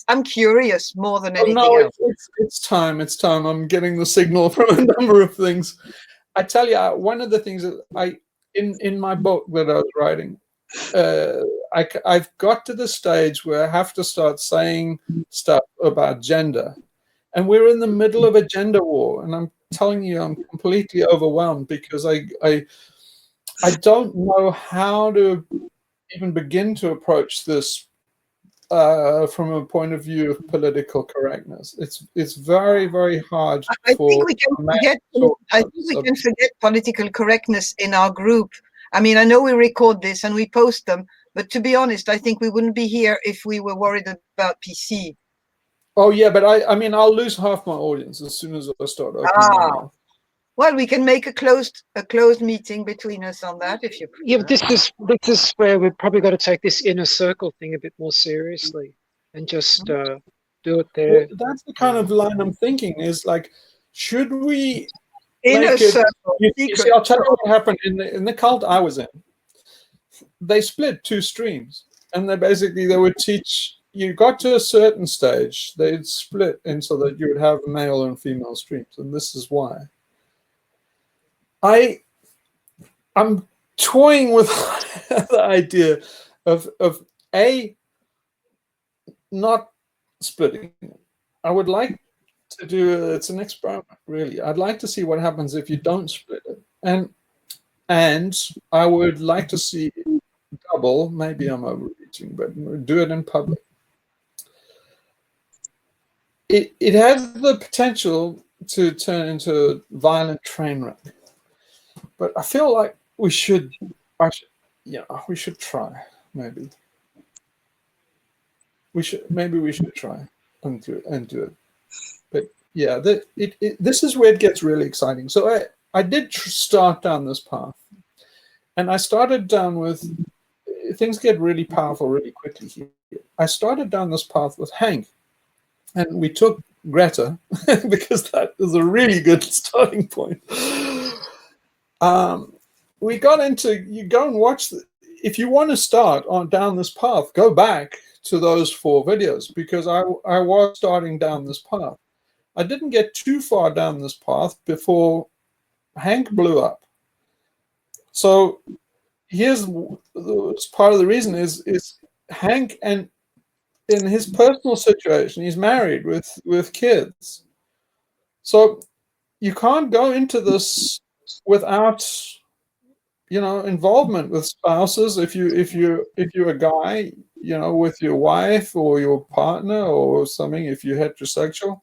I'm curious more than anything else. It's time. It's time. I'm getting the signal from a number of things. I tell you, one of the things that in my book that I was writing, I've got to the stage where I have to start saying stuff about gender, and we're in the middle of a gender war, and I'm telling you, I'm completely overwhelmed, because I don't know how to even begin to approach this from a point of view of political correctness. It's very, very hard. I think we can forget political correctness in our group. I mean, I know we record this and we post them, but to be honest, I think we wouldn't be here if we were worried about PC. Oh yeah, but I mean, I'll lose half my audience as soon as I start opening my mouth. Well, we can make a closed meeting between us on that if you prefer. Yeah, but this is where we've probably got to take this inner circle thing a bit more seriously and just do it there. Well, that's the kind of line I'm thinking is like, should we Inner make it? circle, You secret. see, I'll tell you what happened in the cult I was in. They split 2 streams, and they would teach. You got to a certain stage, they'd split in so that you would have male and female streams, and this is why. I'm toying with the idea of not splitting. I would like to do it's an experiment, really. I'd like to see what happens if you don't split it, and I would like to see double. Maybe I'm overreaching, but do it in public. It has the potential to turn into a violent train wreck, but I feel like we should try. Maybe we should try and do it. But yeah, this is where it gets really exciting. So I did start down this path, and I started down with things get really powerful really quickly here. I started down this path with Hank, and we took Greta because that is a really good starting point. We got into, you go and watch, if you want to start on down this path, go back to those 4 videos, because I was starting down this path. I didn't get too far down this path before Hank blew up. So here's part of the reason is Hank, and in his personal situation, he's married with kids. So you can't go into this without, involvement with spouses. If you're a guy, with your wife or your partner or something, if you're heterosexual,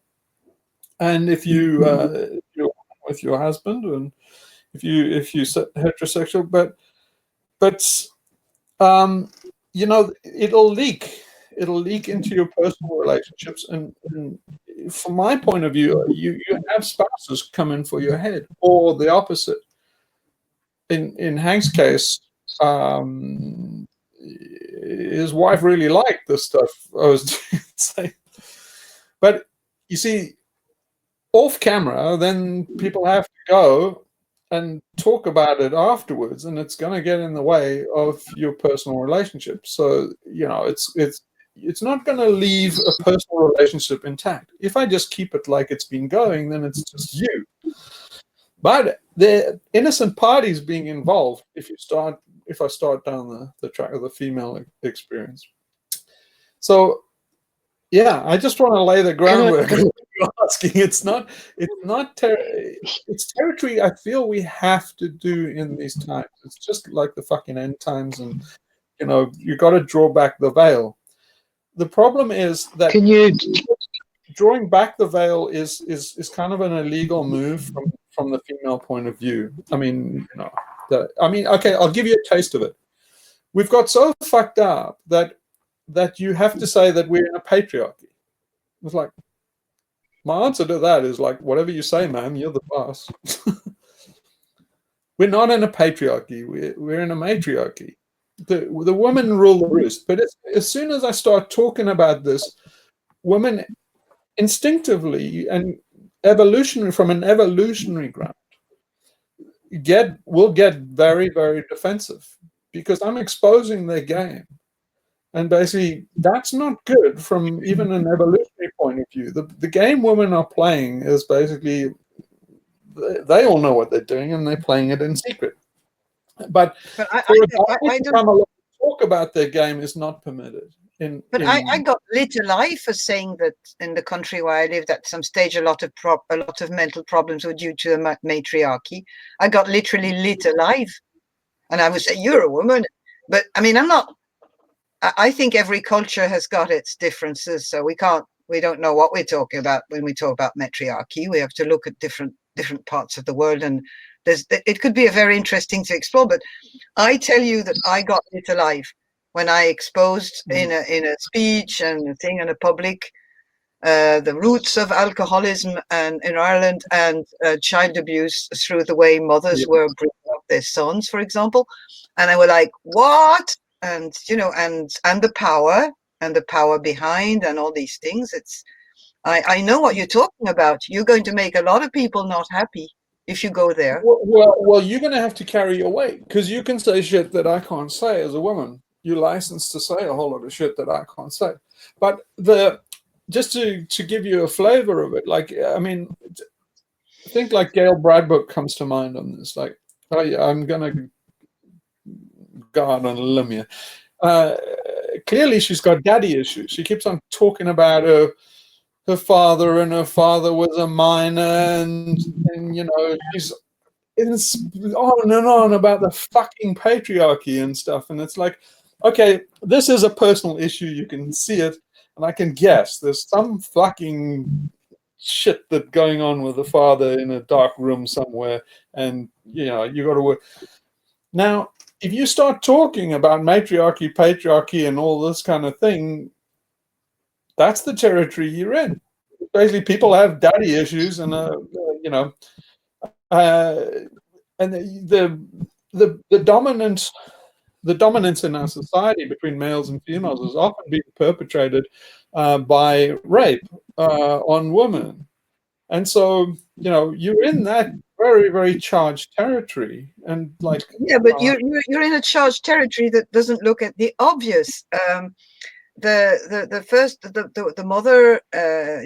and if you're with your husband, and if you're heterosexual, but it'll leak into your personal relationships, and from my point of view, you have spouses come in for your head, or the opposite. In Hank's case, his wife really liked the stuff I was saying. But you see, off camera, then people have to go and talk about it afterwards, and it's going to get in the way of your personal relationship. So, it's not going to leave a personal relationship intact. If I just keep it like it's been going, then it's just you. But the innocent parties being involved if I start down the track of the female experience. So yeah, I just want to lay the groundwork. You're asking, it's territory I feel we have to do in these times. It's just like the fucking end times, and you got to draw back the veil. The problem is that drawing back the veil is kind of an illegal move from the female point of view. I mean, okay, I'll give you a taste of it. We've got so fucked up that you have to say that we're in a patriarchy. It's like, my answer to that is like, whatever you say, man, you're the boss. We're not in a patriarchy. We're in a matriarchy. The women rule the roost. But as soon as I start talking about this, women instinctively and from an evolutionary ground, will get very, very defensive, because I'm exposing their game. And basically, that's not good from even an evolutionary point of view. The game women are playing is basically, they all know what they're doing, and they're playing it in secret. But I don't talk about their game is not permitted. I got lit alive for saying that in the country where I lived at some stage, a lot of mental problems were due to the matriarchy. I got literally lit alive, and I would say, you're a woman, but I mean, I'm not. I think every culture has got its differences, so we don't know what we're talking about when we talk about matriarchy. We have to look at different parts of the world, and it could be a very interesting to explore. But I tell you that I got lit alive when I exposed in a speech and a thing in a public the roots of alcoholism and in Ireland, and child abuse through the way mothers were bringing up their sons, for example. And I were like, what? And and the power behind, and all these things. I know what you're talking about. You're going to make a lot of people not happy if you go there. Well, you're going to have to carry your weight, because you can say shit that I can't say as a woman. You're licensed to say a whole lot of shit that I can't say. But just to give you a flavor of it, like, I mean, I think like Gail Bradbrook comes to mind on this. Like, I'm going to go out on a limb here. Clearly, she's got daddy issues. She keeps on talking about her father, and her father was a miner, and she's on and on about the fucking patriarchy and stuff. And it's like, okay, this is a personal issue. You can see it, and I can guess there's some fucking shit that going on with the father in a dark room somewhere, and you got to work. Now, if you start talking about matriarchy, patriarchy, and all this kind of thing, that's the territory you're in. Basically, people have daddy issues, and and the dominance in our society between males and females is often being perpetrated by rape on women, and so you're in that very, very charged territory. And like, yeah, but you're in a charged territory that doesn't look at the obvious. The mother,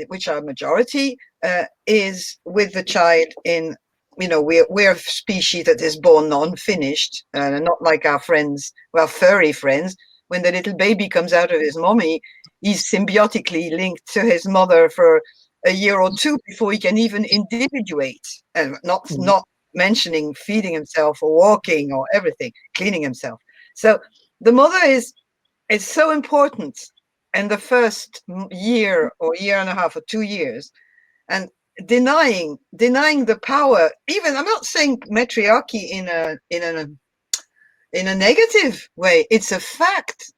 which are majority, is with the child in. We're a species that is born non-finished, and not like our friends, well, furry friends. When the little baby comes out of his mommy, he's symbiotically linked to his mother for a year or two before he can even individuate, and not mentioning feeding himself or walking or everything, cleaning himself. So the mother is so important in the first year or year and a half or 2 years, and denying the power. Even, I'm not saying matriarchy in a negative way. It's a fact.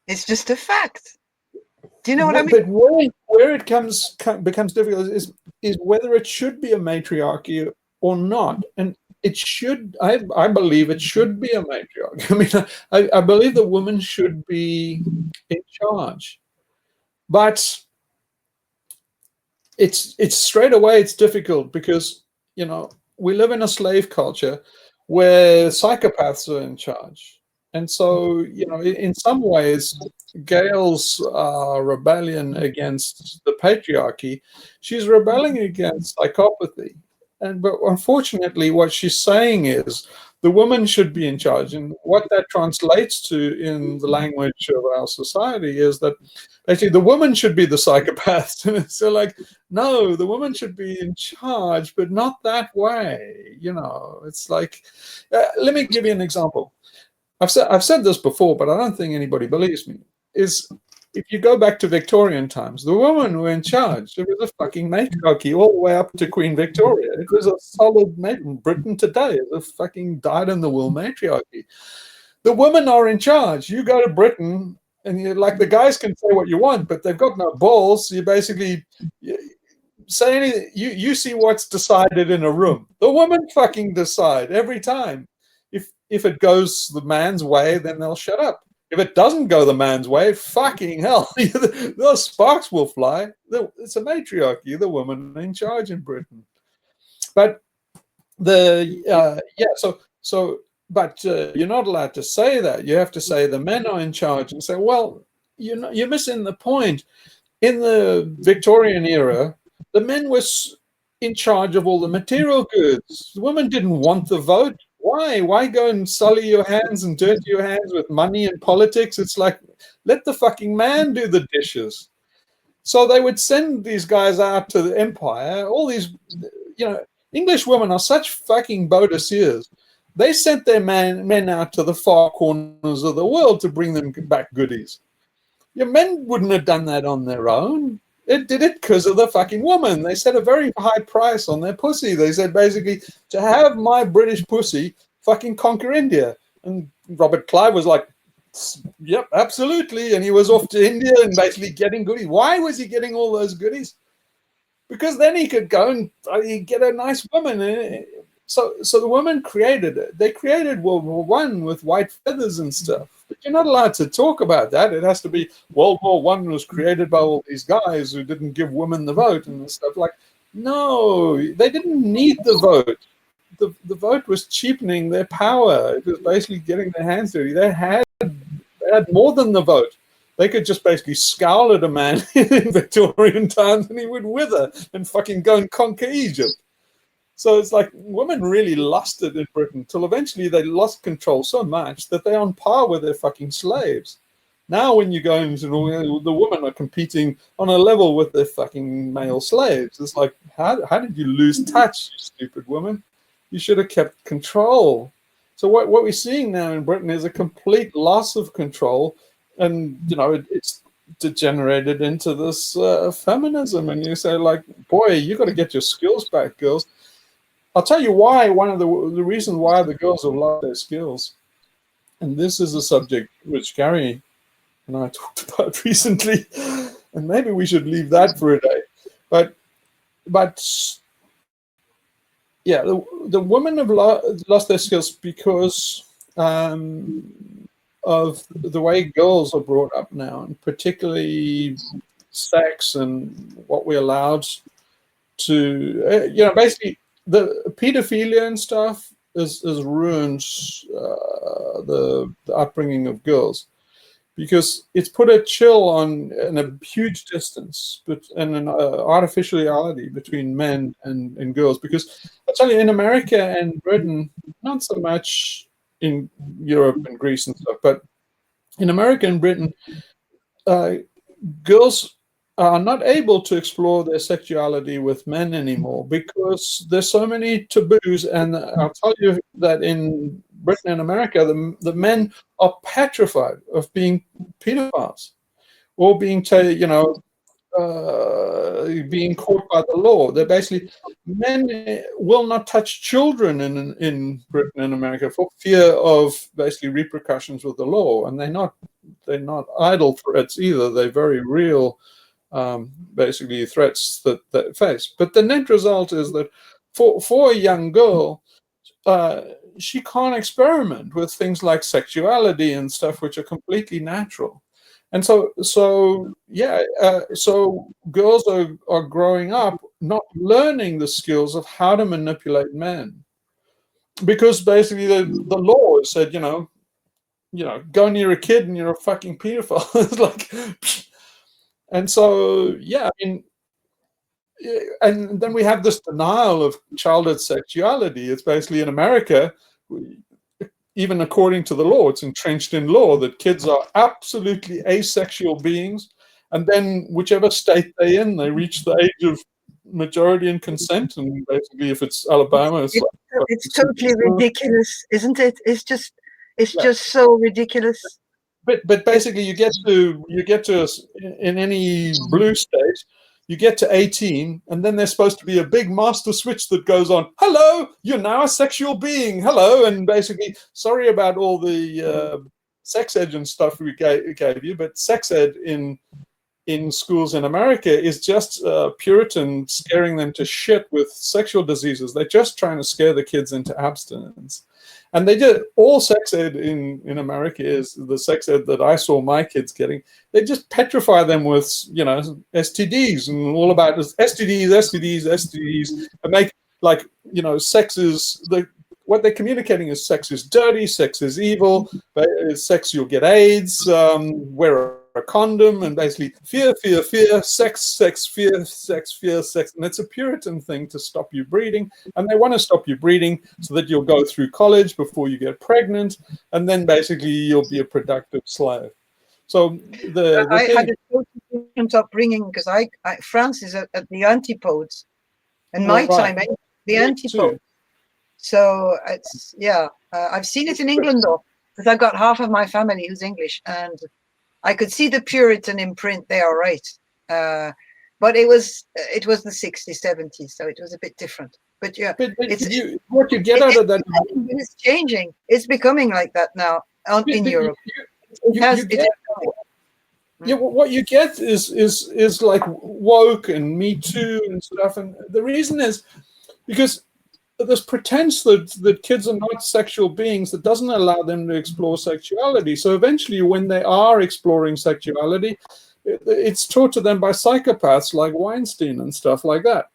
It's just a fact. Do you know what I mean? But where it becomes difficult is whether it should be a matriarchy or not. And it should, I believe it should be a matriarchy. I mean, I believe the woman should be in charge. But it's straight away, it's difficult because, we live in a slave culture where psychopaths are in charge. And so, in some ways, Gail's rebellion against the patriarchy, she's rebelling against psychopathy. But unfortunately, what she's saying is the woman should be in charge. And what that translates to in the language of our society is that actually the woman should be the psychopath. So like, no, the woman should be in charge, but not that way. It's like, let me give you an example. I've said this before, but I don't think anybody believes me. Is if you go back to Victorian times, the women were in charge. It was a fucking matriarchy all the way up to Queen Victoria. It was a solid Britain today is a fucking dyed-in-the-wool matriarchy. The women are in charge. You go to Britain, and you're like, the guys can say what you want, but they've got no balls. So you basically say anything. You see what's decided in a room. The women fucking decide every time. If it goes the man's way, then they'll shut up. If it doesn't go the man's way, fucking hell, those sparks will fly. It's a matriarchy, the woman in charge in Britain. But but you're not allowed to say that. You have to say the men are in charge, and say, well, you're missing the point. In the Victorian era, the men were in charge of all the material goods. The women didn't want the vote. Why? Why go and sully your hands and dirty your hands with money and politics? It's like, let the fucking man do the dishes. So they would send these guys out to the empire. All these, English women are such fucking bodiciers. They sent their men out to the far corners of the world to bring them back goodies. Your men wouldn't have done that on their own. It did it because of the fucking woman. They set a very high price on their pussy. They said, basically, to have my British pussy, fucking conquer India. And Robert Clive was like, Yep, absolutely. And he was off to India and basically getting goodies. Why was he getting all those goodies? Because then he could go and he'd get a nice woman. So the women created it. They created World War One with white feathers and stuff. But you're not allowed to talk about that. It has to be World War One was created by all these guys who didn't give women the vote and stuff. Like, no, they didn't need the vote. The vote was cheapening their power. It was basically getting their hands dirty. They had more than the vote. They could just basically scowl at a man in Victorian times and he would wither and fucking go and conquer Egypt. So it's like women really lost it in Britain till eventually they lost control so much that they're on par with their fucking slaves. Now when you go into the women are competing on a level with their fucking male slaves. It's like, how did you lose touch, you stupid woman? You should have kept control. So what we're seeing now in Britain is a complete loss of control. And, it's degenerated into this feminism. And you say, like, boy, you got to get your skills back, girls. I'll tell you why, one of the reasons why the girls have lost their skills. And this is a subject which Gary and I talked about recently. And maybe we should leave that for a day. But yeah, the women have lost their skills because of the way girls are brought up now, and particularly sex and what we're allowed to, basically the pedophilia and stuff has ruined the upbringing of girls, because it's put a chill on and a huge distance and an artificial reality between men and girls. Because I tell you, in America and Britain, not so much in Europe and Greece and stuff, but in America and Britain, girls are not able to explore their sexuality with men anymore because there's so many taboos. And I'll tell you that in Britain and America, the men are petrified of being pedophiles or being being caught by the law. They're basically, men will not touch children in Britain and America for fear of basically repercussions with the law. And they're not idle threats either. They're very real, basically threats that they face. But the net result is that for a young girl, she can't experiment with things like sexuality and stuff which are completely natural. And so girls are growing up not learning the skills of how to manipulate men, because basically the law said, go near a kid and you're a fucking pedophile. It's like, and so I mean, and then we have this denial of childhood sexuality. It's basically in America, even according to the law, it's entrenched in law that kids are absolutely asexual beings. And then whichever state they're in, they reach the age of majority and consent. And basically, if it's Alabama, it's totally ridiculous, isn't it? It's just so ridiculous. But basically, you get to in any blue state, you get to 18, and then there's supposed to be a big master switch that goes on. Hello, you're now a sexual being. Hello, and basically, sorry about all the sex ed and stuff we gave you, but sex ed in schools in America is just Puritan scaring them to shit with sexual diseases. They're just trying to scare the kids into abstinence. And they did all sex ed in America is the sex ed that I saw my kids getting. They just petrify them with, STDs and all about this STDs, and make like, sex is what they're communicating is sex is dirty, sex is evil, sex you'll get AIDS, wear a condom, and basically fear, sex, fear, sex. And it's a Puritan thing to stop you breeding. And they want to stop you breeding so that you'll go through college before you get pregnant. And then basically you'll be a productive slave. So I had a totally different upbringing because France is at the antipodes. In my time, the antipodes. So it's, I've seen it in England though, because I've got half of my family who's English, and I could see the Puritan imprint there, right? But it was the 60s, 70s, so it was a bit different. But what you get out of that, it's changing. It's becoming like that now in Europe. you get. Yeah, what you get is like woke and Me Too and stuff, and the reason is because this pretense that kids are not sexual beings that doesn't allow them to explore sexuality. So eventually, when they are exploring sexuality, it's taught to them by psychopaths like Weinstein and stuff like that.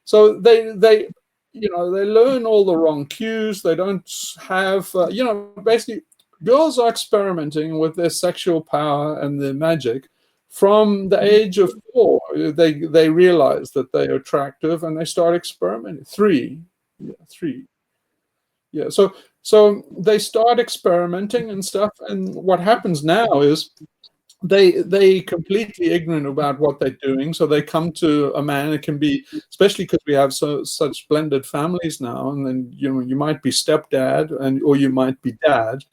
So they learn all the wrong cues. They don't have basically. Girls are experimenting with their sexual power and their magic from the age of 4. They realize that they are attractive and they start experimenting. 3. Yeah. So they start experimenting and stuff. And what happens now is they completely ignorant about what they're doing. So they come to a man. It can be, especially because we have such blended families now. And then you might be stepdad or you might be dad.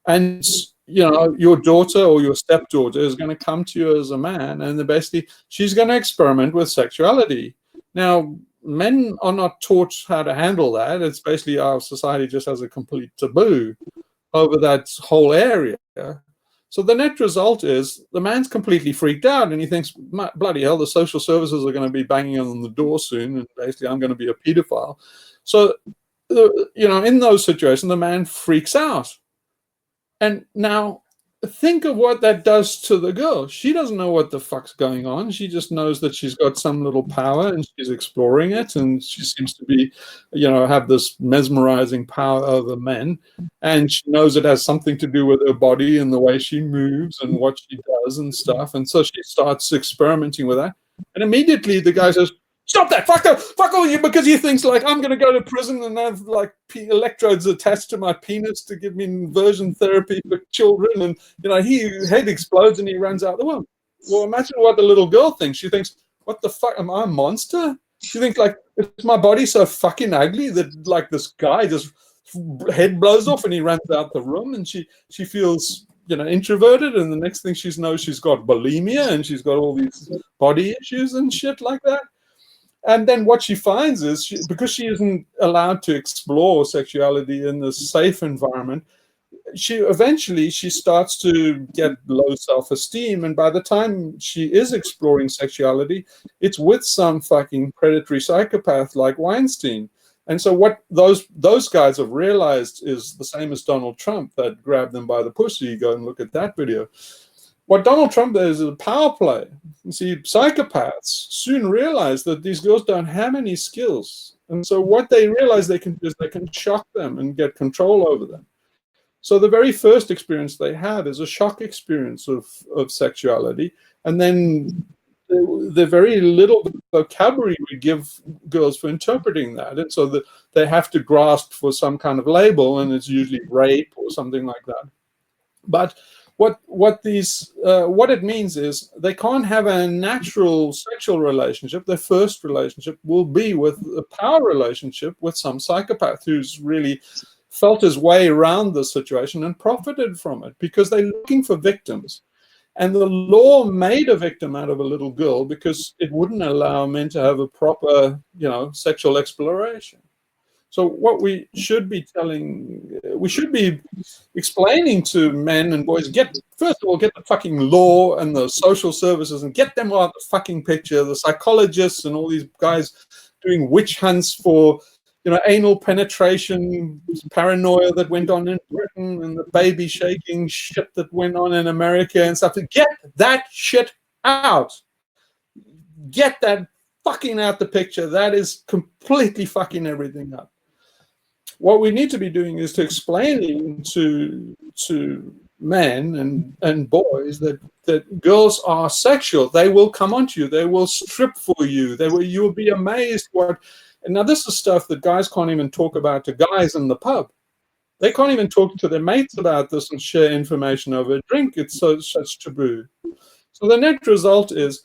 And your daughter or your stepdaughter is going to come to you as a man, and basically she's going to experiment with sexuality. Now, men are not taught how to handle that. It's basically our society just has a complete taboo over that whole area. So the net result is the man's completely freaked out, and he thinks, bloody hell, the social services are going to be banging on the door soon, and basically I'm going to be a pedophile. So, in those situations, the man freaks out. And now think of what that does to the girl. She doesn't know what the fuck's going on. She just knows that she's got some little power and she's exploring it. And she seems to be, have this mesmerizing power over men. And she knows it has something to do with her body and the way she moves and what she does and stuff. And so she starts experimenting with that. And immediately the guy says, stop that! Fuck all you! Because he thinks like I'm going to go to prison and have like electrodes attached to my penis to give me inversion therapy for children, and his head explodes and he runs out the room. Well, imagine what the little girl thinks. She thinks, "What the fuck? Am I a monster?" She thinks like, "Is my body so fucking ugly that like this guy just head blows off and he runs out the room?" And she feels introverted, and the next thing she knows, she's got bulimia and she's got all these body issues and shit like that. And then what she finds is, because she isn't allowed to explore sexuality in this safe environment, she eventually starts to get low self-esteem. And by the time she is exploring sexuality, it's with some fucking predatory psychopath like Weinstein. And so what those guys have realized is the same as Donald Trump that grabbed them by the pussy. Go and look at that video. What Donald Trump does is a power play. You see, psychopaths soon realize that these girls don't have any skills. And so what they realize they can do is they can shock them and get control over them. So the very first experience they have is a shock experience of sexuality. And then the very little vocabulary we give girls for interpreting that. And so they have to grasp for some kind of label, and it's usually rape or something like that. But what it means is they can't have a natural sexual relationship. Their first relationship will be with a power relationship with some psychopath who's really felt his way around the situation and profited from it, because they're looking for victims. And the law made a victim out of a little girl because it wouldn't allow men to have a proper, sexual exploration. So what we should be explaining to men and boys, first of all, get the fucking law and the social services and get them out the fucking picture, the psychologists and all these guys doing witch hunts for, anal penetration, paranoia that went on in Britain and the baby shaking shit that went on in America and stuff. Get that shit out. Get that fucking out the picture. That is completely fucking everything up. What we need to be doing is to explaining to men and boys that girls are sexual. They will come onto you. They will strip for you. You will be amazed what. And now this is stuff that guys can't even talk about to guys in the pub. They can't even talk to their mates about this and share information over a drink. It's such taboo. So the net result is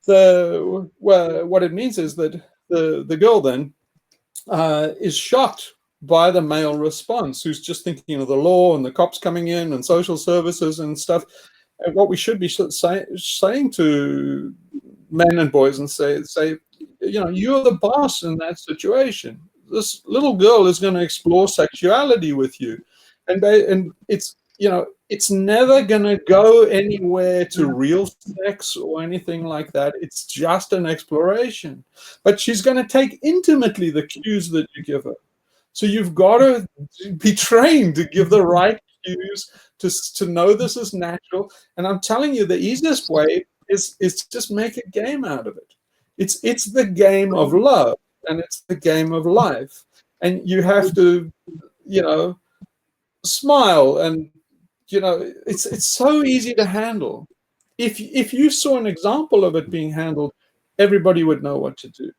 what it means is that the girl then is shocked by the male response, who's just thinking of the law and the cops coming in and social services and stuff. And what we should be saying to men and boys and say, you're the boss in that situation. This little girl is going to explore sexuality with you, and it's you know, it's never going to go anywhere to real sex or anything like that. It's just an exploration. But she's going to take intimately the cues that you give her. So you've got to be trained to give the right cues, to know this is natural. And I'm telling you, the easiest way is just make a game out of it. It's the game of love, and it's the game of life. And you have to, you know, smile, and you know, it's so easy to handle. If you saw an example of it being handled, everybody would know what to do.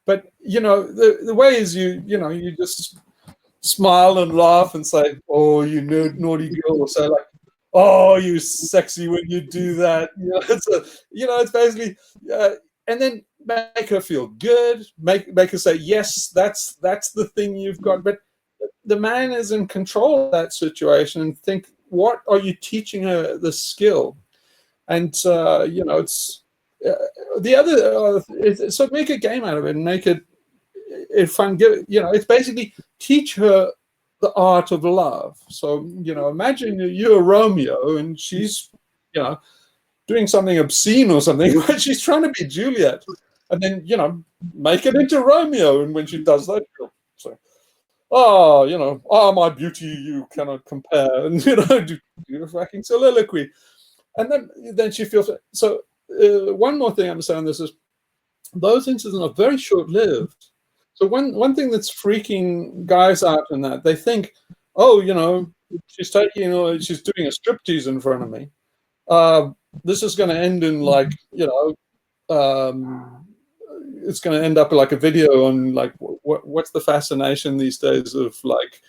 But you know, the way is you know, you just smile and laugh and say, "Oh, you naughty girl," or say like, "Oh, you sexy when you do that." You know, it's basically, and then make her feel good, make her say, "Yes, that's the thing you've got." But the man is in control of that situation, and think, what are you teaching her the skill? And you know, it's the other. So make a game out of it and make it fun. You know, it's basically teach her the art of love. So you know, imagine you're Romeo and she's, you know, doing something obscene or something, but she's trying to be Juliet, and then you know, make it into Romeo, and when she does that, so. Oh, you know, my beauty you cannot compare, and you know, do a fucking soliloquy, and then she feels so. One more thing I'm saying this is, those incidents are very short-lived. So one thing that's freaking guys out in that, they think, oh, you know, she's doing a striptease in front of me. This is going to end in like, you know. It's going to end up like a video on like what's the fascination these days of like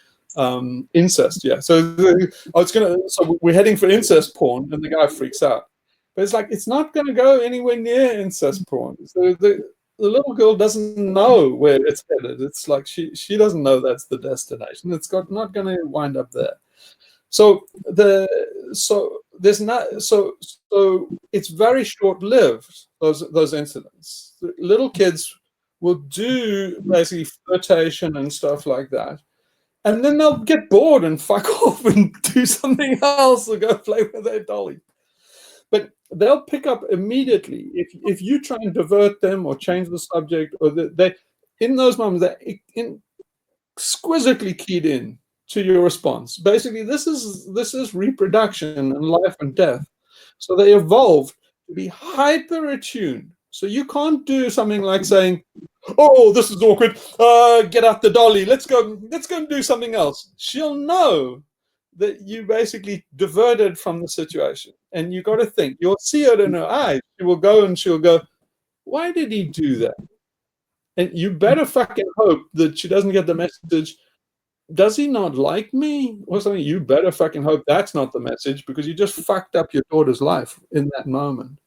incest. Yeah, so so we're heading for incest porn, and the guy freaks out. But it's like, it's not going to go anywhere near incest porn. So the little girl doesn't know where it's headed. It's like she doesn't know that's the destination. It's not going to wind up there. So it's very short-lived, those incidents. Little kids will do basically flirtation and stuff like that, and then they'll get bored and fuck off and do something else or go play with their dolly. But they'll pick up immediately if you try and divert them or change the subject, or they in those moments they're exquisitely keyed in to your response. Basically, this is reproduction and life and death. So they evolved to be hyper attuned. So you can't do something like saying, "Oh, this is awkward. Get out the dolly. Let's go and do something else." She'll know that you basically diverted from the situation, and you got to think. You'll see it in her eyes. She'll go, "Why did he do that?" And you better fucking hope that she doesn't get the message, "Does he not like me?" or something. You better fucking hope that's not the message, because you just fucked up your daughter's life in that moment.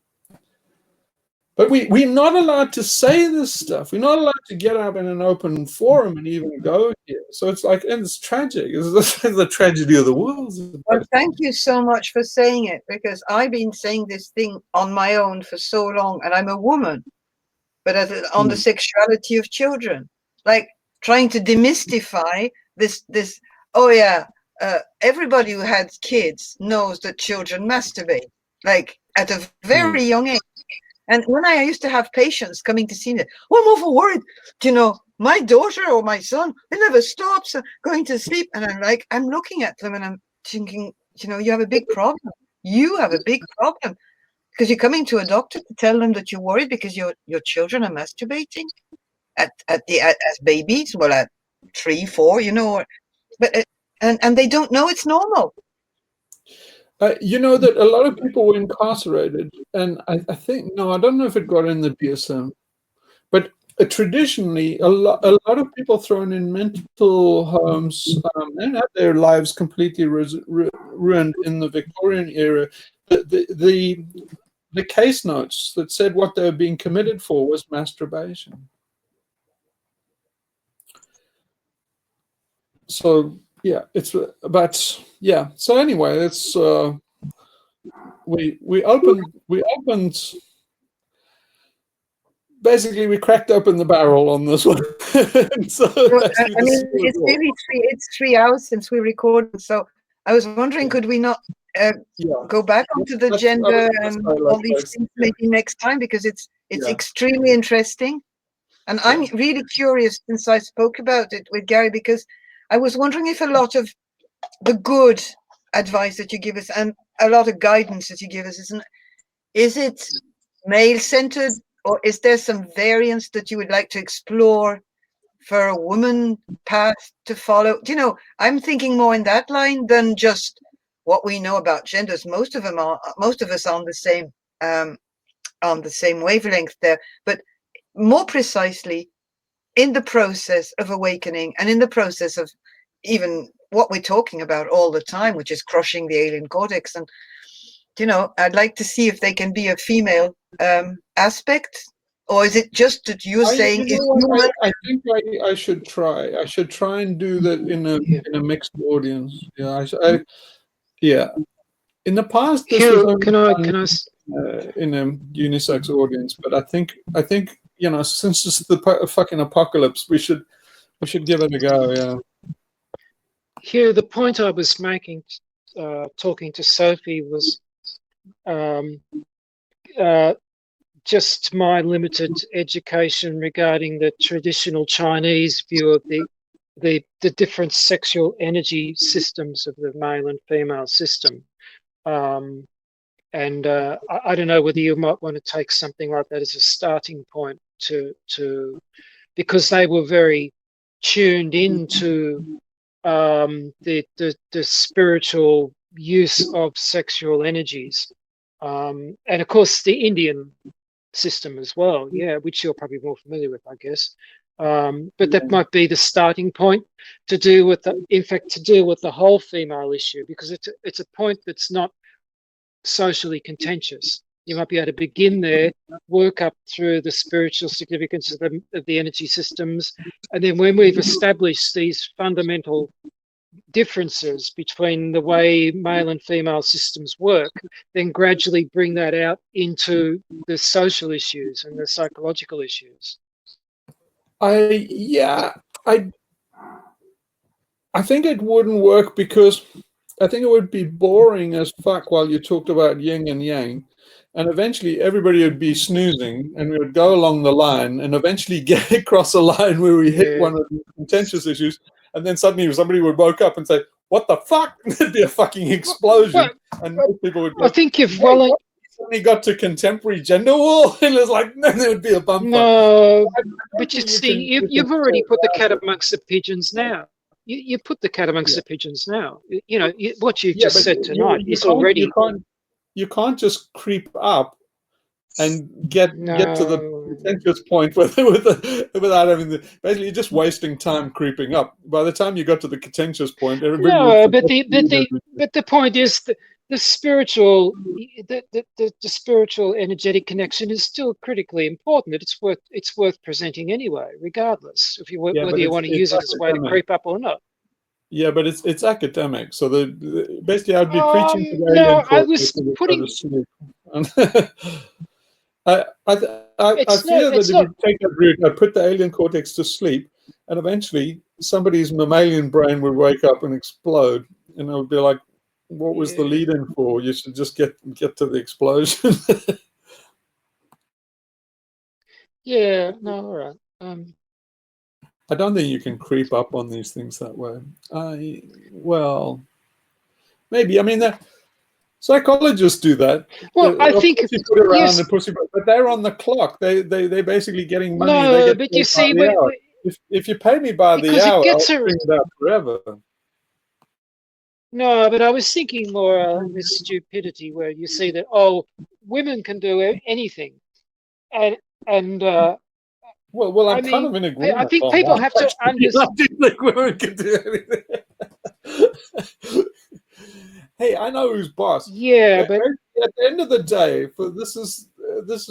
But we're not allowed to say this stuff. We're not allowed to get up in an open forum and even go here. So it's like, and it's tragic. It's the tragedy of the world. Well, thank you so much for saying it, because I've been saying this thing on my own for so long, and I'm a woman, but on the sexuality of children, like trying to demystify this. Oh yeah, everybody who had kids knows that children masturbate, like at a very young age. And when I used to have patients coming to see me, "Oh, I'm awful worried. You know, my daughter or my son, it never stops going to sleep." And I'm looking at them and I'm thinking, you know, you have a big problem. You have a big problem, because you're coming to a doctor to tell them that you're worried because your children are masturbating as babies, well, at 3, 4, you know, but and they don't know it's normal. You know that a lot of people were incarcerated, and I think, no, I don't know if it got in the DSM, but traditionally a lot of people thrown in mental homes and had their lives completely ruined in the Victorian era. The case notes that said what they were being committed for was masturbation. So yeah, so anyway, it's we opened basically, we cracked open the barrel on this one. So I mean, it's 3 hours since we recorded, so I was wondering, could we not go back onto the gender and all these things maybe next time, because it's extremely interesting. And I'm really curious, since I spoke about it with Gary, because I was wondering if a lot of the good advice that you give us and a lot of guidance that you give us, is it male-centered, or is there some variance that you would like to explore for a woman path to follow? Do you know, I'm thinking more in that line than just what we know about genders. Most of us are on the same wavelength there, but more precisely in the process of awakening and in the process of even what we're talking about all the time, which is crushing the alien cortex. And, you know, I'd like to see if they can be a female aspect, or is it just that you're saying is human? I think I should try. I should try and do that in a mixed audience. Yeah, in the past this was Hugh, only can I in a unisex audience, but I think you know, since it's the fucking apocalypse, we should give it a go. Yeah. Hugh, the point I was making, talking to Sophie, was just my limited education regarding the traditional Chinese view of the different sexual energy systems of the male and female system. I don't know whether you might want to take something like that as a starting point because they were very tuned into the spiritual use of sexual energies, and of course the Indian system as well, which you're probably more familiar with, I guess. But that might be the starting point to deal with the whole female issue, because it's a point that's not socially contentious. You might be able to begin there, work up through the spiritual significance of the energy systems, and then when we've established these fundamental differences between the way male and female systems work, then gradually bring that out into the social issues and the psychological issues. I think it wouldn't work, because I think it would be boring as fuck while you talked about yin and yang, and eventually everybody would be snoozing, and we would go along the line and eventually get across a line where we hit one of the contentious issues, and then suddenly somebody would woke up and say, "What the fuck?" There'd be a fucking explosion, and most people would go, I think you've suddenly got to contemporary gender war, and it was like, then there would be a bump. No, but you see, you've already put the cat amongst the pigeons now. You put the cat amongst the pigeons now. You know what you just said tonight is already. You can't just creep up and get to the contentious point without having basically you're just wasting time creeping up. By the time you got to the contentious point, everybody. No, but the point is that the spiritual energetic connection is still critically important. It's worth presenting anyway, regardless if whether you want to use it as a way to creep up or not. Yeah, but it's academic. So basically I'd be preaching to the no, I was putting. I fear that if you take that route, I put the alien cortex to sleep, and eventually somebody's mammalian brain would wake up and explode, and I would be like, "What was the lead-in for? You should just get to the explosion." Yeah. No. All right. I don't think you can creep up on these things that way. Well, maybe. I mean, psychologists do that. Well, I think you put around and push, but they're on the clock. They're basically getting money. No, but you see, if you pay me by the hour, I'll bring it out forever. No, but I was thinking more on this stupidity where you see that women can do anything, and well, I'm kind of in agreement. I think people have to understand. I do think women can do anything. Hey, I know who's boss. Yeah, but at the end of the day, this is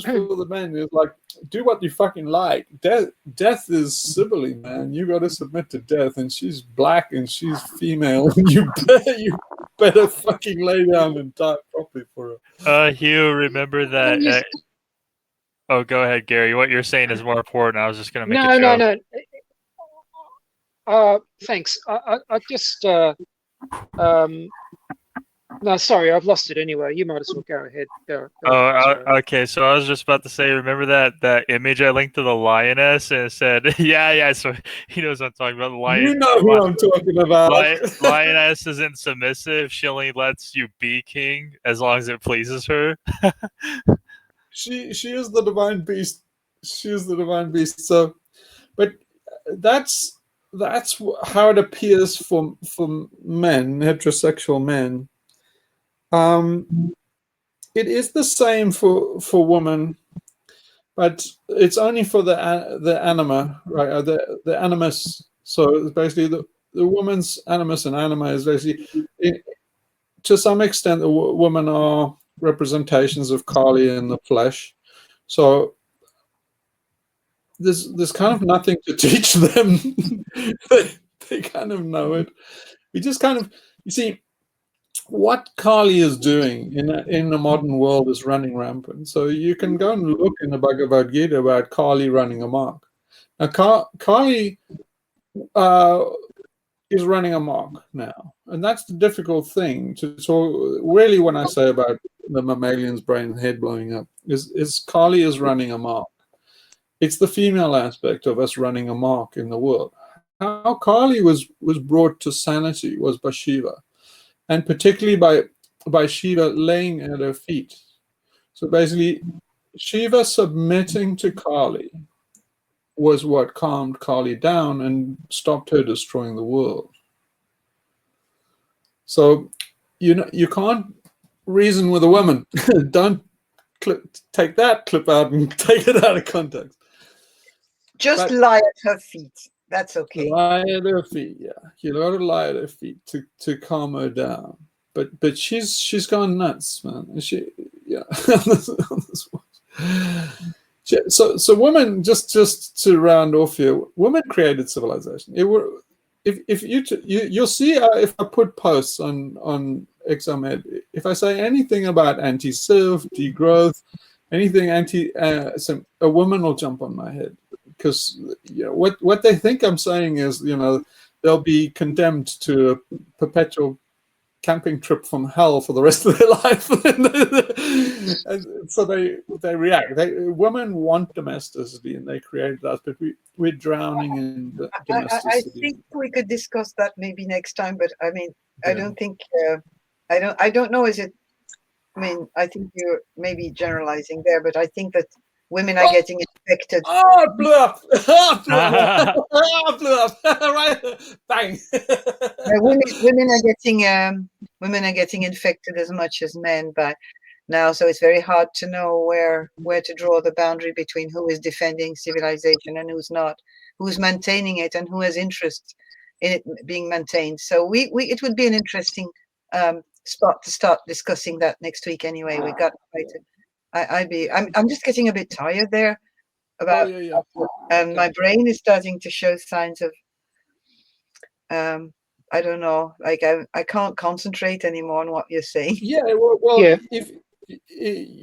for the men. It's like, do what you fucking like. Death is Sibylle, man. You got to submit to death, and she's black and she's female. You better fucking lay down and die properly for her. Hugh, remember that. Oh, go ahead, Gary. What you're saying is more important. I was just going to make a joke. No. Thanks. I just No, sorry, I've lost it anyway. You might as well go ahead. Go Okay. So I was just about to say, remember that image I linked to the lioness, and it said, yeah. So he knows what I'm talking about. The lion. You know who I'm talking about. Lioness isn't submissive. She only lets you be king as long as it pleases her. She is the divine beast. She is the divine beast. So, but that's how it appears for men, heterosexual men. It is the same for women, but it's only for the anima, right? The animus. So basically, the woman's animus and anima is basically, to some extent, the women are representations of Kali in the flesh. So there's kind of nothing to teach them. they kind of know it. We just kind of, you see, what Kali is doing in the modern world is running rampant. So you can go and look in the Bhagavad Gita about Kali running amok. Now, Kali is running amok now, and that's the difficult thing to talk. Really, when I say about the mammalian's brain head blowing up, is Kali is running amok. It's the female aspect of us running amok in the world. How Kali was brought to sanity was by Shiva, and particularly by Shiva laying at her feet. So basically, Shiva submitting to Kali was what calmed Kali down and stopped her destroying the world. So, you can't reason with a woman. Don't take that clip out and take it out of context. Just lie at her feet. That's okay. Lie at her feet, yeah. You got to lie at her feet to calm her down. But she's gone nuts, man. So women, just to round off here, women created civilization. If you'll see if I put posts on Examed, if I say anything about anti-civ, degrowth, anything a woman will jump on my head, because what they think I'm saying is they'll be condemned to a perpetual camping trip from hell for the rest of their life. And so they react. Women want domesticity, and they create that, but we're drowning in domesticity. I think we could discuss that maybe next time, but I mean, I don't think I don't know. Is it? I mean, I think you're maybe generalizing there, but I think that women are getting infected. Oh, it blew up! Oh, it blew up! Right, bang! Women are getting infected as much as men by now, so it's very hard to know where to draw the boundary between who is defending civilization and who's not, who's maintaining it, and who has interest in it being maintained. So it would be an interesting spot to start discussing that next week. Anyway, we got I'm just getting a bit tired there about, and my brain is starting to show signs of I don't know, like I can't concentrate anymore on what you're saying. Yeah, well yeah. If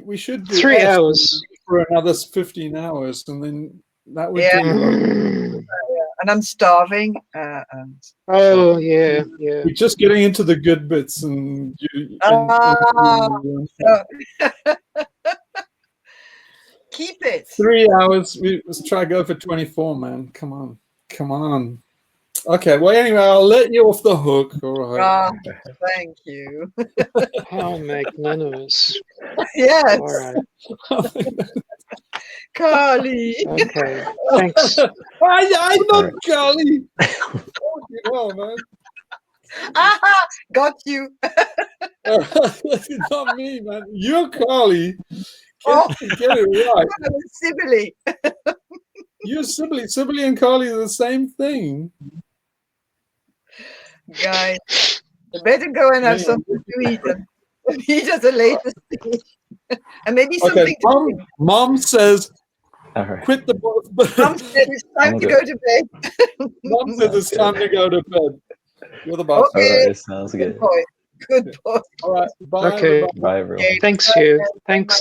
we should do 3 hours for another 15 hours, and then that would and I'm starving. Oh yeah. We're just getting into the good bits, and keep it 3 hours. Let's try go for 24, man. Come on. Okay, well, anyway, I'll let you off the hook. All right. Thank you. How magnanimous. Yes. All right. Kali. Okay, thanks. I'm not Kali. Man. Aha, got you. Not me, man. You're Kali. Get it right. Sibylle. You're Sibylle. Sibylle and Kali are the same thing. Guys, you better go and have something to eat and eat at a later stage. And maybe something Mom says, right. Quit the book. Mom said it's time to go to bed. Mom says it's time to go to bed. You're the boss. Okay. All right, sounds good. Good boy. All right. Bye. Okay. Everybody. Bye, everyone. Thanks, Hugh. Thanks.